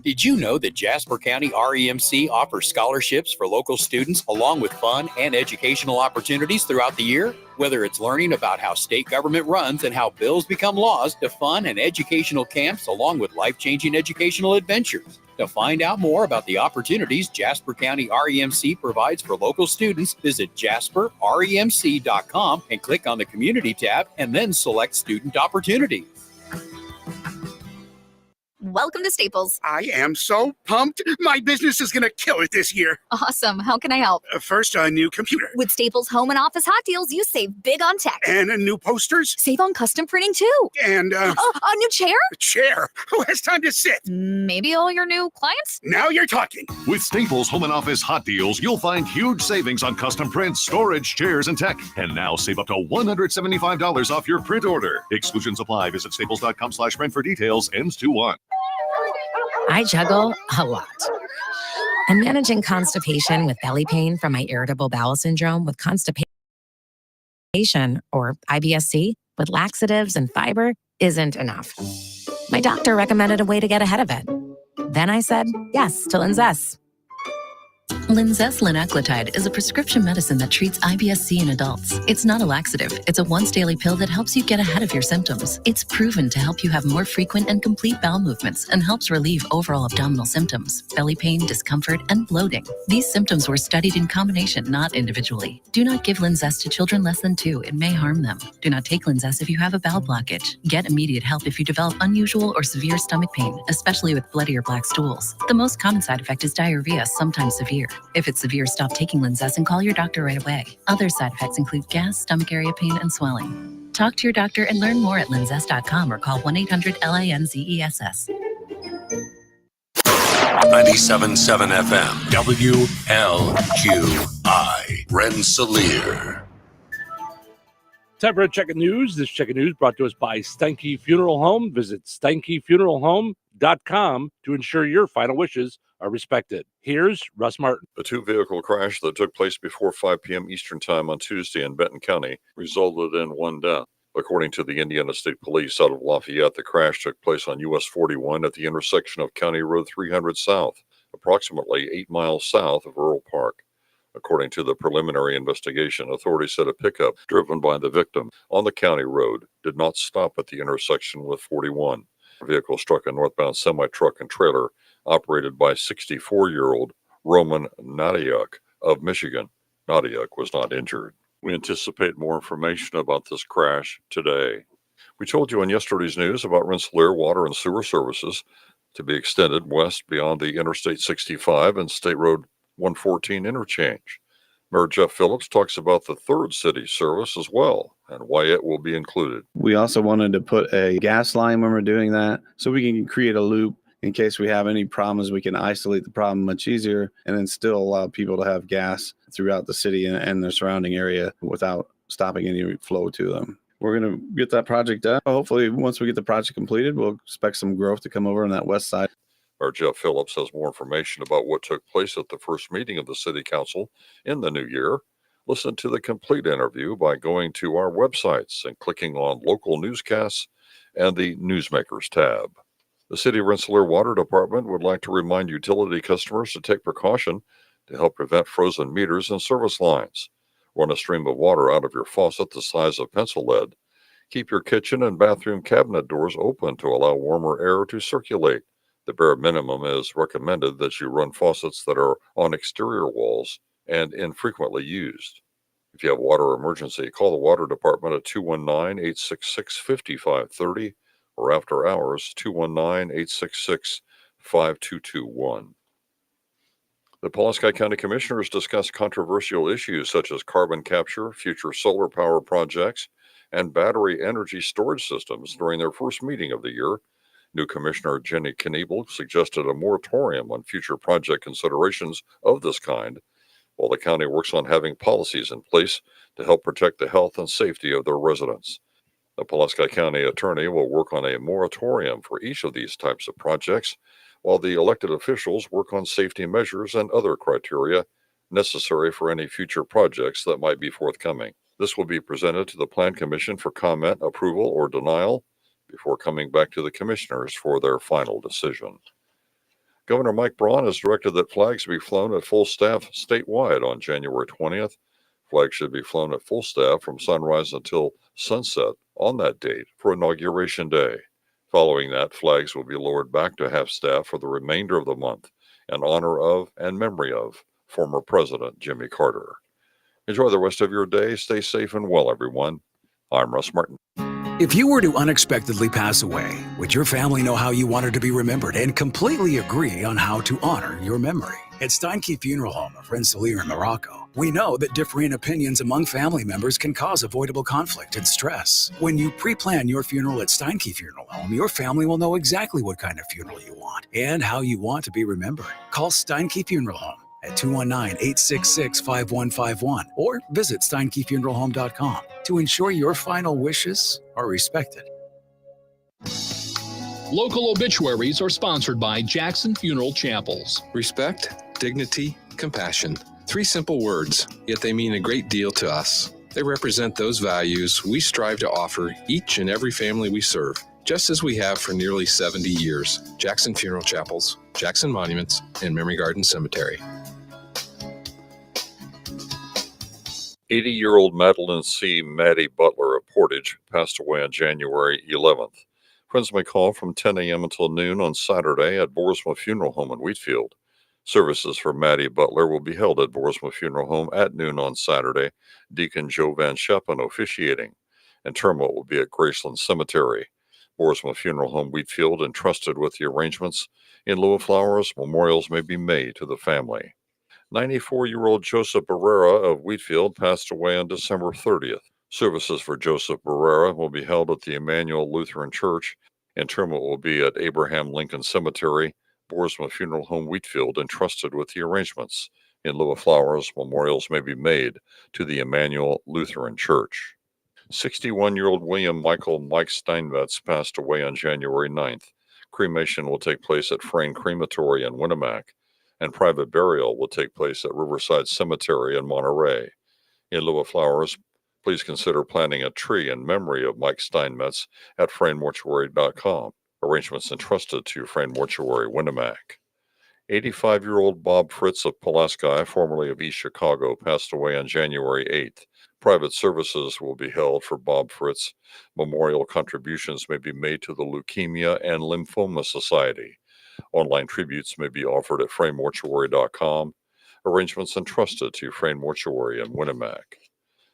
Did you know that Jasper County REMC offers scholarships for local students along with fun and educational opportunities throughout the year? Whether it's learning about how state government runs and how bills become laws, to fun and educational camps along with life-changing educational adventures. To find out more about the opportunities Jasper County REMC provides for local students, visit jasperremc.com and click on the Community tab and then select Student Opportunities. Welcome to Staples. I am so pumped. My business is going to kill it this year. Awesome. How can I help? First, a new computer. With Staples home and office hot deals, you save big on tech. And new posters. Save on custom printing, too. And, a new chair? A chair? Who has time to sit? Maybe all your new clients? Now you're talking. With Staples home and office hot deals, you'll find huge savings on custom prints, storage, chairs, and tech. And now save up to $175 off your print order. Exclusions apply. Visit staples.com/print for details. Ends 2/1. I juggle a lot. And managing constipation with belly pain from my irritable bowel syndrome with constipation, or IBS-C, with laxatives and fiber isn't enough. My doctor recommended a way to get ahead of it. Then I said yes to Linzess. Linzess linaclotide is a prescription medicine that treats IBS-C in adults. It's not a laxative. It's a once-daily pill that helps you get ahead of your symptoms. It's proven to help you have more frequent and complete bowel movements and helps relieve overall abdominal symptoms, belly pain, discomfort, and bloating. These symptoms were studied in combination, not individually. Do not give Linzess to children less than 2. It may harm them. Do not take Linzess if you have a bowel blockage. Get immediate help if you develop unusual or severe stomach pain, especially with bloody or black stools. The most common side effect is diarrhea, sometimes severe. If it's severe, stop taking Linzess and call your doctor right away. Other side effects include gas, stomach area pain, and swelling. Talk to your doctor and learn more at linzess.com or call 1-800-LINZESS. 97.7 FM, WLQI, Rensselaer. Time for a check of news. This check of news brought to us by Stanky Funeral Home. Visit stankyfuneralhome.com to ensure your final wishes are respected. Here's Russ Martin. A two-vehicle crash that took place before 5 p.m. Eastern Time on Tuesday in Benton County resulted in 1 death. According to the Indiana State Police out of Lafayette, the crash took place on US 41 at the intersection of County Road 300 South, approximately 8 miles south of Rural Park. According to the preliminary investigation, authorities said a pickup driven by the victim on the county road did not stop at the intersection with 41. The vehicle struck a northbound semi-truck and trailer operated by 64-year-old Roman Nadiuk of Michigan. Nadiuk was not injured. We anticipate more information about this crash today. We told you in yesterday's news about Rensselaer Water and Sewer Services to be extended west beyond the Interstate 65 and State Road 114 interchange. Mayor Jeff Phillips talks about the third city service as well and why it will be included. We also wanted to put a gas line when we're doing that so we can create a loop in case we have any problems. We can isolate the problem much easier and then still allow people to have gas throughout the city and the surrounding area without stopping any flow to them. We're going to get that project done. Hopefully, once we get the project completed, we'll expect some growth to come over on that west side. Mayor Jeff Phillips has more information about what took place at the first meeting of the City Council in the new year. Listen to the complete interview by going to our websites and clicking on Local Newscasts and the Newsmakers tab. The City of Rensselaer Water Department would like to remind utility customers to take precaution to help prevent frozen meters and service lines. Run a stream of water out of your faucet the size of pencil lead. Keep your kitchen and bathroom cabinet doors open to allow warmer air to circulate. The bare minimum is recommended that you run faucets that are on exterior walls and infrequently used. If you have a water emergency, call the Water Department at 219-866-5530 or after hours 219-866-5221. The Pulaski County Commissioners discussed controversial issues such as carbon capture, future solar power projects, and battery energy storage systems during their first meeting of the year. New Commissioner Jenny Kniebel suggested a moratorium on future project considerations of this kind, while the county works on having policies in place to help protect the health and safety of their residents. The Pulaski County Attorney will work on a moratorium for each of these types of projects, while the elected officials work on safety measures and other criteria necessary for any future projects that might be forthcoming. This will be presented to the Plan Commission for comment, approval, or denial before coming back to the commissioners for their final decision. Governor Mike Braun has directed that flags be flown at full staff statewide on January 20th. Flags should be flown at full staff from sunrise until sunset on that date for Inauguration Day. Following that, flags will be lowered back to half staff for the remainder of the month in honor of and memory of former President Jimmy Carter. Enjoy the rest of your day. Stay safe and well, everyone. I'm Russ Martin. If you were to unexpectedly pass away, would your family know how you wanted to be remembered and completely agree on how to honor your memory? At Steinke Funeral Home of Rensselaer in Morocco, we know that differing opinions among family members can cause avoidable conflict and stress. When you pre-plan your funeral at Steinke Funeral Home, your family will know exactly what kind of funeral you want and how you want to be remembered. Call Steinke Funeral Home at 219-866-5151 or visit steinkefuneralhome.com to ensure your final wishes are respected. Local obituaries are sponsored by Jackson Funeral Chapels. Respect, dignity, compassion. 3 simple words, yet they mean a great deal to us. They represent those values we strive to offer each and every family we serve, just as we have for nearly 70 years. Jackson Funeral Chapels, Jackson Monuments, and Memory Garden Cemetery. 80-year-old Madeline C. Maddie Butler of Portage passed away on January 11th. Friends may call from 10 a.m. until noon on Saturday at Boersma Funeral Home in Wheatfield. Services for Maddie Butler will be held at Boersma Funeral Home at noon on Saturday. Deacon Joe Van Scheppen officiating. Interment will be at Graceland Cemetery. Boersma Funeral Home Wheatfield entrusted with the arrangements. In lieu of flowers, memorials may be made to the family. 94-year-old Joseph Barrera of Wheatfield passed away on December 30th. Services for Joseph Barrera will be held at the Emmanuel Lutheran Church. Interment will be at Abraham Lincoln Cemetery. Boersma Funeral Home Wheatfield entrusted with the arrangements. In lieu of flowers, memorials may be made to the Emmanuel Lutheran Church. 61-year-old William Michael Mike Steinmetz passed away on January 9th. Cremation will take place at Frayne Crematory in Winnemac, and private burial will take place at Riverside Cemetery in Monterey. In lieu of flowers, please consider planting a tree in memory of Mike Steinmetz at FrayneMortuary.com. Arrangements entrusted to Frayne Mortuary, Winnemac. 85-year-old Bob Fritz of Pulaski, formerly of East Chicago, passed away on January 8th. Private services will be held for Bob Fritz. Memorial contributions may be made to the Leukemia and Lymphoma Society. Online tributes may be offered at franemortuary.com. Arrangements entrusted to Frame Mortuary in Winnemac.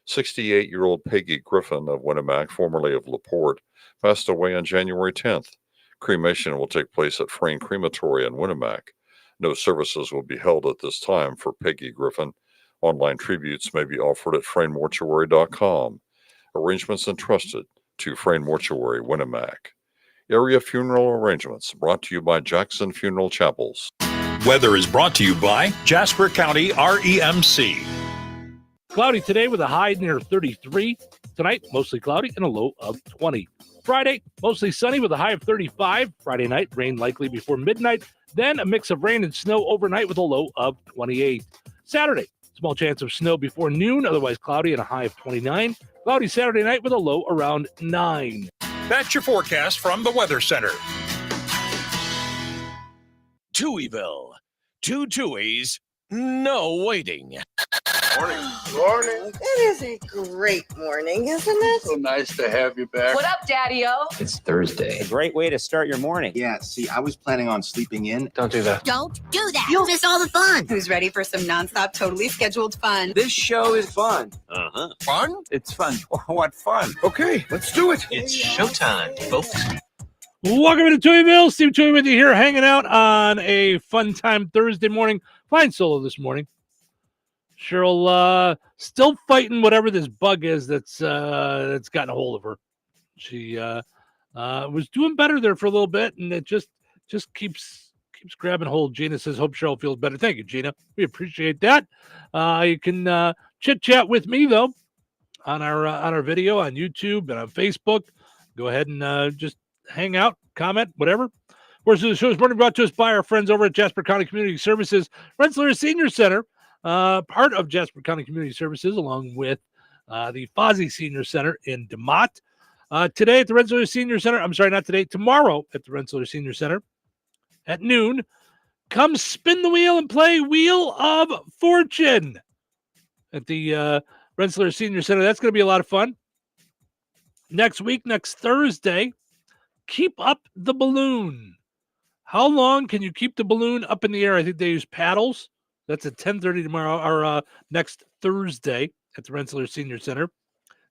68-year-old Peggy Griffin of Winnemac, formerly of LaPorte, passed away on January 10th. Cremation will take place at Frame Crematory in Winnemac. No services will be held at this time for Peggy Griffin. Online tributes may be offered at franemortuary.com. Arrangements entrusted to Frame Mortuary, Winnemac. Area funeral arrangements brought to you by Jackson Funeral Chapels. Weather is brought to you by Jasper County REMC. Cloudy today with a high near 33. Tonight, mostly cloudy and a low of 20. Friday, mostly sunny with a high of 35. Friday night, rain likely before midnight. Then a mix of rain and snow overnight with a low of 28. Saturday, small chance of snow before noon, otherwise cloudy and a high of 29. Cloudy Saturday night with a low around 9. That's your forecast from the Weather Center. Touhyville. 2 Tuohys, no waiting. Morning. Morning. It is a great morning, isn't it? So nice to have you back. What up, Daddy-O? It's Thursday. A great way to start your morning. Yeah, see, I was planning on sleeping in. Don't do that. Don't do that. You'll miss all the fun. Who's ready for some nonstop, totally scheduled fun? This show is fun. Uh-huh. Fun? It's fun. What fun? Okay, let's do it. It's showtime, folks. Welcome to Touhyville. Steve Touhy with you here, hanging out on a fun time Thursday morning. Fine solo this morning. Cheryl still fighting whatever this bug is that's gotten a hold of her. She was doing better there for a little bit, and it just keeps grabbing hold. Gina says, "Hope Cheryl feels better." Thank you, Gina. We appreciate that. You can chit chat with me though on our video on YouTube and on Facebook. Go ahead and just hang out, comment, whatever. Of course, the show is brought to us by our friends over at Jasper County Community Services, Rensselaer Senior Center. Part of Jasper County Community Services, along with the Fozzie Senior Center in DeMott. Today at the Rensselaer Senior Center, tomorrow at the Rensselaer Senior Center at noon, come spin the wheel and play Wheel of Fortune at the Rensselaer Senior Center. That's going to be a lot of fun. Next week, next Thursday, keep up the balloon. How long can you keep the balloon up in the air? I think they use paddles. That's at 10:30 tomorrow, or next Thursday at the Rensselaer Senior Center.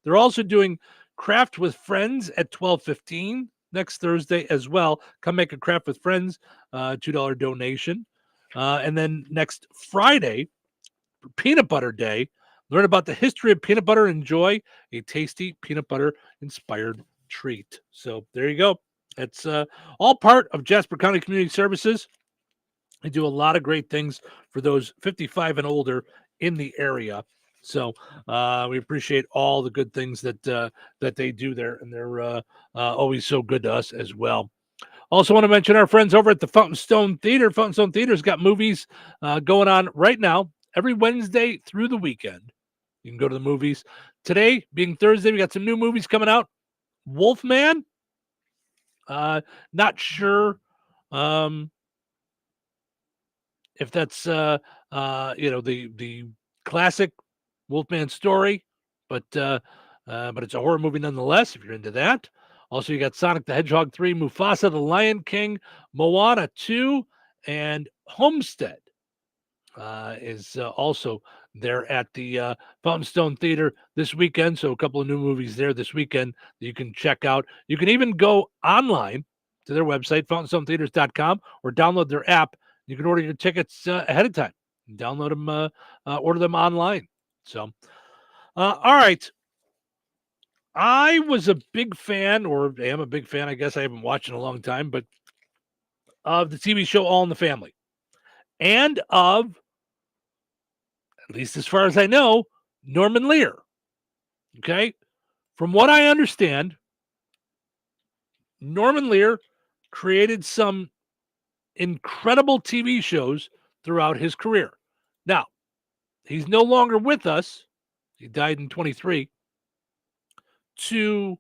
They're also doing Craft with Friends at 12:15 next Thursday as well. Come make a Craft with Friends, $2 donation. And then next Friday, Peanut Butter Day, learn about the history of peanut butter and enjoy a tasty peanut butter-inspired treat. So there you go. It's all part of Jasper County Community Services. They do a lot of great things for those 55 and older in the area. So we appreciate all the good things that they do there, and they're always so good to us as well. Also want to mention our friends over at the Fountain Stone Theater. Fountain Stone Theater's got movies going on right now, every Wednesday through the weekend. You can go to the movies. Today, being Thursday, we got some new movies coming out. Wolfman. Not sure if that's the classic Wolfman story, but it's a horror movie nonetheless, if you're into that. Also, you got Sonic the Hedgehog 3, Mufasa the Lion King, Moana 2, and Homestead is also there at the Fountain Stone Theater this weekend. So a couple of new movies there this weekend that you can check out. You can even go online to their website, fountainstonetheaters.com, or download their app. You can order your tickets ahead of time. Download them, order them online. So, all right. I was a big fan, or am a big fan, I guess I haven't watched in a long time, but of the TV show All in the Family. And of, at least as far as I know, Norman Lear. Okay? From what I understand, Norman Lear created some incredible TV shows throughout his career. Now, he's no longer with us. He died in 23. To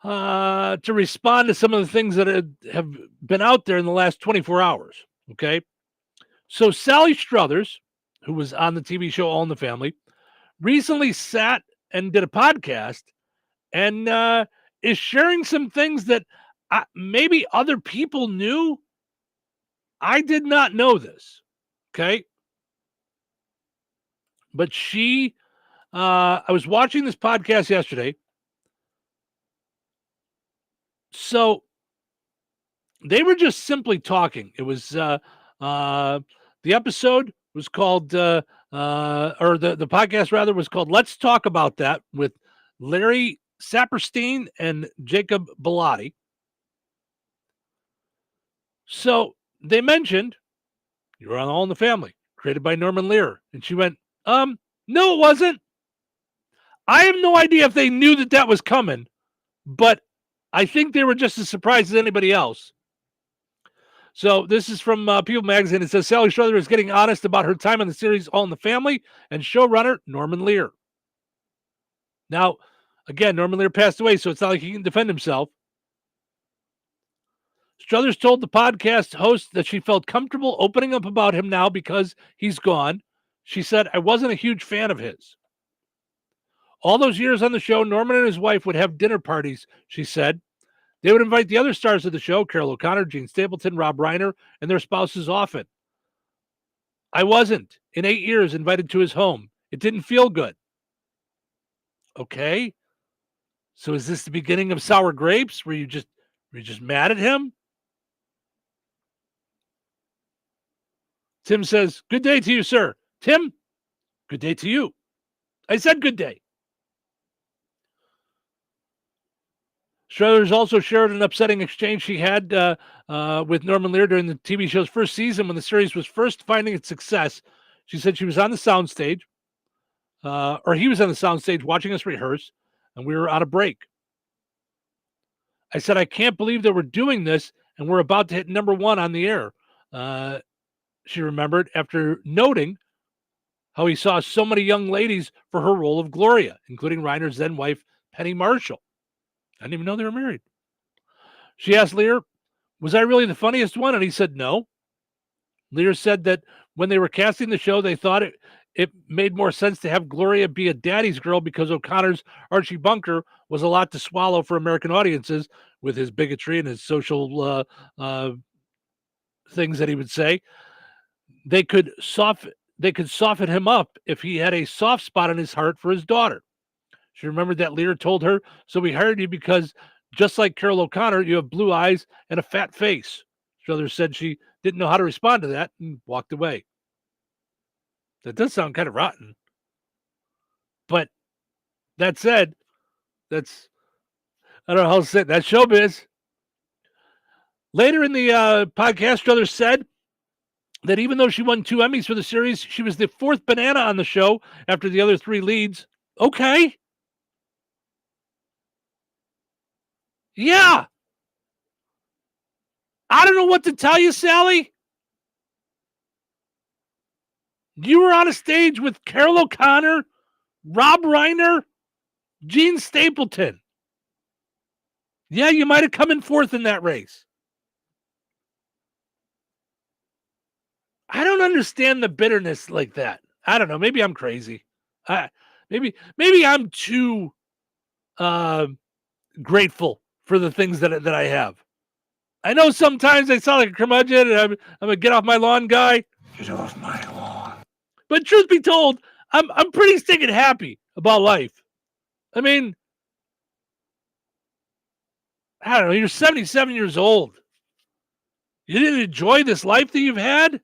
to respond to some of the things that have been out there in the last 24 hours. Okay. So Sally Struthers, who was on the TV show All in the Family, recently sat and did a podcast and is sharing some things that maybe other people knew. I did not know this. Okay. But I was watching this podcast yesterday. So they were just simply talking. It was the episode was called or the podcast rather was called Let's Talk About That with Larry Saperstein and Jacob Bellotti. So they mentioned you were on All in the Family, created by Norman Lear. And she went, no, it wasn't. I have no idea if they knew that was coming, but I think they were just as surprised as anybody else. So this is from People Magazine. It says Sally Struthers is getting honest about her time on the series All in the Family and showrunner Norman Lear. Now, again, Norman Lear passed away, so it's not like he can defend himself. Struthers told the podcast host that she felt comfortable opening up about him now because he's gone. She said, I wasn't a huge fan of his. All those years on the show, Norman and his wife would have dinner parties, she said. They would invite the other stars of the show, Carol O'Connor, Gene Stapleton, Rob Reiner, and their spouses often. I wasn't, in 8 years, invited to his home. It didn't feel good. Okay. So is this the beginning of sour grapes? Were you just mad at him? Tim says, good day to you, sir. Tim, good day to you. I said good day. Struthers also shared an upsetting exchange she had with Norman Lear during the TV show's first season when the series was first finding its success. She said she was on the soundstage, or he was on the soundstage watching us rehearse, and we were on a break. I said, I can't believe that we're doing this, and we're about to hit #1 on the air. She remembered after noting how he saw so many young ladies for her role of Gloria, including Reiner's then wife, Penny Marshall. I didn't even know they were married. She asked Lear, was I really the funniest one? And he said no. Lear said that when they were casting the show, they thought it made more sense to have Gloria be a daddy's girl because O'Connor's Archie Bunker was a lot to swallow for American audiences with his bigotry and his social things that he would say. They could soften him up if he had a soft spot in his heart for his daughter. She remembered that Lear told her, so we hired you because just like Carol O'Connor, you have blue eyes and a fat face. Struthers said she didn't know how to respond to that and walked away. That does sound kind of rotten. But that said, I don't know how to say it. That's showbiz. Later in the podcast, Struthers said that even though she won 2 Emmys for the series, she was the 4th banana on the show after the other 3 leads. Okay. Yeah. I don't know what to tell you, Sally. You were on a stage with Carol O'Connor, Rob Reiner, Gene Stapleton. Yeah, you might have come in 4th in that race. I don't understand the bitterness like that. I don't know. Maybe I'm crazy. Maybe I'm too grateful for the things that I have. I know sometimes I sound like a curmudgeon and I'm a get off my lawn guy. Get off my lawn. But truth be told, I'm pretty stinking happy about life. I mean, I don't know. You're 77 years old. You didn't enjoy this life that you've had?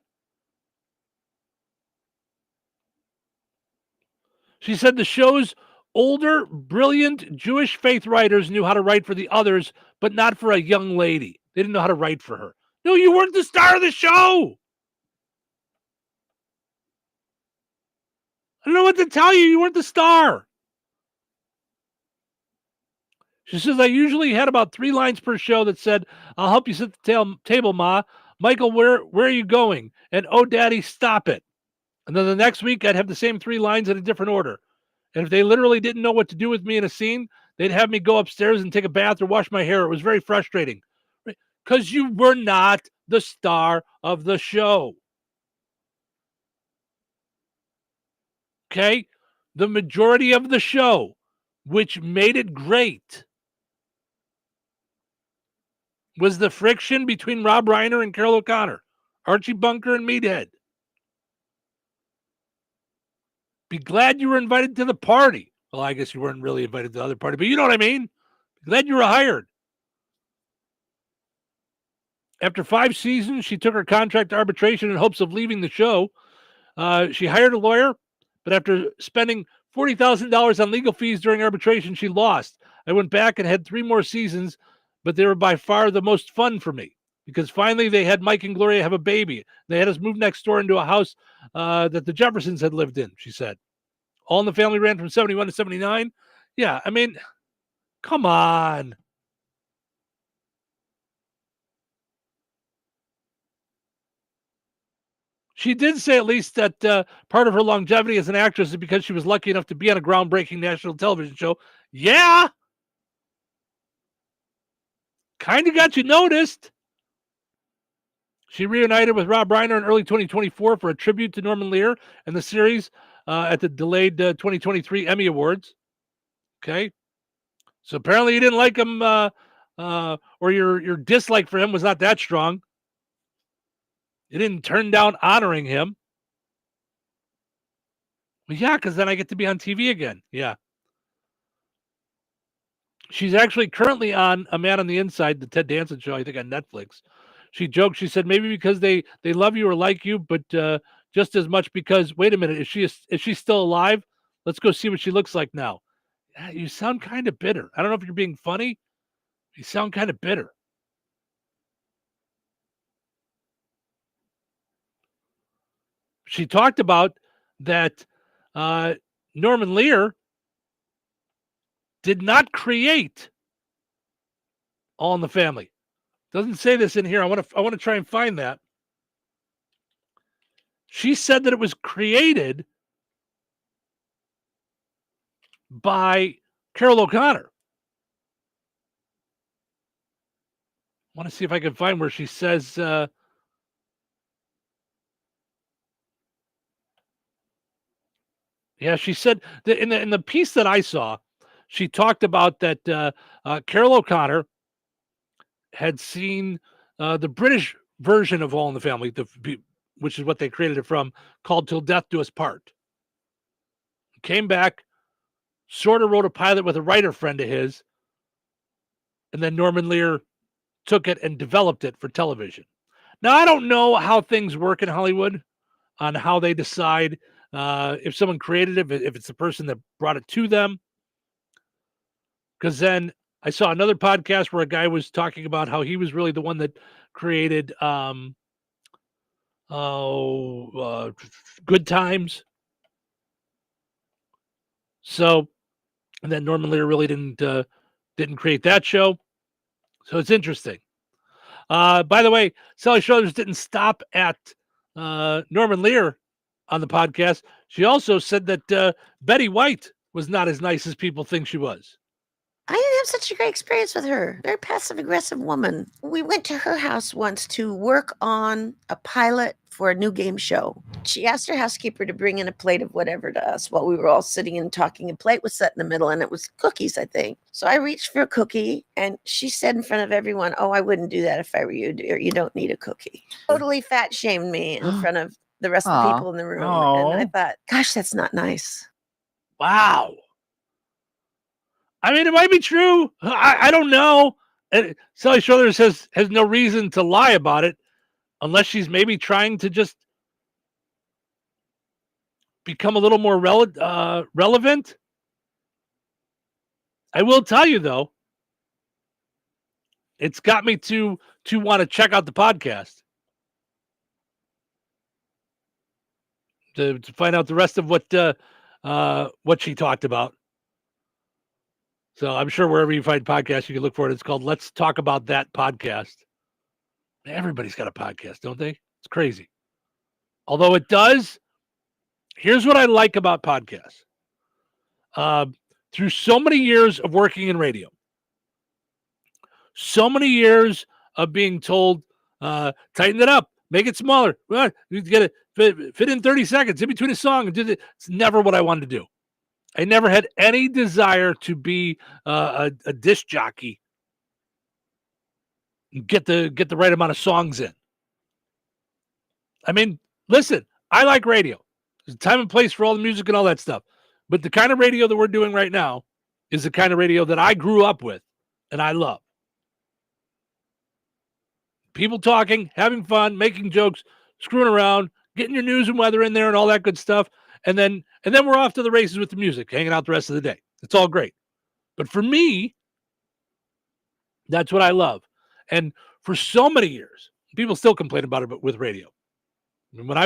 She said the show's older, brilliant Jewish faith writers knew how to write for the others, but not for a young lady. They didn't know how to write for her. No, you weren't the star of the show. I don't know what to tell you. You weren't the star. She says, I usually had about 3 lines per show that said, I'll help you set the table, Ma. Michael, where are you going? And, oh, Daddy, stop it. And then the next week, I'd have the same 3 lines in a different order. And if they literally didn't know what to do with me in a scene, they'd have me go upstairs and take a bath or wash my hair. It was very frustrating because you were not the star of the show. Okay? The majority of the show, which made it great, was the friction between Rob Reiner and Carol O'Connor, Archie Bunker and Meathead. Be glad you were invited to the party. Well, I guess you weren't really invited to the other party, but you know what I mean? Be glad you were hired. After 5 seasons, she took her contract to arbitration in hopes of leaving the show. She hired a lawyer, but after spending $40,000 on legal fees during arbitration, she lost. I went back and had 3 more seasons, but they were by far the most fun for me because finally they had Mike and Gloria have a baby. They had us move next door into a house that the Jeffersons had lived in, she said. All in the Family ran from 71 to 79. Yeah, I mean, come on. She did say at least that part of her longevity as an actress is because she was lucky enough to be on a groundbreaking national television show. Yeah. Kind of got you noticed. She reunited with Rob Reiner in early 2024 for a tribute to Norman Lear and the series at the delayed 2023 Emmy Awards. Okay. So apparently you didn't like him or your dislike for him was not that strong. You didn't turn down honoring him. Well, yeah, because then I get to be on TV again. Yeah. She's actually currently on A Man on the Inside, the Ted Danson show, I think on Netflix. She joked, she said, maybe because they love you or like you, but just as much because, wait a minute, is she still alive? Let's go see what she looks like now. Yeah, you sound kind of bitter. I don't know if you're being funny. You sound kind of bitter. She talked about that Norman Lear did not create All in the Family. Doesn't say this in here. I want to try and find that. She said that it was created by Carol O'Connor. I want to see if I can find where she says yeah, she said that in the piece that I saw, she talked about that Carol O'Connor had seen the British version of All in the Family, which is what they created it from, called Till Death Do Us Part. Came back, sort of wrote a pilot with a writer friend of his, and then Norman Lear took it and developed it for television. Now, I don't know how things work in Hollywood on how they decide if someone created it, if it's the person that brought it to them. Because then I saw another podcast where a guy was talking about how he was really the one that created Good Times. So, and then Norman Lear really didn't create that show. So it's interesting. By the way, Sally Struthers didn't stop at Norman Lear on the podcast. She also said that Betty White was not as nice as people think she was. I didn't have such a great experience with her. Very passive-aggressive woman. We went to her house once to work on a pilot for a new game show. She asked her housekeeper to bring in a plate of whatever to us while we were all sitting and talking. A plate was set in the middle, and it was cookies, I think. So I reached for a cookie, and she said in front of everyone, "Oh, I wouldn't do that if I were you, dear. You don't need a cookie." Totally fat-shamed me in front of the rest of the people in the room. And I thought, gosh, that's not nice. Wow. I mean, it might be true. I don't know. And Sally Struthers has no reason to lie about it unless she's maybe trying to just become a little more relevant. I will tell you, though, it's got me to want to check out the podcast to find out the rest of what she talked about. So I'm sure wherever you find podcasts, you can look for it. It's called Let's Talk About That Podcast. Everybody's got a podcast, don't they? It's crazy. Although it does, here's what I like about podcasts. through so many years of working in radio, so many years of being told, tighten it up, make it smaller. You get it fit in 30 seconds in between a song. It's never what I wanted to do. I never had any desire to be a disc jockey and get the right amount of songs in. I mean, listen, I like radio. There's a time and place for all the music and all that stuff. But the kind of radio that we're doing right now is the kind of radio that I grew up with and I love. People talking, having fun, making jokes, screwing around, getting your news and weather in there and all that good stuff. And then we're off to the races with the music, hanging out the rest of the day. It's all great. But for me, that's what I love. And for so many years, people still complain about it with radio. I mean, when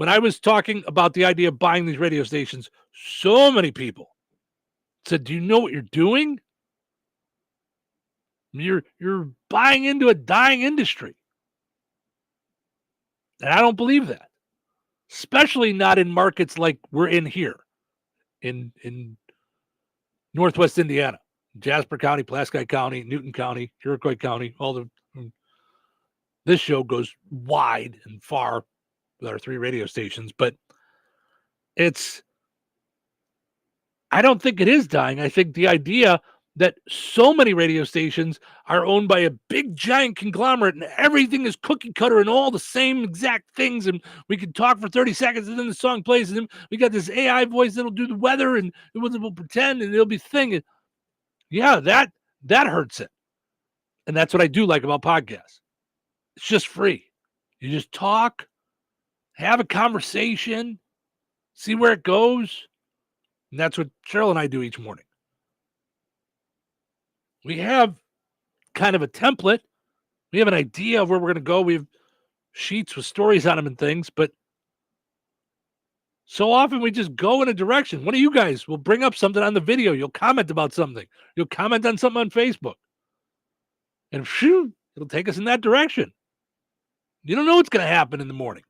I was talking about the idea of buying these radio stations, so many people said, "Do you know what you're doing? You're buying into a dying industry." And I don't believe that, especially not in markets like we're in here in Northwest Indiana, Jasper County, Pulaski County, Newton County, Iroquois County. This show goes wide and far with our 3 radio stations, but I don't think it is dying. I think the idea that so many radio stations are owned by a big giant conglomerate and everything is cookie cutter and all the same exact things, and we can talk for 30 seconds and then the song plays and then we got this AI voice that'll do the weather and it will pretend and it'll be thing. Yeah, that hurts it. And that's what I do like about podcasts. It's just free. You just talk, have a conversation, see where it goes. And that's what Cheryl and I do each morning. We have kind of a template. We have an idea of where we're going to go. We have sheets with stories on them and things, but so often we just go in a direction. One of you guys will bring up something on the video. You'll comment about something. You'll comment on something on Facebook. And phew, it'll take us in that direction. You don't know what's going to happen in the morning.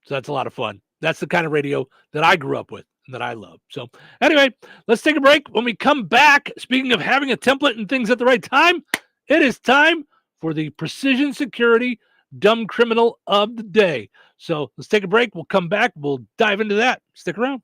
So that's a lot of fun. That's the kind of radio that I grew up with and that I love. So anyway, let's take a break. When we come back, speaking of having a template and things at the right time, it is time for the Precision Security Dumb Criminal of the Day. So let's take a break. We'll come back. We'll dive into that. Stick around.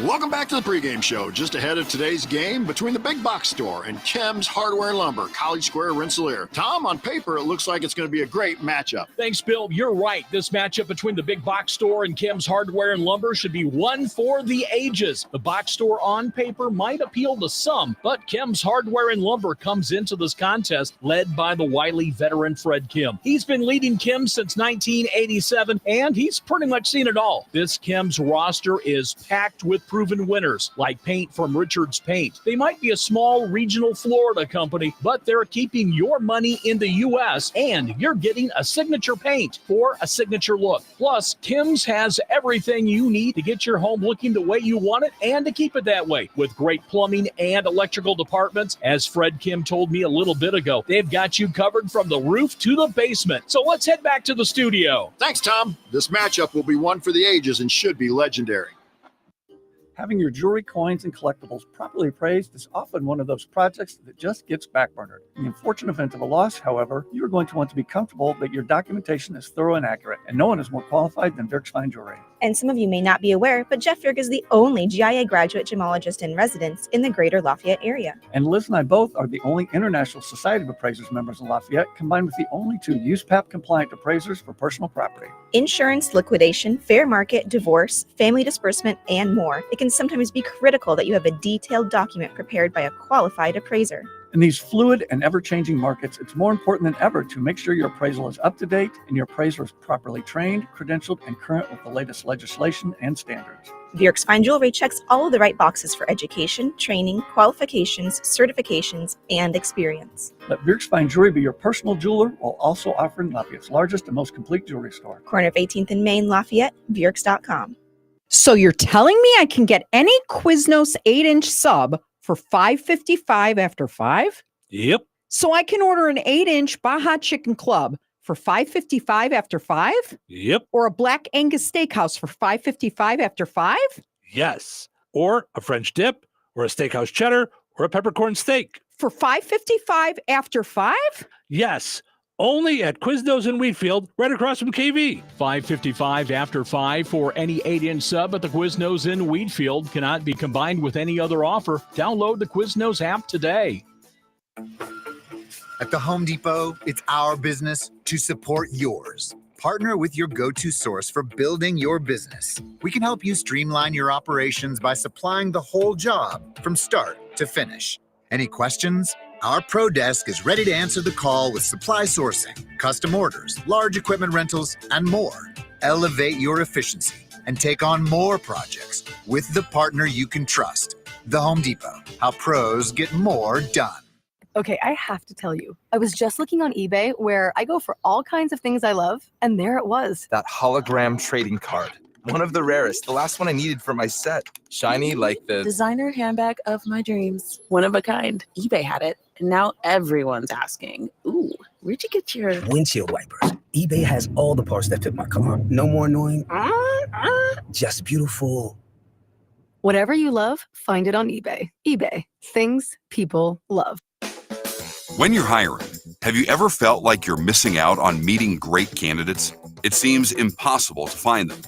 Welcome back to the pregame show. Just ahead of today's game between the Big Box Store and Kim's Hardware and Lumber, College Square, Rensselaer. Tom, on paper, it looks like it's going to be a great matchup. Thanks, Bill. You're right. This matchup between the Big Box Store and Kim's Hardware and Lumber should be one for the ages. The box store on paper might appeal to some, but Kim's Hardware and Lumber comes into this contest led by the wily veteran Fred Kim. He's been leading Kim's since 1987, and he's pretty much seen it all. This Kim's roster is packed with proven winners like Paint from Richards Paint. They might be a small regional Florida company, but they're keeping your money in the U.S. and you're getting a signature paint for a signature look. Plus, Kim's has everything you need to get your home looking the way you want it and to keep it that way. With great plumbing and electrical departments, as Fred Kim told me a little bit ago, they've got you covered from the roof to the basement. So let's head back to the studio. Thanks, Tom. This matchup will be one for the ages and should be legendary. Having your jewelry, coins, and collectibles properly appraised is often one of those projects that just gets backburnered. In the unfortunate event of a loss, however, you are going to want to be comfortable that your documentation is thorough and accurate, and no one is more qualified than Dirk's Fine Jewelry. And some of you may not be aware, but Jeff Dirk is the only GIA graduate gemologist in residence in the greater Lafayette area. And Liz and I both are the only International Society of Appraisers members in Lafayette, combined with the only 2 USPAP-compliant appraisers for personal property. Insurance, liquidation, fair market, divorce, family disbursement, and more. It can sometimes be critical that you have a detailed document prepared by a qualified appraiser. In these fluid and ever-changing markets, it's more important than ever to make sure your appraisal is up to date and your appraiser is properly trained, credentialed, and current with the latest legislation and standards. Dirk's Fine Jewelry checks all of the right boxes for education, training, qualifications, certifications, and experience. Let Dirk's Fine Jewelry be your personal jeweler while also offering Lafayette's largest and most complete jewelry store. Corner of 18th and Main, Lafayette, Dirks.com. So you're telling me I can get any Quiznos 8-inch sub for $5.55 after 5? Yep. So I can order an 8-inch Baja Chicken Club for $5.55 after 5? Yep. Or a Black Angus Steakhouse for $5.55 after 5? Yes. or a French dip, or a steakhouse cheddar, or a peppercorn steak. For $5.55 after 5? Yes, only at Quiznos in Wheatfield, right across from KV. $5.55 after 5 for any 8-inch sub at the Quiznos in Wheatfield. Cannot be combined with any other offer. Download the Quiznos app today. At the Home Depot, it's our business to support yours. Partner with your go-to source for building your business. We can help you streamline your operations by supplying the whole job from start to finish. Any questions? Our Pro Desk is ready to answer the call with supply sourcing, custom orders, large equipment rentals, and more. Elevate your efficiency and take on more projects with the partner you can trust. The Home Depot, how pros get more done. Okay, I have to tell you, I was just looking on eBay where I go for all kinds of things I love, and there it was. That hologram trading card. One of the rarest. The last one I needed for my set. Shiny like the designer handbag of my dreams. One of a kind. eBay had it, and now everyone's asking, ooh, where'd you get your windshield wipers? eBay has all the parts that fit my car. No more annoying. Just beautiful. Whatever you love, find it on eBay. eBay. Things people love. When you're hiring, have you ever felt like you're missing out on meeting great candidates? It seems impossible to find them.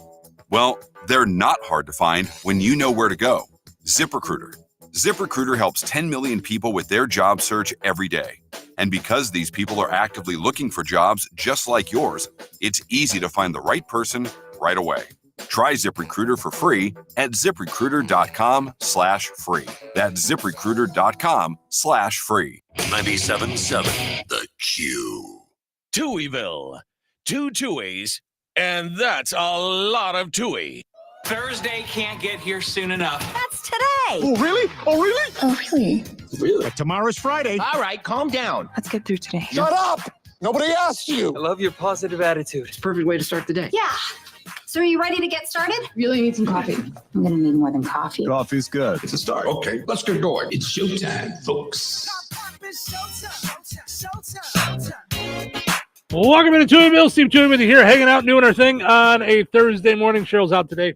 Well, they're not hard to find when you know where to go. ZipRecruiter. ZipRecruiter helps 10 million people with their job search every day. And because these people are actively looking for jobs just like yours, it's easy to find the right person right away. Try ZipRecruiter for free at ZipRecruiter.com/free. That's ZipRecruiter.com/free. 97.7 The Q. Touhyville. 2 Tuohys, and that's a lot of Touhy. Thursday can't get here soon enough. That's today. Oh, really? Oh, really? Oh, really? Really? But tomorrow's Friday. All right, calm down. Let's get through today. Shut up! Nobody asked you. I love your positive attitude. It's a perfect way to start the day. Yeah. So are you ready to get started? Really need some coffee. I'm going to need more than coffee. Coffee's good. It's a start. Okay, let's get going. It's showtime, folks. Welcome into Touhyville. Steve Touhy with you here, hanging out, doing our thing on a Thursday morning. Cheryl's out today.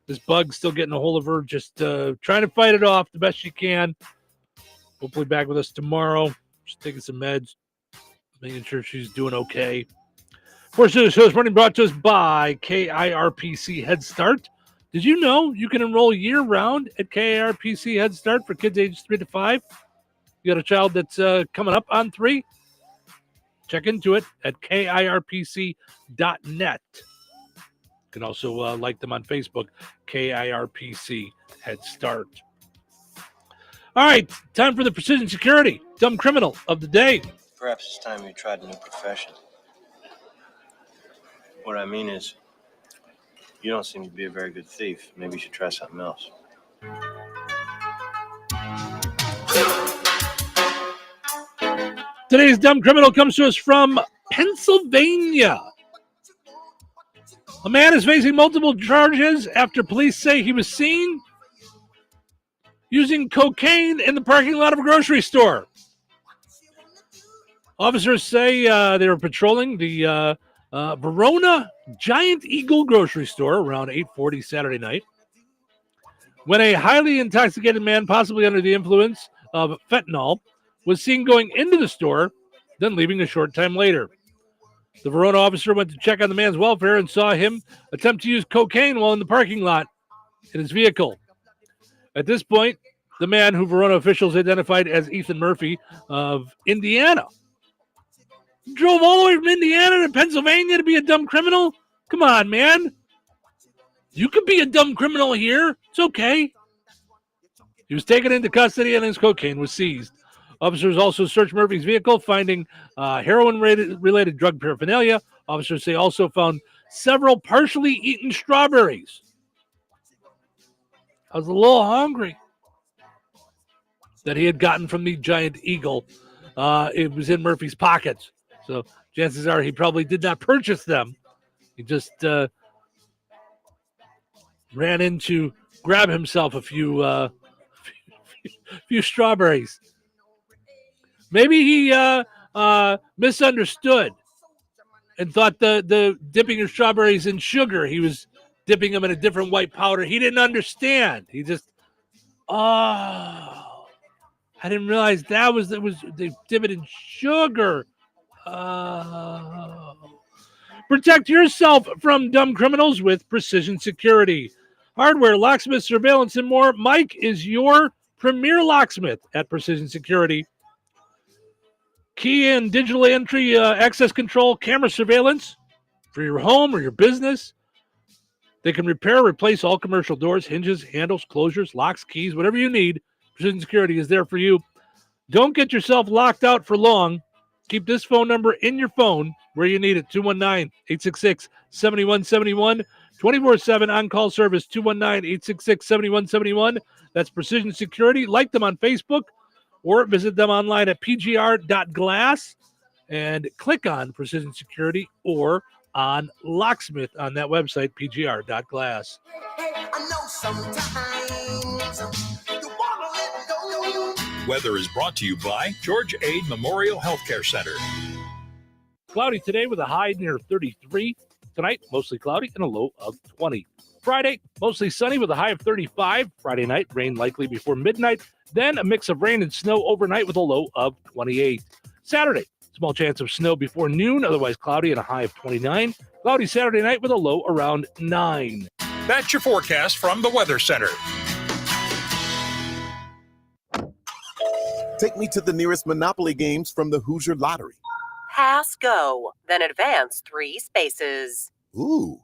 This bug's still getting a hold of her, just trying to fight it off the best she can. Hopefully back with us tomorrow. She's taking some meds, making sure she's doing okay. Portion of the show is running brought to us by KIRPC Head Start. Did you know you can enroll year-round at KIRPC Head Start for kids ages 3 to 5? You got a child that's coming up on 3? Check into it at KIRPC.net. You can also like them on Facebook, KIRPC Head Start. All right, time for the Precision Security Dumb Criminal of the Day. Perhaps it's time you tried a new profession. What I mean is, you don't seem to be a very good thief. Maybe you should try something else. Today's Dumb Criminal comes to us from Pennsylvania. A man is facing multiple charges after police say he was seen using cocaine in the parking lot of a grocery store. Officers say they were patrolling the Verona Giant Eagle grocery store around 8:40 Saturday night when a highly intoxicated man, possibly under the influence of fentanyl, was seen going into the store, then leaving a short time later. The Verona officer went to check on the man's welfare and saw him attempt to use cocaine while in the parking lot in his vehicle. At this point, the man, who Verona officials identified as Ethan Murphy of Indiana, drove all the way from Indiana to Pennsylvania to be a dumb criminal? Come on, man. You could be a dumb criminal here. It's okay. He was taken into custody and his cocaine was seized. Officers also searched Murphy's vehicle, finding heroin-related drug paraphernalia. Officers say also found several partially eaten strawberries. I was a little hungry. That he had gotten from the Giant Eagle. It was in Murphy's pockets. So chances are he probably did not purchase them. He just ran in to grab himself a few strawberries. Maybe he misunderstood and thought the dipping of strawberries in sugar, he was dipping them in a different white powder. He didn't understand. He just, I didn't realize they dip it in sugar. Protect yourself from dumb criminals with Precision Security. Hardware, locksmith, surveillance, and more. Mike is your premier locksmith at Precision Security. Key and digital entry, access control, camera surveillance for your home or your business. They can repair or replace all commercial doors, hinges, handles, closures, locks, keys, whatever you need. Precision Security is there for you. Don't get yourself locked out for long. Keep this phone number in your phone where you need it, 219-866-7171. 24/7 on-call service, 219-866-7171. That's Precision Security. Like them on Facebook or visit them online at pgr.glass and click on Precision Security or on Locksmith on that website, pgr.glass. Weather is brought to you by George Ade Memorial Healthcare Center. Cloudy today with a high near 33. Tonight, mostly cloudy and a low of 20. Friday, mostly sunny with a high of 35. Friday night, rain likely before midnight. Then a mix of rain and snow overnight with a low of 28. Saturday, small chance of snow before noon, otherwise cloudy and a high of 29. Cloudy Saturday night with a low around 9. That's your forecast from the Weather Center. Take me to the nearest Monopoly games from the Hoosier Lottery. Pass go, then advance 3 spaces. Ooh.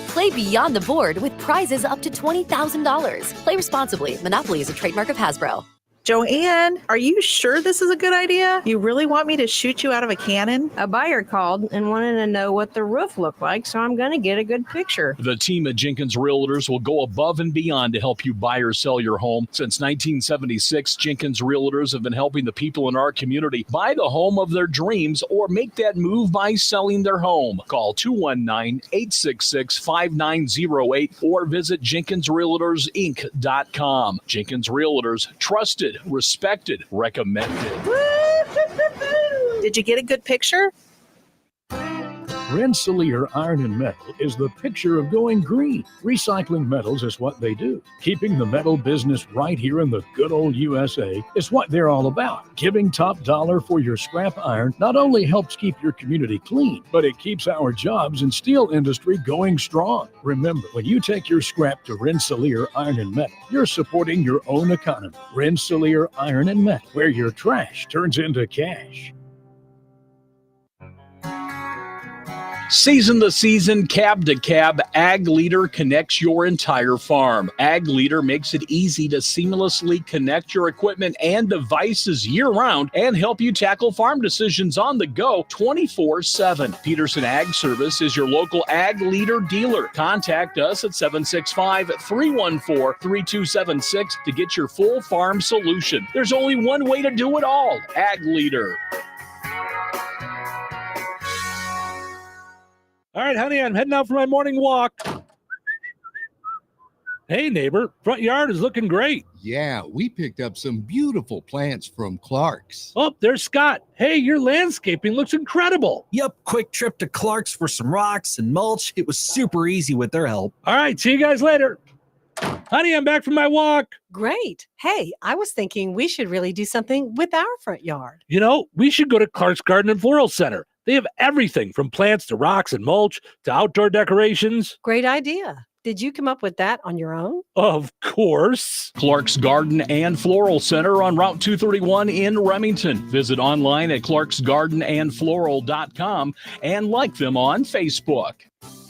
Play beyond the board with prizes up to $20,000. Play responsibly. Monopoly is a trademark of Hasbro. Joanne, are you sure this is a good idea? You really want me to shoot you out of a cannon? A buyer called and wanted to know what the roof looked like, so I'm going to get a good picture. The team at Jenkins Realtors will go above and beyond to help you buy or sell your home. Since 1976, Jenkins Realtors have been helping the people in our community buy the home of their dreams or make that move by selling their home. Call 219-866-5908 or visit JenkinsRealtorsInc.com. Jenkins Realtors, trusted, respected, recommended. Did you get a good picture? Rensselaer Iron and Metal is the picture of going green. Recycling metals is what they do. Keeping the metal business right here in the good old USA is what they're all about. Giving top dollar for your scrap iron not only helps keep your community clean, but it keeps our jobs and steel industry going strong. Remember, when you take your scrap to Rensselaer Iron and Metal, you're supporting your own economy. Rensselaer Iron and Metal, where your trash turns into cash. Season to season, cab to cab, Ag Leader connects your entire farm. Ag Leader makes it easy to seamlessly connect your equipment and devices year-round and help you tackle farm decisions on the go 24/7. Peterson Ag Service is your local Ag Leader dealer. Contact us at 765-314-3276 to get your full farm solution. There's only one way to do it all, Ag Leader. All right, honey, I'm heading out for my morning walk. Hey, neighbor, front yard is looking great. Yeah, we picked up some beautiful plants from Clark's. Oh, there's Scott. Hey, your landscaping looks incredible. Yep, quick trip to Clark's for some rocks and mulch. It was super easy with their help. All right, see you guys later. Honey, I'm back from my walk. Great. Hey, I was thinking we should really do something with our front yard. You know, we should go to Clark's Garden and Floral Center. They have everything from plants to rocks and mulch to outdoor decorations. Great idea. Did you come up with that on your own? Of course. Clark's Garden and Floral Center on Route 231 in Remington. Visit online at clarksgardenandfloral.com and like them on Facebook.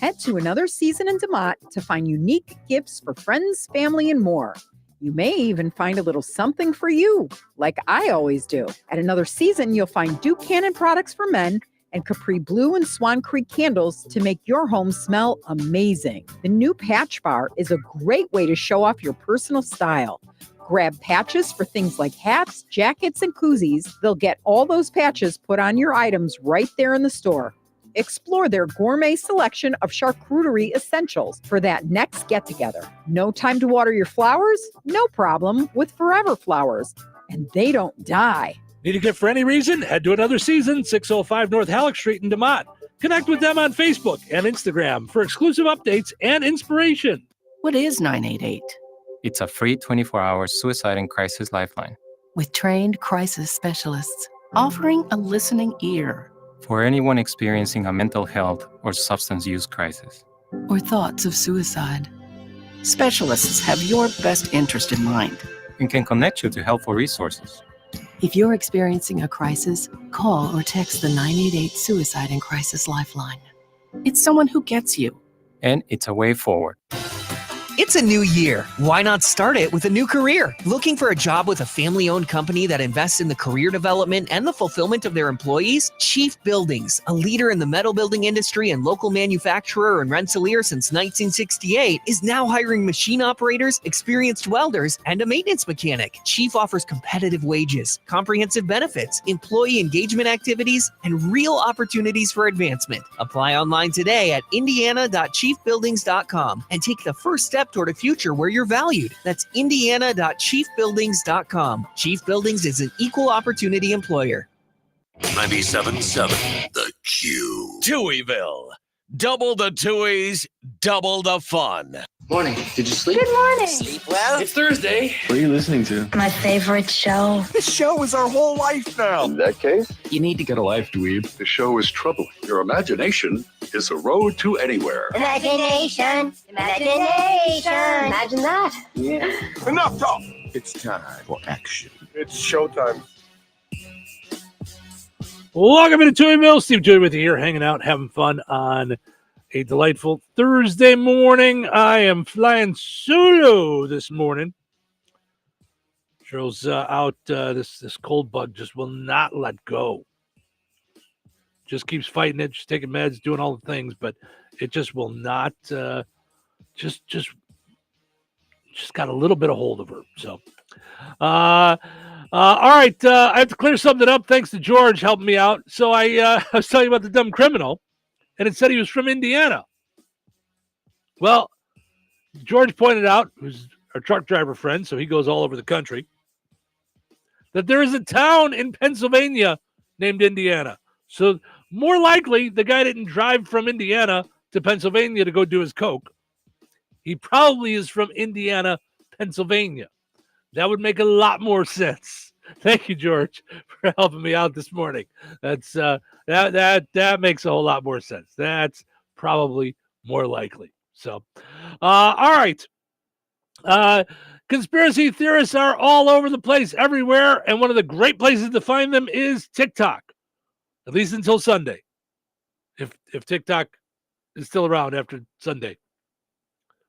Head to Another Season in DeMott to find unique gifts for friends, family, and more. You may even find a little something for you, like I always do. At Another Season, you'll find Duke Cannon products for men and Capri Blue and Swan Creek candles to make your home smell amazing. The new patch bar is a great way to show off your personal style. Grab patches for things like hats, jackets, and koozies. They'll get all those patches put on your items right there in the store. Explore their gourmet selection of charcuterie essentials for that next get-together. No time to water your flowers? No problem with Forever Flowers. And they don't die. Need a gift for any reason? Head to Another Season, 605 North Halleck Street in DeMott. Connect with them on Facebook and Instagram for exclusive updates and inspiration. What is 988? It's a free 24-hour suicide and crisis lifeline. With trained crisis specialists offering a listening ear. For anyone experiencing a mental health or substance use crisis. Or thoughts of suicide. Specialists have your best interest in mind. And can connect you to helpful resources. If you're experiencing a crisis, call or text the 988 Suicide and Crisis Lifeline. It's someone who gets you. And it's a way forward. It's a new year. Why not start it with a new career? Looking for a job with a family-owned company that invests in the career development and the fulfillment of their employees? Chief Buildings, a leader in the metal building industry and local manufacturer and rensselaer since 1968, is now hiring machine operators, experienced welders, and a maintenance mechanic. Chief offers competitive wages, comprehensive benefits, employee engagement activities, and real opportunities for advancement. Apply online today at indiana.chiefbuildings.com and take the first step toward a future where you're valued. That's indiana.chiefbuildings.com. Chief Buildings is an equal opportunity employer. 97.7 The Q. Touhyville. Double the Touhies, double the fun. Morning. Did you sleep? Good morning. Sleep well? It's Thursday. What are you listening to? My favorite show. This show is our whole life now. In that case, you need to get a life, dweeb. The show is troubling. Your imagination is a road to anywhere. Imagination. Imagination. Imagine that. Yeah. Enough talk. It's time for action. It's showtime. Welcome to Touhyville. Steve Touhy with you here, hanging out, having fun on a delightful Thursday morning. I am flying solo this morning. Cheryl's out. This cold bug just will not let go. Just keeps fighting it. She's taking meds, doing all the things, but it just will not. Just got a little bit of hold of her. So, all right. I have to clear something up. Thanks to George helping me out. So I was telling you about the dumb criminal, and it said he was from Indiana. Well, George pointed out, who's our truck driver friend, so he goes all over the country, that there is a town in Pennsylvania named Indiana. So more likely, the guy didn't drive from Indiana to Pennsylvania to go do his coke. He probably is from Indiana, Pennsylvania. That would make a lot more sense. Thank you, George, for helping me out this morning. That's that makes a whole lot more sense. That's probably more likely. So, all right. Conspiracy theorists are all over the place, everywhere, and one of the great places to find them is TikTok, at least until Sunday, if TikTok is still around after Sunday.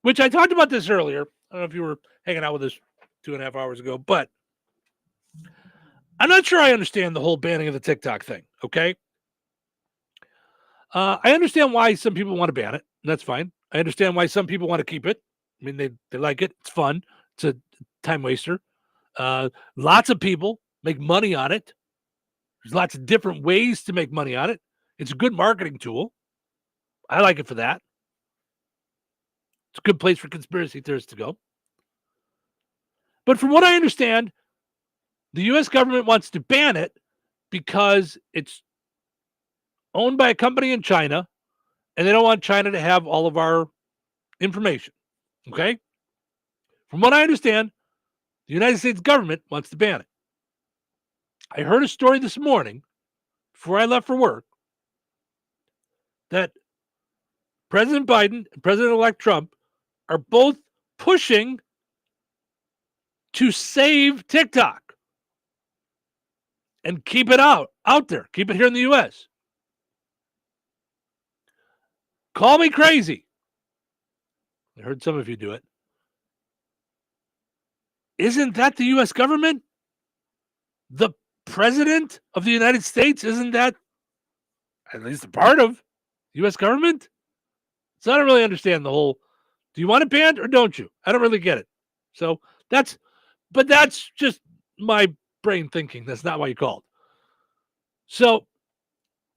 Which I talked about this earlier. I don't know if you were hanging out with us 2.5 hours ago, but I'm not sure I understand the whole banning of the TikTok thing, okay? I understand why some people want to ban it, and that's fine. I understand why some people want to keep it. I mean, they like it. It's fun. It's a time waster. Lots of people make money on it. There's lots of different ways to make money on it. It's a good marketing tool. I like it for that. It's a good place for conspiracy theorists to go. But from what I understand, the U.S. government wants to ban it because it's owned by a company in China, and they don't want China to have all of our information. Okay? From what I understand, the United States government wants to ban it. I heard a story this morning, before I left for work, that President Biden and President-elect Trump are both pushing to save TikTok and keep it out there. Keep it here in the U.S. Call me crazy. I heard some of you do it. Isn't that the U.S. government? The President of the United States? Isn't that at least a part of the U.S. government? So I don't really understand the whole, do you want it banned or don't you? I don't really get it. So that's just my brain thinking. That's not why you called. So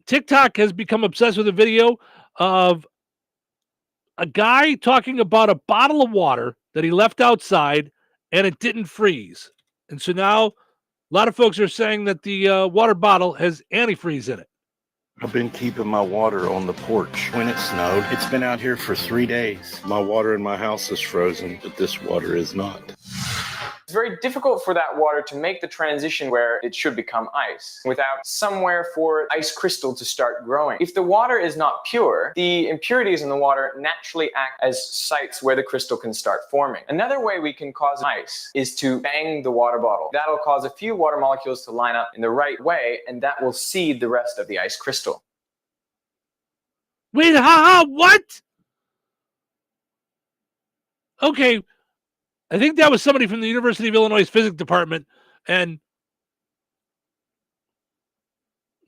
TikTok has become obsessed with a video of a guy talking about a bottle of water that he left outside and it didn't freeze. And so now a lot of folks are saying that the water bottle has antifreeze in it. I've been keeping my water on the porch. When it snowed, it's been out here for 3 days. My water in my house is frozen, but this water is not. It's very difficult for that water to make the transition where it should become ice without somewhere for ice crystal to start growing. If the water is not pure, the impurities in the water naturally act as sites where the crystal can start forming. Another way we can cause ice is to bang the water bottle. That'll cause a few water molecules to line up in the right way, and that will seed the rest of the ice crystal. Wait, what? Okay. I think that was somebody from the University of Illinois physics department, and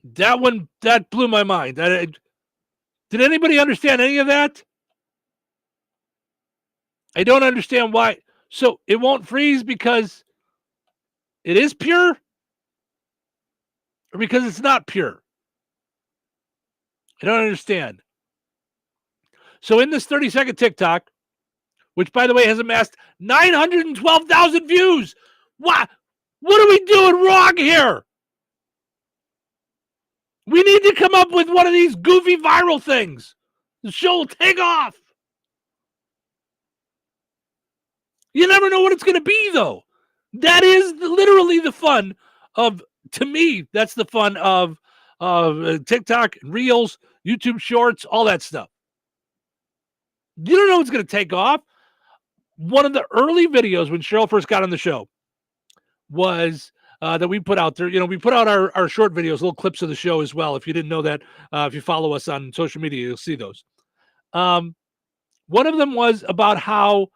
that blew my mind. Did anybody understand any of that? I don't understand why. So it won't freeze because it is pure, or because it's not pure? I don't understand. So in this 30-second TikTok, which, by the way, has amassed 912,000 views. What are we doing wrong here? We need to come up with one of these goofy viral things. The show will take off. You never know what it's going to be, though. That is literally the fun of, to me, that's the fun of TikTok, Reels, YouTube Shorts, all that stuff. You don't know what's going to take off. One of the early videos when Cheryl first got on the show was that we put out there. You know, we put out our short videos, little clips of the show as well. If you didn't know that, if you follow us on social media, you'll see those. One of them was about how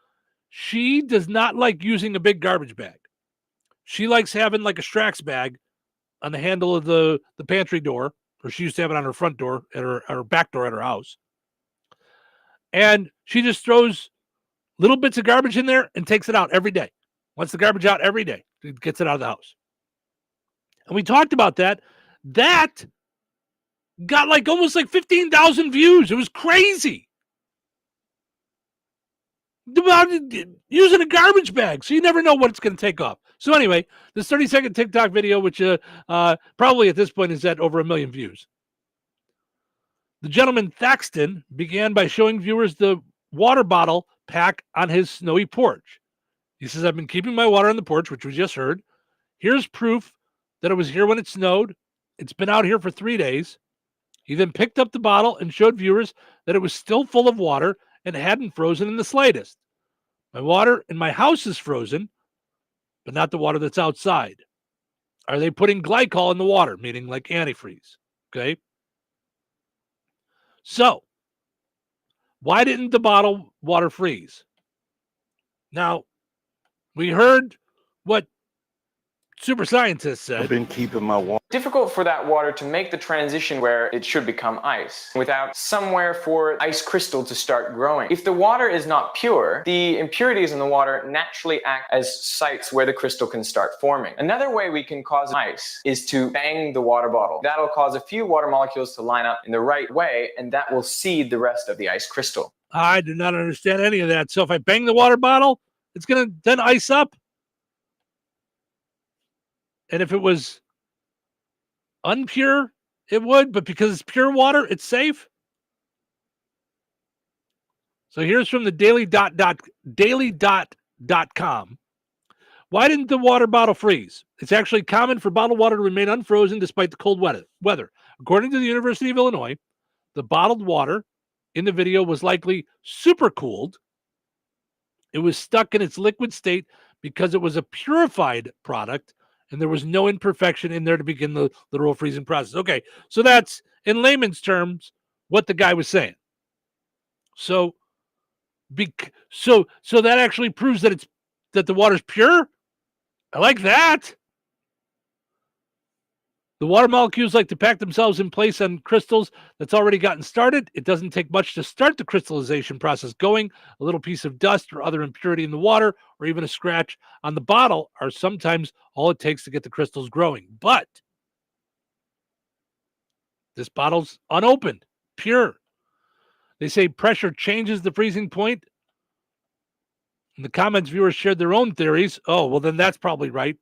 she does not like using a big garbage bag. She likes having like a Strax bag on the handle of the pantry door, or she used to have it on her front door at her back door at her house. And she just throws little bits of garbage in there and takes it out every day. Wants the garbage out every day. It gets it out of the house. And we talked about that. That got like almost like 15,000 views. It was crazy. About using a garbage bag. So you never know what it's going to take off. So anyway, this 30-second TikTok video, which probably at this point is at over 1 million views. The gentleman Thaxton began by showing viewers the water bottle pack on his snowy porch. He says, I've been keeping my water on the porch, which we just heard. Here's proof that it was here when it snowed. It's been out here for 3 days. He then picked up the bottle and showed viewers that it was still full of water and hadn't frozen in the slightest. My water in my house is frozen, but not the water that's outside. Are they putting glycol in the water, meaning like antifreeze? Okay. So, why didn't the bottled water freeze? Now, we heard what super scientists said. I've been keeping my water. Difficult for that water to make the transition where it should become ice without somewhere for ice crystal to start growing. If the water is not pure, the impurities in the water naturally act as sites where the crystal can start forming. Another way we can cause ice is to bang the water bottle. That'll cause a few water molecules to line up in the right way, and that will seed the rest of the ice crystal. I do not understand any of that. So if I bang the water bottle, it's going to then ice up. And if it was unpure, it would, but because it's pure water, it's safe. So here's from the daily.com. Why didn't the water bottle freeze? It's actually common for bottled water to remain unfrozen despite the cold weather. According to the University of Illinois, the bottled water in the video was likely super cooled. It was stuck in its liquid state because it was a purified product and there was no imperfection in there to begin the literal freezing process. Okay, so that's, in layman's terms, what the guy was saying. So that actually proves that the water's pure? I like that. The water molecules like to pack themselves in place on crystals that's already gotten started. It doesn't take much to start the crystallization process going. A little piece of dust or other impurity in the water or even a scratch on the bottle are sometimes all it takes to get the crystals growing. But this bottle's unopened, pure. They say pressure changes the freezing point. In the comments, viewers shared their own theories. Oh, well, then that's probably right.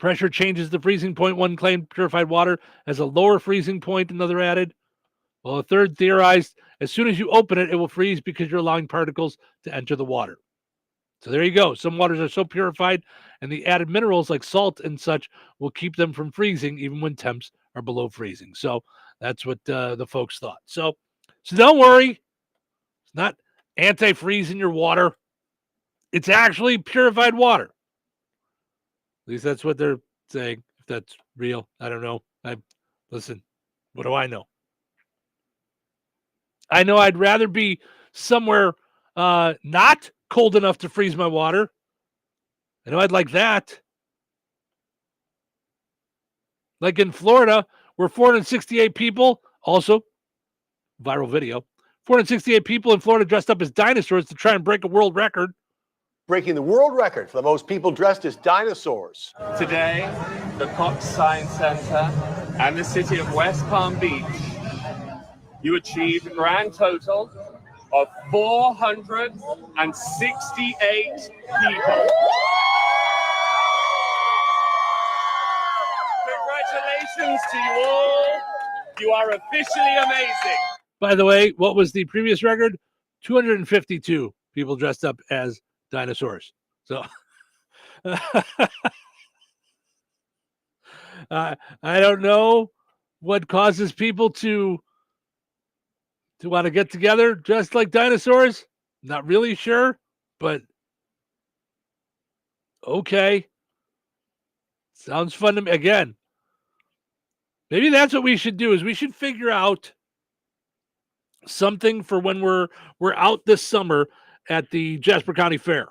Pressure changes the freezing point. One claimed purified water has a lower freezing point, another added. Well, a third theorized as soon as you open it, it will freeze because you're allowing particles to enter the water. So there you go. Some waters are so purified, and the added minerals like salt and such will keep them from freezing even when temps are below freezing. So that's what the folks thought. So don't worry. It's not antifreeze in your water. It's actually purified water. At least that's what they're saying. If that's real, I don't know. Listen, what do I know? I know I'd rather be somewhere not cold enough to freeze my water. I know I'd like that. Like in Florida, where 468 people, also viral video, 468 people in Florida dressed up as dinosaurs to try and break a world record. Breaking the world record for the most people dressed as dinosaurs. Today, the Cox Science Center and the city of West Palm Beach, you achieved a grand total of 468 people. Congratulations to you all. You are officially amazing. By the way, what was the previous record? 252 people dressed up as dinosaurs. So I don't know what causes people to want to get together dressed like dinosaurs. Not really sure, but okay. Sounds fun to me. Again, maybe that's what we should do, is we should figure out something for when we're out this summer at the Jasper County Fair.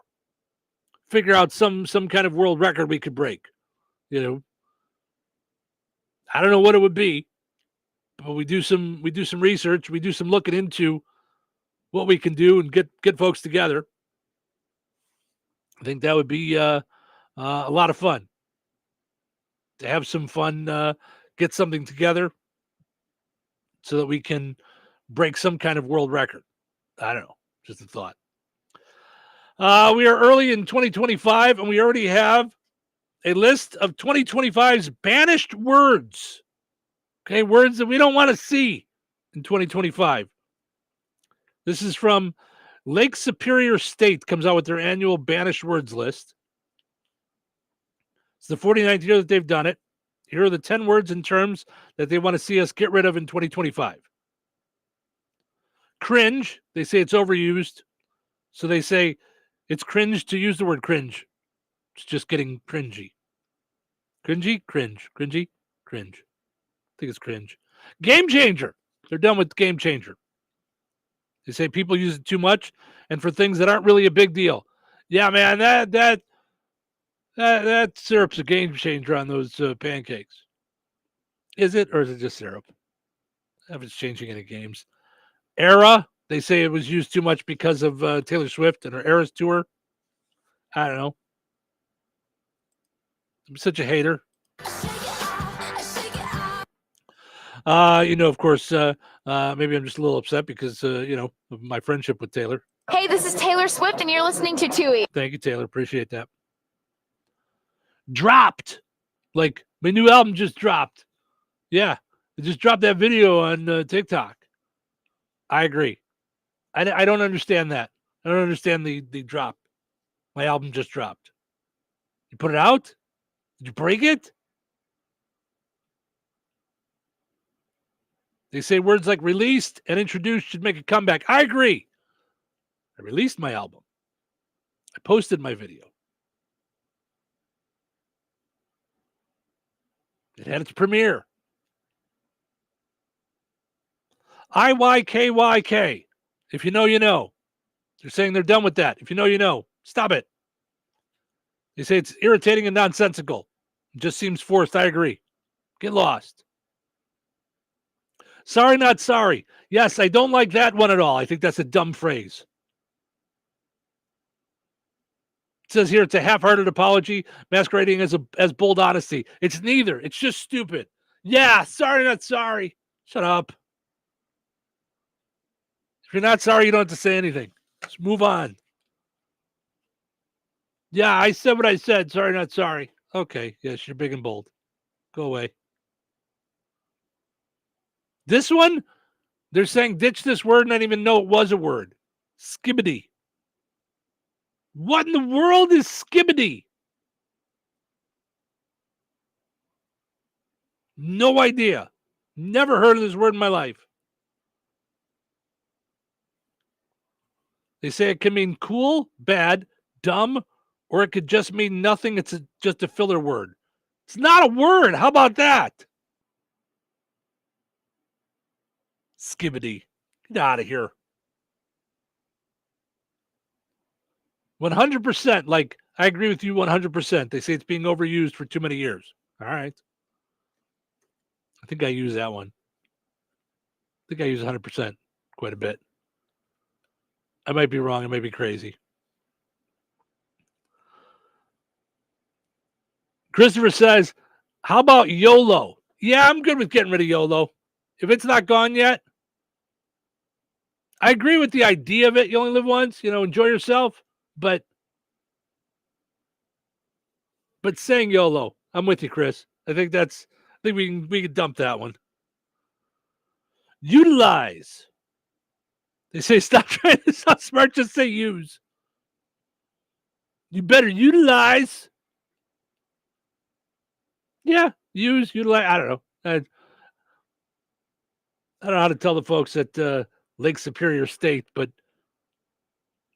Figure out some kind of world record we could break. You know, I don't know what it would be, but we do some research, we do some looking into what we can do and get folks together. I think that would be a lot of fun. To have some fun, get something together so that we can break some kind of world record. I don't know, just a thought. We are early in 2025, and we already have a list of 2025's banished words. Okay, words that we don't want to see in 2025. This is from Lake Superior State, comes out with their annual banished words list. It's the 49th year that they've done it. Here are the 10 words and terms that they want to see us get rid of in 2025. Cringe, they say it's overused. So they say it's cringe to use the word cringe. It's just getting cringy. Cringy, cringe. Cringy, cringe. I think it's cringe. Game changer. They're done with game changer. They say people use it too much and for things that aren't really a big deal. Yeah, man, that syrup's a game changer on those pancakes. Is it, or is it just syrup? If it's changing any games. Era, they say it was used too much because of Taylor Swift and her Eras tour. I don't know. I'm such a hater. Of course, maybe I'm just a little upset because, of my friendship with Taylor. Hey, this is Taylor Swift, and you're listening to Touhy. Thank you, Taylor. Appreciate that. Dropped. Like, my new album just dropped. Yeah, I just dropped that video on TikTok. I agree. I don't understand that. I don't understand the drop. My album just dropped. You put it out? Did you break it? They say words like released and introduced should make a comeback. I agree. I released my album. I posted my video. It had its premiere. IYKYK. If you know, you know. They're saying they're done with that. If you know, you know. Stop it. They say it's irritating and nonsensical. It just seems forced. I agree. Get lost. Sorry, not sorry. Yes, I don't like that one at all. I think that's a dumb phrase. It says here it's a half-hearted apology masquerading as bold honesty. It's neither. It's just stupid. Yeah, sorry, not sorry. Shut up. If you're not sorry, you don't have to say anything. Just move on. Yeah, I said what I said. Sorry, not sorry. Okay, yes, you're big and bold. Go away. This one, they're saying ditch this word, and I didn't even know it was a word. Skibbity. What in the world is skibbity? No idea. Never heard of this word in my life. They say it can mean cool, bad, dumb, or it could just mean nothing. It's just a filler word. It's not a word. How about that? Skibbity. Get out of here. 100%. Like, I agree with you 100%. They say it's being overused for too many years. All right. I think I use that one. I think I use 100% quite a bit. I might be wrong. I might be crazy. Christopher says, how about YOLO? Yeah, I'm good with getting rid of YOLO. If it's not gone yet, I agree with the idea of it. You only live once, enjoy yourself. But saying YOLO, I'm with you, Chris. I think we can dump that one. Utilize. They say stop trying to sound smart, just say use. You better utilize. Yeah, utilize. I don't know. I don't know how to tell the folks at Lake Superior State, but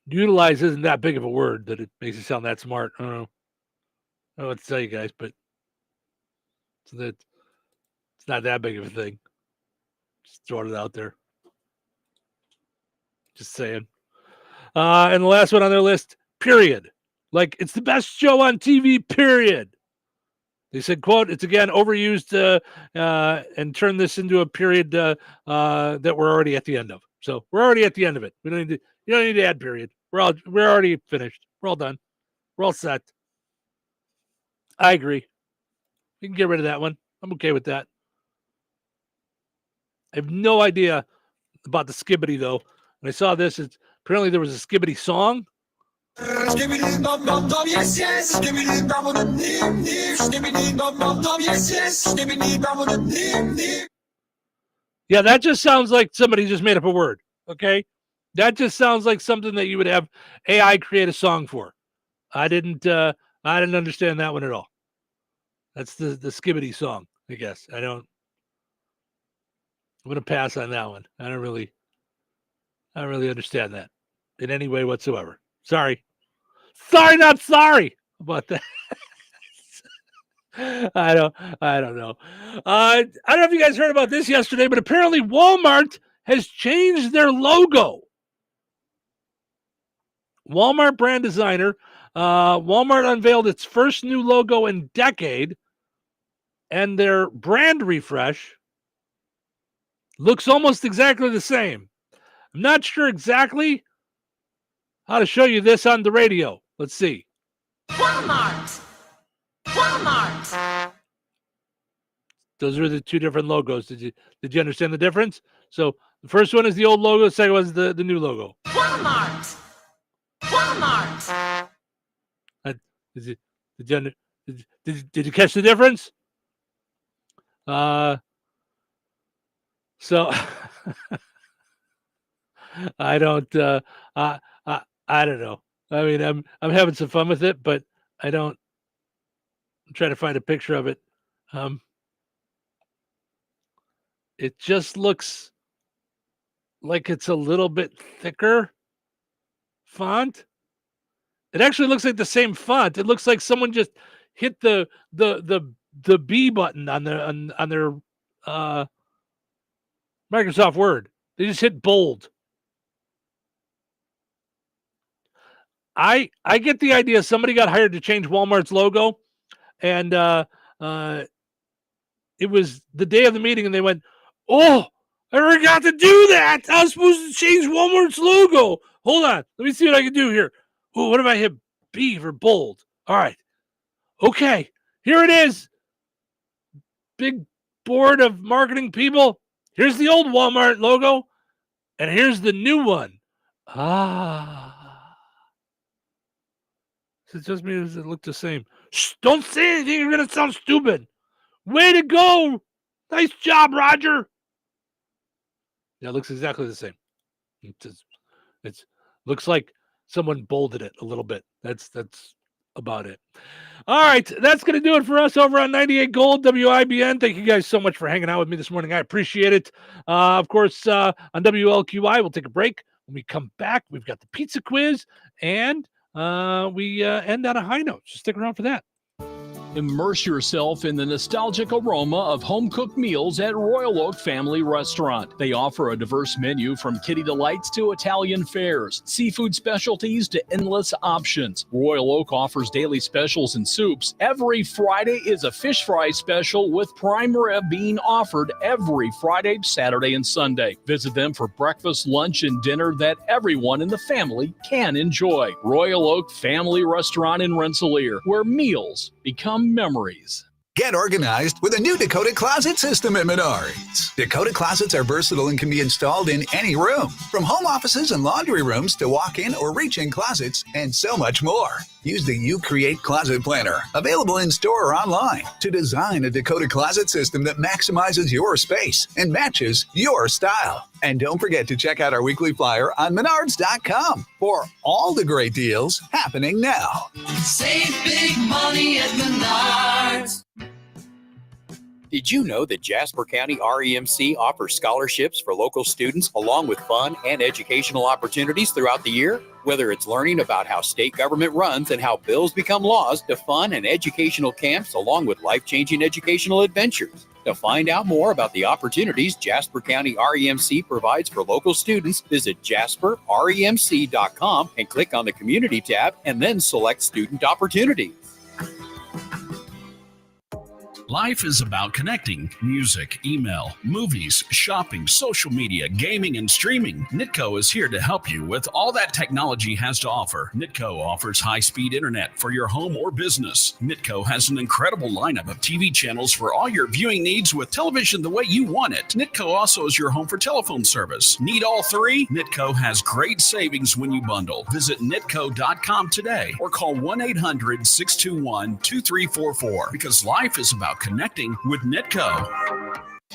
utilize isn't that big of a word that it makes it sound that smart. I don't know. I don't know what to tell you guys, but it's not that big of a thing. Just throwing it out there. Just saying. And the last one on their list, period. Like, it's the best show on TV, period. They said, quote, it's again overused and turn this into a period that we're already at the end of. So we're already at the end of it. You don't need to add period. We're already finished. We're all done. We're all set. I agree. You can get rid of that one. I'm okay with that. I have no idea about the skibbity, though. When I saw this, apparently there was a skibbity song. Yeah, that just sounds like somebody just made up a word. Okay, that just sounds like something that you would have AI create a song for. I didn't understand that one at all. That's the skibbity song, I guess. I'm gonna pass on that one. I don't really understand that in any way whatsoever. Sorry, not sorry about that. I don't know. I don't know if you guys heard about this yesterday, but apparently Walmart has changed their logo. Walmart brand designer, Walmart unveiled its first new logo in decade, and their brand refresh looks almost exactly the same. I'm not sure exactly how to show you this on the radio. Let's see. Walmart. Those are the two different logos. Did you understand the difference? So the first one is the old logo. The second one is the new logo. Walmart. Did you catch the difference? So I don't know. I mean, I'm having some fun with it, but I'm trying to find a picture of it. It just looks like it's a little bit thicker font. It actually looks like the same font. It looks like someone just hit the B button on their Microsoft Word. They just hit bold. I get the idea. Somebody got hired to change Walmart's logo, and it was the day of the meeting, and they went, "Oh, I forgot to do that. I was supposed to change Walmart's logo. Hold on, let me see what I can do here. Oh, what if I hit B for bold? All right, okay, here it is. Big board of marketing people. Here's the old Walmart logo, and here's the new one. It just means it looked the same. Shh, don't say anything. You're going to sound stupid. Way to go. Nice job, Roger. Yeah, it looks exactly the same. It looks like someone bolded it a little bit. That's about it. All right, that's going to do it for us over on 98 Gold WIBN. Thank you guys so much for hanging out with me this morning. I appreciate it. Of course, on WLQI, we'll take a break. When we come back, we've got the pizza quiz, and we end on a high note. So stick around for that. Immerse yourself in the nostalgic aroma of home-cooked meals at Royal Oak Family Restaurant. They offer a diverse menu from kitty delights to Italian fares, seafood specialties to endless options. Royal Oak offers daily specials and soups. Every Friday is a fish fry special with prime rib being offered every Friday, Saturday, and Sunday. Visit them for breakfast, lunch, and dinner that everyone in the family can enjoy. Royal Oak Family Restaurant in Rensselaer, where meals become memories. Get organized with a new Dakota Closet system at Menards. Dakota Closets are versatile and can be installed in any room, from home offices and laundry rooms to walk-in or reach-in closets, and so much more. Use the You Create Closet Planner, available in-store or online, to design a Dakota Closet system that maximizes your space and matches your style. And don't forget to check out our weekly flyer on Menards.com for all the great deals happening now. Save big money at Menards. Did you know that Jasper County REMC offers scholarships for local students along with fun and educational opportunities throughout the year? Whether it's learning about how state government runs and how bills become laws, to fun and educational camps along with life-changing educational adventures. To find out more about the opportunities Jasper County REMC provides for local students, visit jasperremc.com and click on the Community tab and then select Student Opportunities. Life is about connecting. Music, email, movies, shopping, social media, gaming, and streaming. Nitco is here to help you with all that technology has to offer. Nitco offers high-speed internet for your home or business. Nitco has an incredible lineup of TV channels for all your viewing needs with television the way you want it. Nitco also is your home for telephone service. Need all three? Nitco has great savings when you bundle. Visit nitco.com today or call 1-800-621-2344 because life is about connecting with Nitco.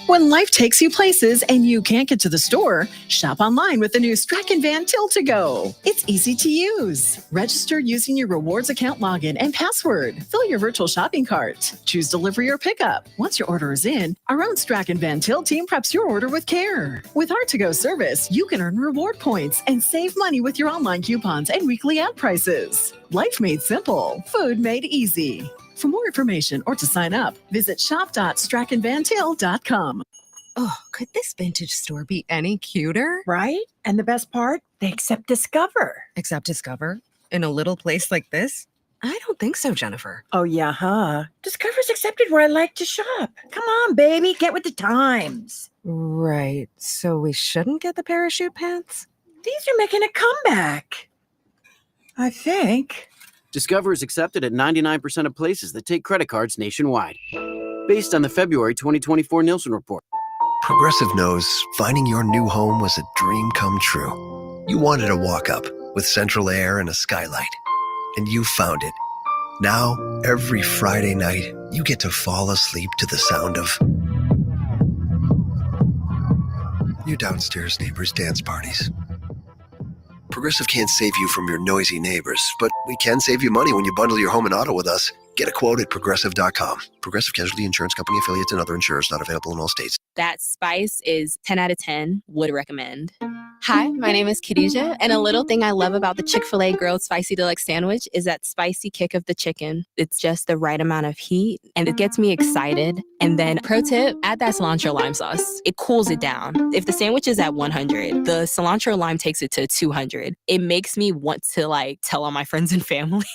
When life takes you places and you can't get to the store, shop online with the new Strachan Van Till to Go. It's easy to use. Register using your rewards account login and password. Fill your virtual shopping cart. Choose delivery or pickup. Once your order is in, our own Strachan Van Till team preps your order with care. With our to-go service, you can earn reward points and save money with your online coupons and weekly ad prices. Life made simple. Food made easy. For more information or to sign up, visit shop.strachanvantil.com. Oh, could this vintage store be any cuter? Right? And the best part, they accept Discover. Accept Discover? In a little place like this? I don't think so, Jennifer. Oh, yeah, huh? Discover's accepted where I like to shop. Come on, baby, get with the times. Right. So we shouldn't get the parachute pants? These are making a comeback. I think. Discover is accepted at 99% of places that take credit cards nationwide. Based on the February 2024 Nielsen report. Progressive knows finding your new home was a dream come true. You wanted a walk-up with central air and a skylight. And you found it. Now, every Friday night, you get to fall asleep to the sound of your downstairs neighbors' dance parties. Progressive can't save you from your noisy neighbors, but we can save you money when you bundle your home and auto with us. Get a quote at Progressive.com. Progressive Casualty Insurance Company affiliates and other insurers not available in all states. That spice is 10 out of 10. Would recommend. Hi, my name is Khadijah, and a little thing I love about the Chick-fil-A Grilled Spicy Deluxe Sandwich is that spicy kick of the chicken. It's just the right amount of heat, and it gets me excited. And then, pro tip, add that cilantro lime sauce. It cools it down. If the sandwich is at 100, the cilantro lime takes it to 200. It makes me want to, tell all my friends and family.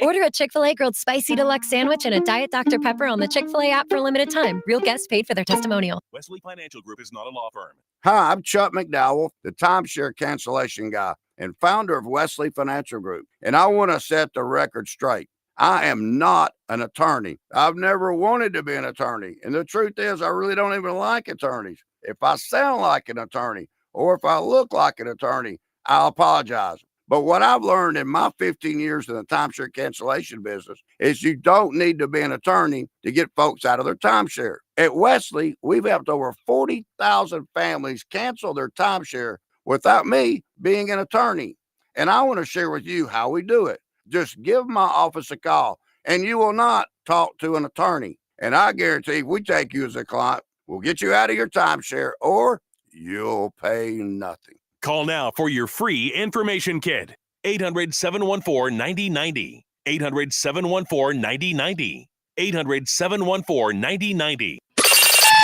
Order a Chick-fil-A Grilled Spicy Deluxe Sandwich and a Diet Dr. Pepper on the Chick-fil-A app for a limited time. Real guests paid for their testimonial. Wesley Financial Group is not a law firm. Hi, I'm Chuck McDowell, the timeshare cancellation guy and founder of Wesley Financial Group. And I want to set the record straight. I am not an attorney. I've never wanted to be an attorney. And the truth is, I really don't even like attorneys. If I sound like an attorney or if I look like an attorney, I'll apologize. But what I've learned in my 15 years in the timeshare cancellation business is you don't need to be an attorney to get folks out of their timeshare. At Wesley, we've helped over 40,000 families cancel their timeshare without me being an attorney. And I want to share with you how we do it. Just give my office a call, and you will not talk to an attorney. And I guarantee if we take you as a client, we'll get you out of your timeshare, or you'll pay nothing. Call now for your free information kit. 800-714-9090. 800-714-9090. 800-714-9090.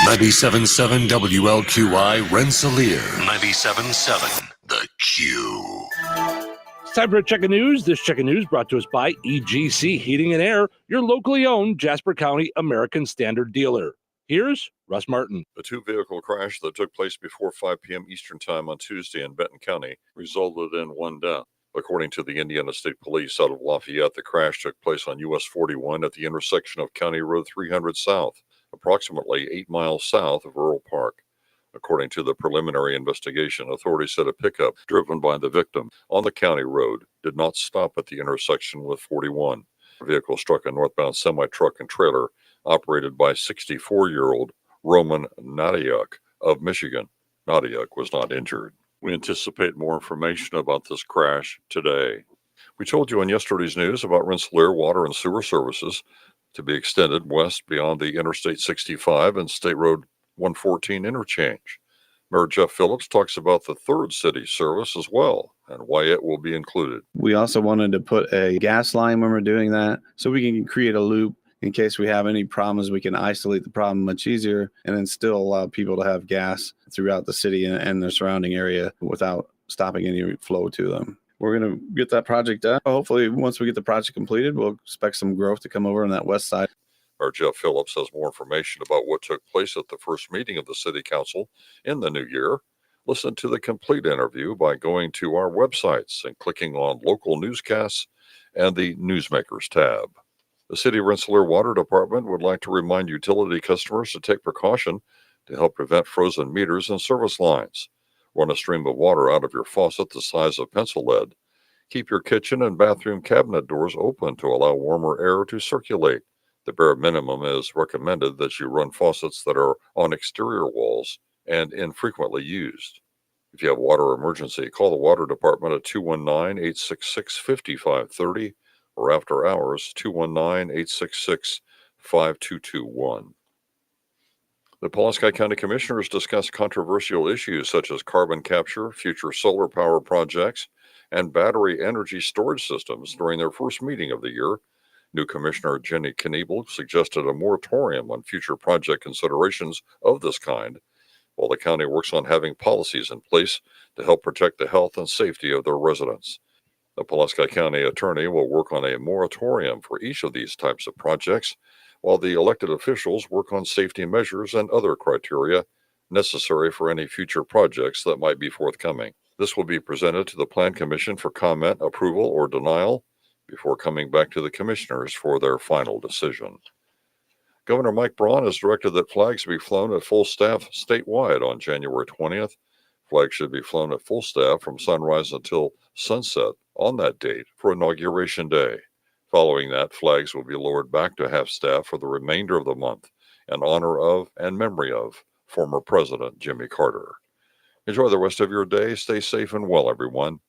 97.7 WLQI Rensselaer. 97.7 The Q. It's time for a check of news. This check of news brought to us by EGC Heating and Air, your locally owned Jasper County American Standard dealer. Here's Russ Martin. A two-vehicle crash that took place before 5 p.m. Eastern Time on Tuesday in Benton County resulted in one death. According to the Indiana State Police out of Lafayette, the crash took place on US 41 at the intersection of County Road 300 South, approximately 8 miles south of Rural Park. According to the preliminary investigation, authorities said a pickup driven by the victim on the county road did not stop at the intersection with 41. The vehicle struck a northbound semi-truck and trailer operated by 64-year-old Roman Nadiuk of Michigan. Nadiuk was not injured. We anticipate more information about this crash today. We told you in yesterday's news about Rensselaer Water and Sewer Services to be extended west beyond the Interstate 65 and State Road 114 interchange. Mayor Jeff Phillips talks about the third city service as well and why it will be included. We also wanted to put a gas line when we're doing that so we can create a loop. In case we have any problems, we can isolate the problem much easier and then still allow people to have gas throughout the city and their surrounding area without stopping any flow to them. We're going to get that project done. Hopefully, once we get the project completed, we'll expect some growth to come over on that west side. Mayor Jeff Phillips has more information about what took place at the first meeting of the City Council in the new year. Listen to the complete interview by going to our websites and clicking on Local Newscasts and the Newsmakers tab. The City of Rensselaer Water Department would like to remind utility customers to take precaution to help prevent frozen meters and service lines. Run a stream of water out of your faucet the size of pencil lead. Keep your kitchen and bathroom cabinet doors open to allow warmer air to circulate. The bare minimum is recommended that you run faucets that are on exterior walls and infrequently used. If you have a water emergency, call the Water Department at 219-866-5530 or after hours, 219-866-5221. The Pulaski County Commissioners discussed controversial issues such as carbon capture, future solar power projects, and battery energy storage systems during their first meeting of the year. New Commissioner Jenny Kniebel suggested a moratorium on future project considerations of this kind, while the county works on having policies in place to help protect the health and safety of their residents. The Pulaski County Attorney will work on a moratorium for each of these types of projects, while the elected officials work on safety measures and other criteria necessary for any future projects that might be forthcoming. This will be presented to the Plan Commission for comment, approval, or denial before coming back to the commissioners for their final decision. Governor Mike Braun has directed that flags be flown at full staff statewide on January 20th. Flags should be flown at full staff from sunrise until sunset on that date for Inauguration Day. Following that, flags will be lowered back to half staff for the remainder of the month in honor of and memory of former President Jimmy Carter. Enjoy the rest of your day. Stay safe and well, everyone.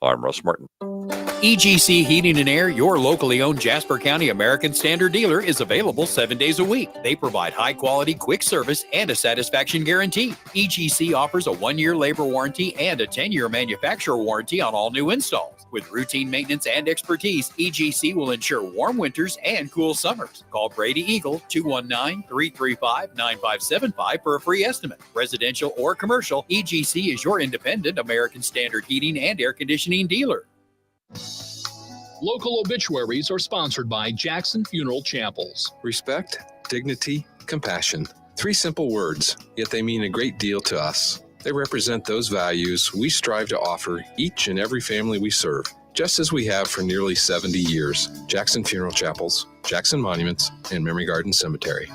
I'm Russ Martin. EGC Heating and Air, your locally owned Jasper County American Standard dealer, is available 7 days a week. They provide high-quality, quick service and a satisfaction guarantee. EGC offers a 1-year labor warranty and a 10-year manufacturer warranty on all new installs. With routine maintenance and expertise, EGC will ensure warm winters and cool summers. Call Brady Eagle 219-335-9575 for a free estimate. Residential or commercial, EGC is your independent American Standard heating and air conditioning dealer. Local obituaries are sponsored by Jackson Funeral Chapels. Respect, dignity, compassion. 3 simple words, yet they mean a great deal to us. They represent those values we strive to offer each and every family we serve, just as we have for nearly 70 years. Jackson Funeral Chapels, Jackson Monuments, and Memory Garden Cemetery.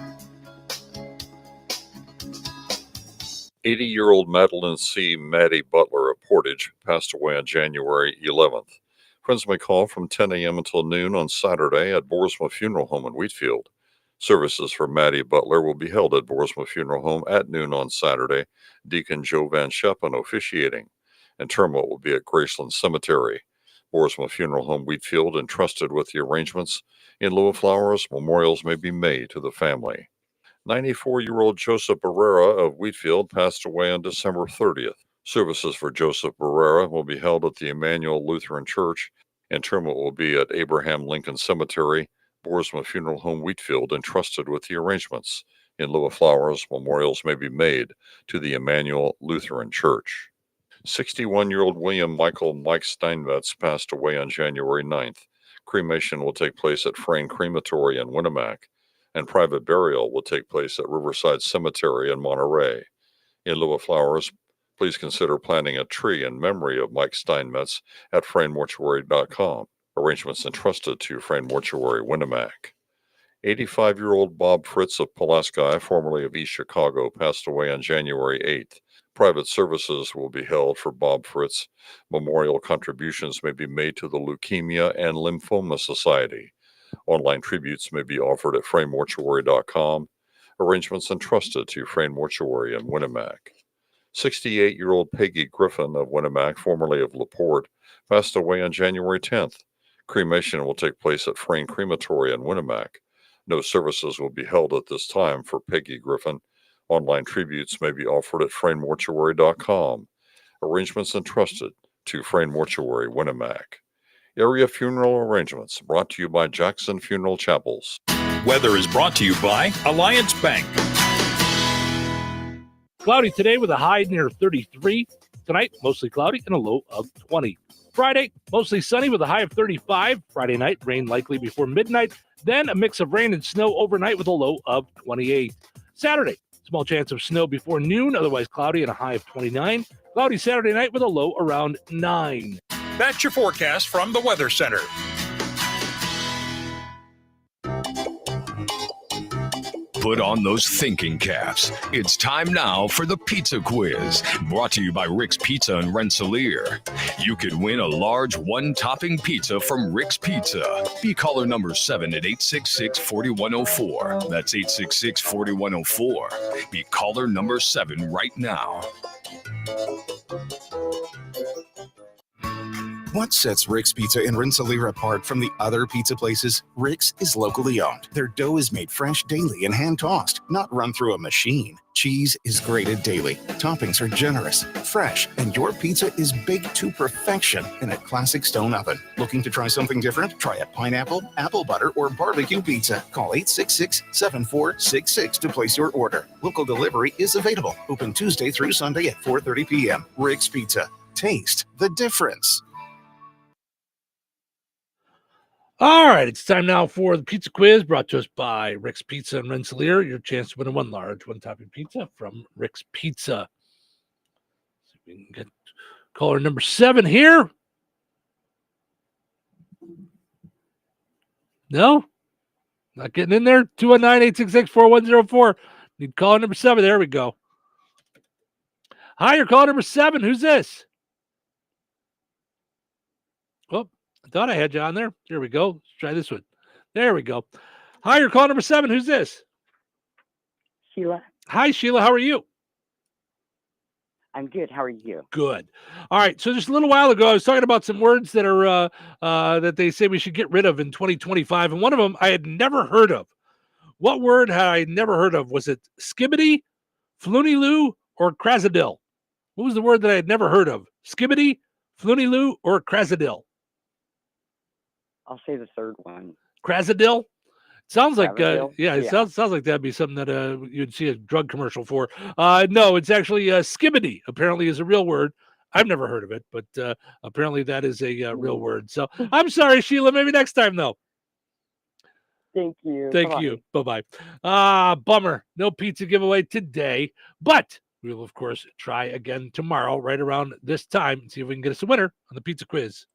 80-year-old Madeline C. Maddie Butler of Portage passed away on January 11th. Friends may call from 10 a.m. until noon on Saturday at Boersma Funeral Home in Wheatfield. Services for Maddie Butler will be held at Boersma Funeral Home at noon on Saturday. Deacon Joe Van Scheppen officiating. Interment will be at Graceland Cemetery. Boersma Funeral Home Wheatfield entrusted with the arrangements. In lieu of flowers, memorials may be made to the family. 94-year-old Joseph Barrera of Wheatfield passed away on December 30th. Services for Joseph Barrera will be held at the Emmanuel Lutheran Church. Interment will be at Abraham Lincoln Cemetery. Boersma Funeral Home Wheatfield entrusted with the arrangements. In lieu of flowers, memorials may be made to the Emmanuel Lutheran Church. 61-year-old William Michael Mike Steinmetz passed away on January 9th. Cremation will take place at Frayne Crematory in Winnemac, and private burial will take place at Riverside Cemetery in Monterey. In lieu of flowers, please consider planting a tree in memory of Mike Steinmetz at FrayneMortuary.com. Arrangements entrusted to Frayne Mortuary, Winnemac. 85-year-old Bob Fritz of Pulaski, formerly of East Chicago, passed away on January 8th. Private services will be held for Bob Fritz. Memorial contributions may be made to the Leukemia and Lymphoma Society. Online tributes may be offered at FrayneMortuary.com. Arrangements entrusted to Frayne Mortuary in Winnemac. 68-year-old Peggy Griffin of Winnemac, formerly of LaPorte, passed away on January 10th. Cremation will take place at Frayne Crematory in Winnemac. No services will be held at this time for Peggy Griffin. Online tributes may be offered at FrayneMortuary.com. Arrangements entrusted to Frayne Mortuary, Winnemac. Area funeral arrangements brought to you by Jackson Funeral Chapels. Weather is brought to you by Alliance Bank. Cloudy today with a high near 33. Tonight, mostly cloudy and a low of 20. Friday, mostly sunny with a high of 35. Friday night, rain likely before midnight. Then a mix of rain and snow overnight with a low of 28. Saturday, small chance of snow before noon, otherwise cloudy and a high of 29. Cloudy Saturday night with a low around 9. That's your forecast from the Weather Center. Put on those thinking caps. It's time now for the Pizza Quiz, brought to you by Rick's Pizza in Rensselaer. You could win a large one-topping pizza from Rick's Pizza. Be caller number 7 at 866-4104. That's 866-4104. Be caller number 7 right now. What sets Rick's Pizza in Rensselaer apart from the other pizza places? Rick's is locally owned. Their dough is made fresh daily and hand-tossed, not run through a machine. Cheese is grated daily. Toppings are generous, fresh, and your pizza is baked to perfection in a classic stone oven. Looking to try something different? Try a pineapple, apple butter, or barbecue pizza. Call 866-7466 to place your order. Local delivery is available. Open Tuesday through Sunday at 4:30 p.m. Rick's Pizza. Taste the difference. All right, it's time now for the Pizza Quiz, brought to us by Rick's Pizza in Rensselaer. Your chance to win a one large, one-topping pizza from Rick's Pizza. See if we can get caller number 7 here. No? Not getting in there? 219-866-4104. Need caller number 7. There we go. Hi, you're caller number 7. Who's this? Oh, I thought I had you on there. Here we go. Let's try this one. There we go. Hi, you're call number 7. Who's this? Sheila. Hi, Sheila. How are you? I'm good. How are you? Good. All right. So just a little while ago, I was talking about some words that are that they say we should get rid of in 2025, and one of them I had never heard of. What word had I never heard of? Was it skibbity, flooney-loo, or crazadill? What was the word that I had never heard of? Skibbity, flooney-loo, or crazadill? I'll say the third one. Crazadill? Sounds like Yeah. Sounds like that'd be something that you'd see a drug commercial for. No, it's actually skibbity. Apparently, is a real word. I've never heard of it, but apparently that is a real word. So I'm sorry, Sheila. Maybe next time, though. Thank you. Thank Bye-bye. you. Bye-bye. Bummer. No pizza giveaway today, but we will, of course, try again tomorrow, right around this time, and see if we can get us a winner on the pizza quiz.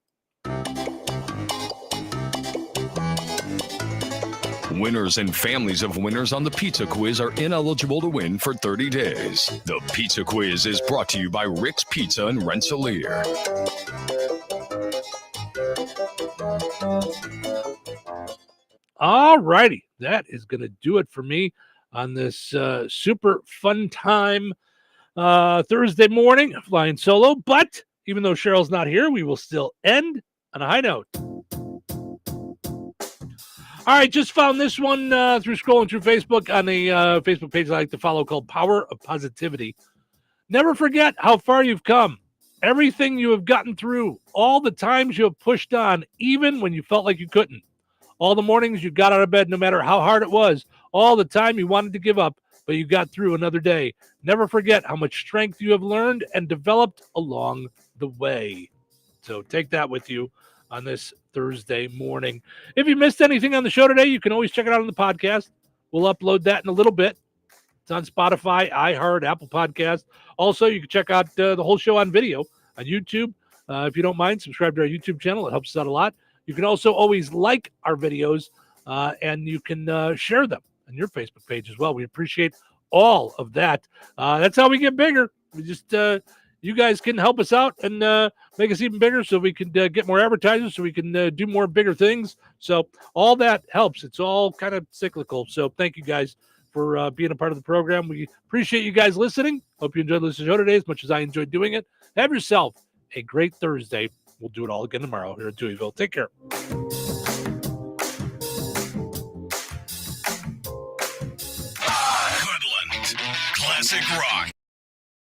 Winners and families of winners on the Pizza Quiz are ineligible to win for 30 days. The Pizza Quiz is brought to you by Rick's Pizza in Rensselaer. All righty. That is going to do it for me on this super fun time Thursday morning, flying solo. But even though Cheryl's not here, we will still end on a high note. All right, just found this one through scrolling through Facebook on a Facebook page I like to follow called Power of Positivity. Never forget how far you've come. Everything you have gotten through, all the times you have pushed on, even when you felt like you couldn't. All the mornings you got out of bed, no matter how hard it was. All the time you wanted to give up, but you got through another day. Never forget how much strength you have learned and developed along the way. So take that with you on this Thursday morning. If you missed anything on the show today, you can always check it out on the podcast. We'll upload that in a little bit. It's on Spotify, iHeart, Apple Podcast. Also, you can check out the whole show on video on YouTube. If you don't mind, subscribe to our YouTube channel. It helps us out a lot. You can also always like our videos, and you can share them on your Facebook page as well. We appreciate all of that. That's how we get bigger. We just you guys can help us out and make us even bigger so we can get more advertisers, so we can do more bigger things. So all that helps. It's all kind of cyclical. So thank you guys for being a part of the program. We appreciate you guys listening. Hope you enjoyed listening to the show today as much as I enjoyed doing it. Have yourself a great Thursday. We'll do it all again tomorrow here at Touhyville. Take care. Classic rock.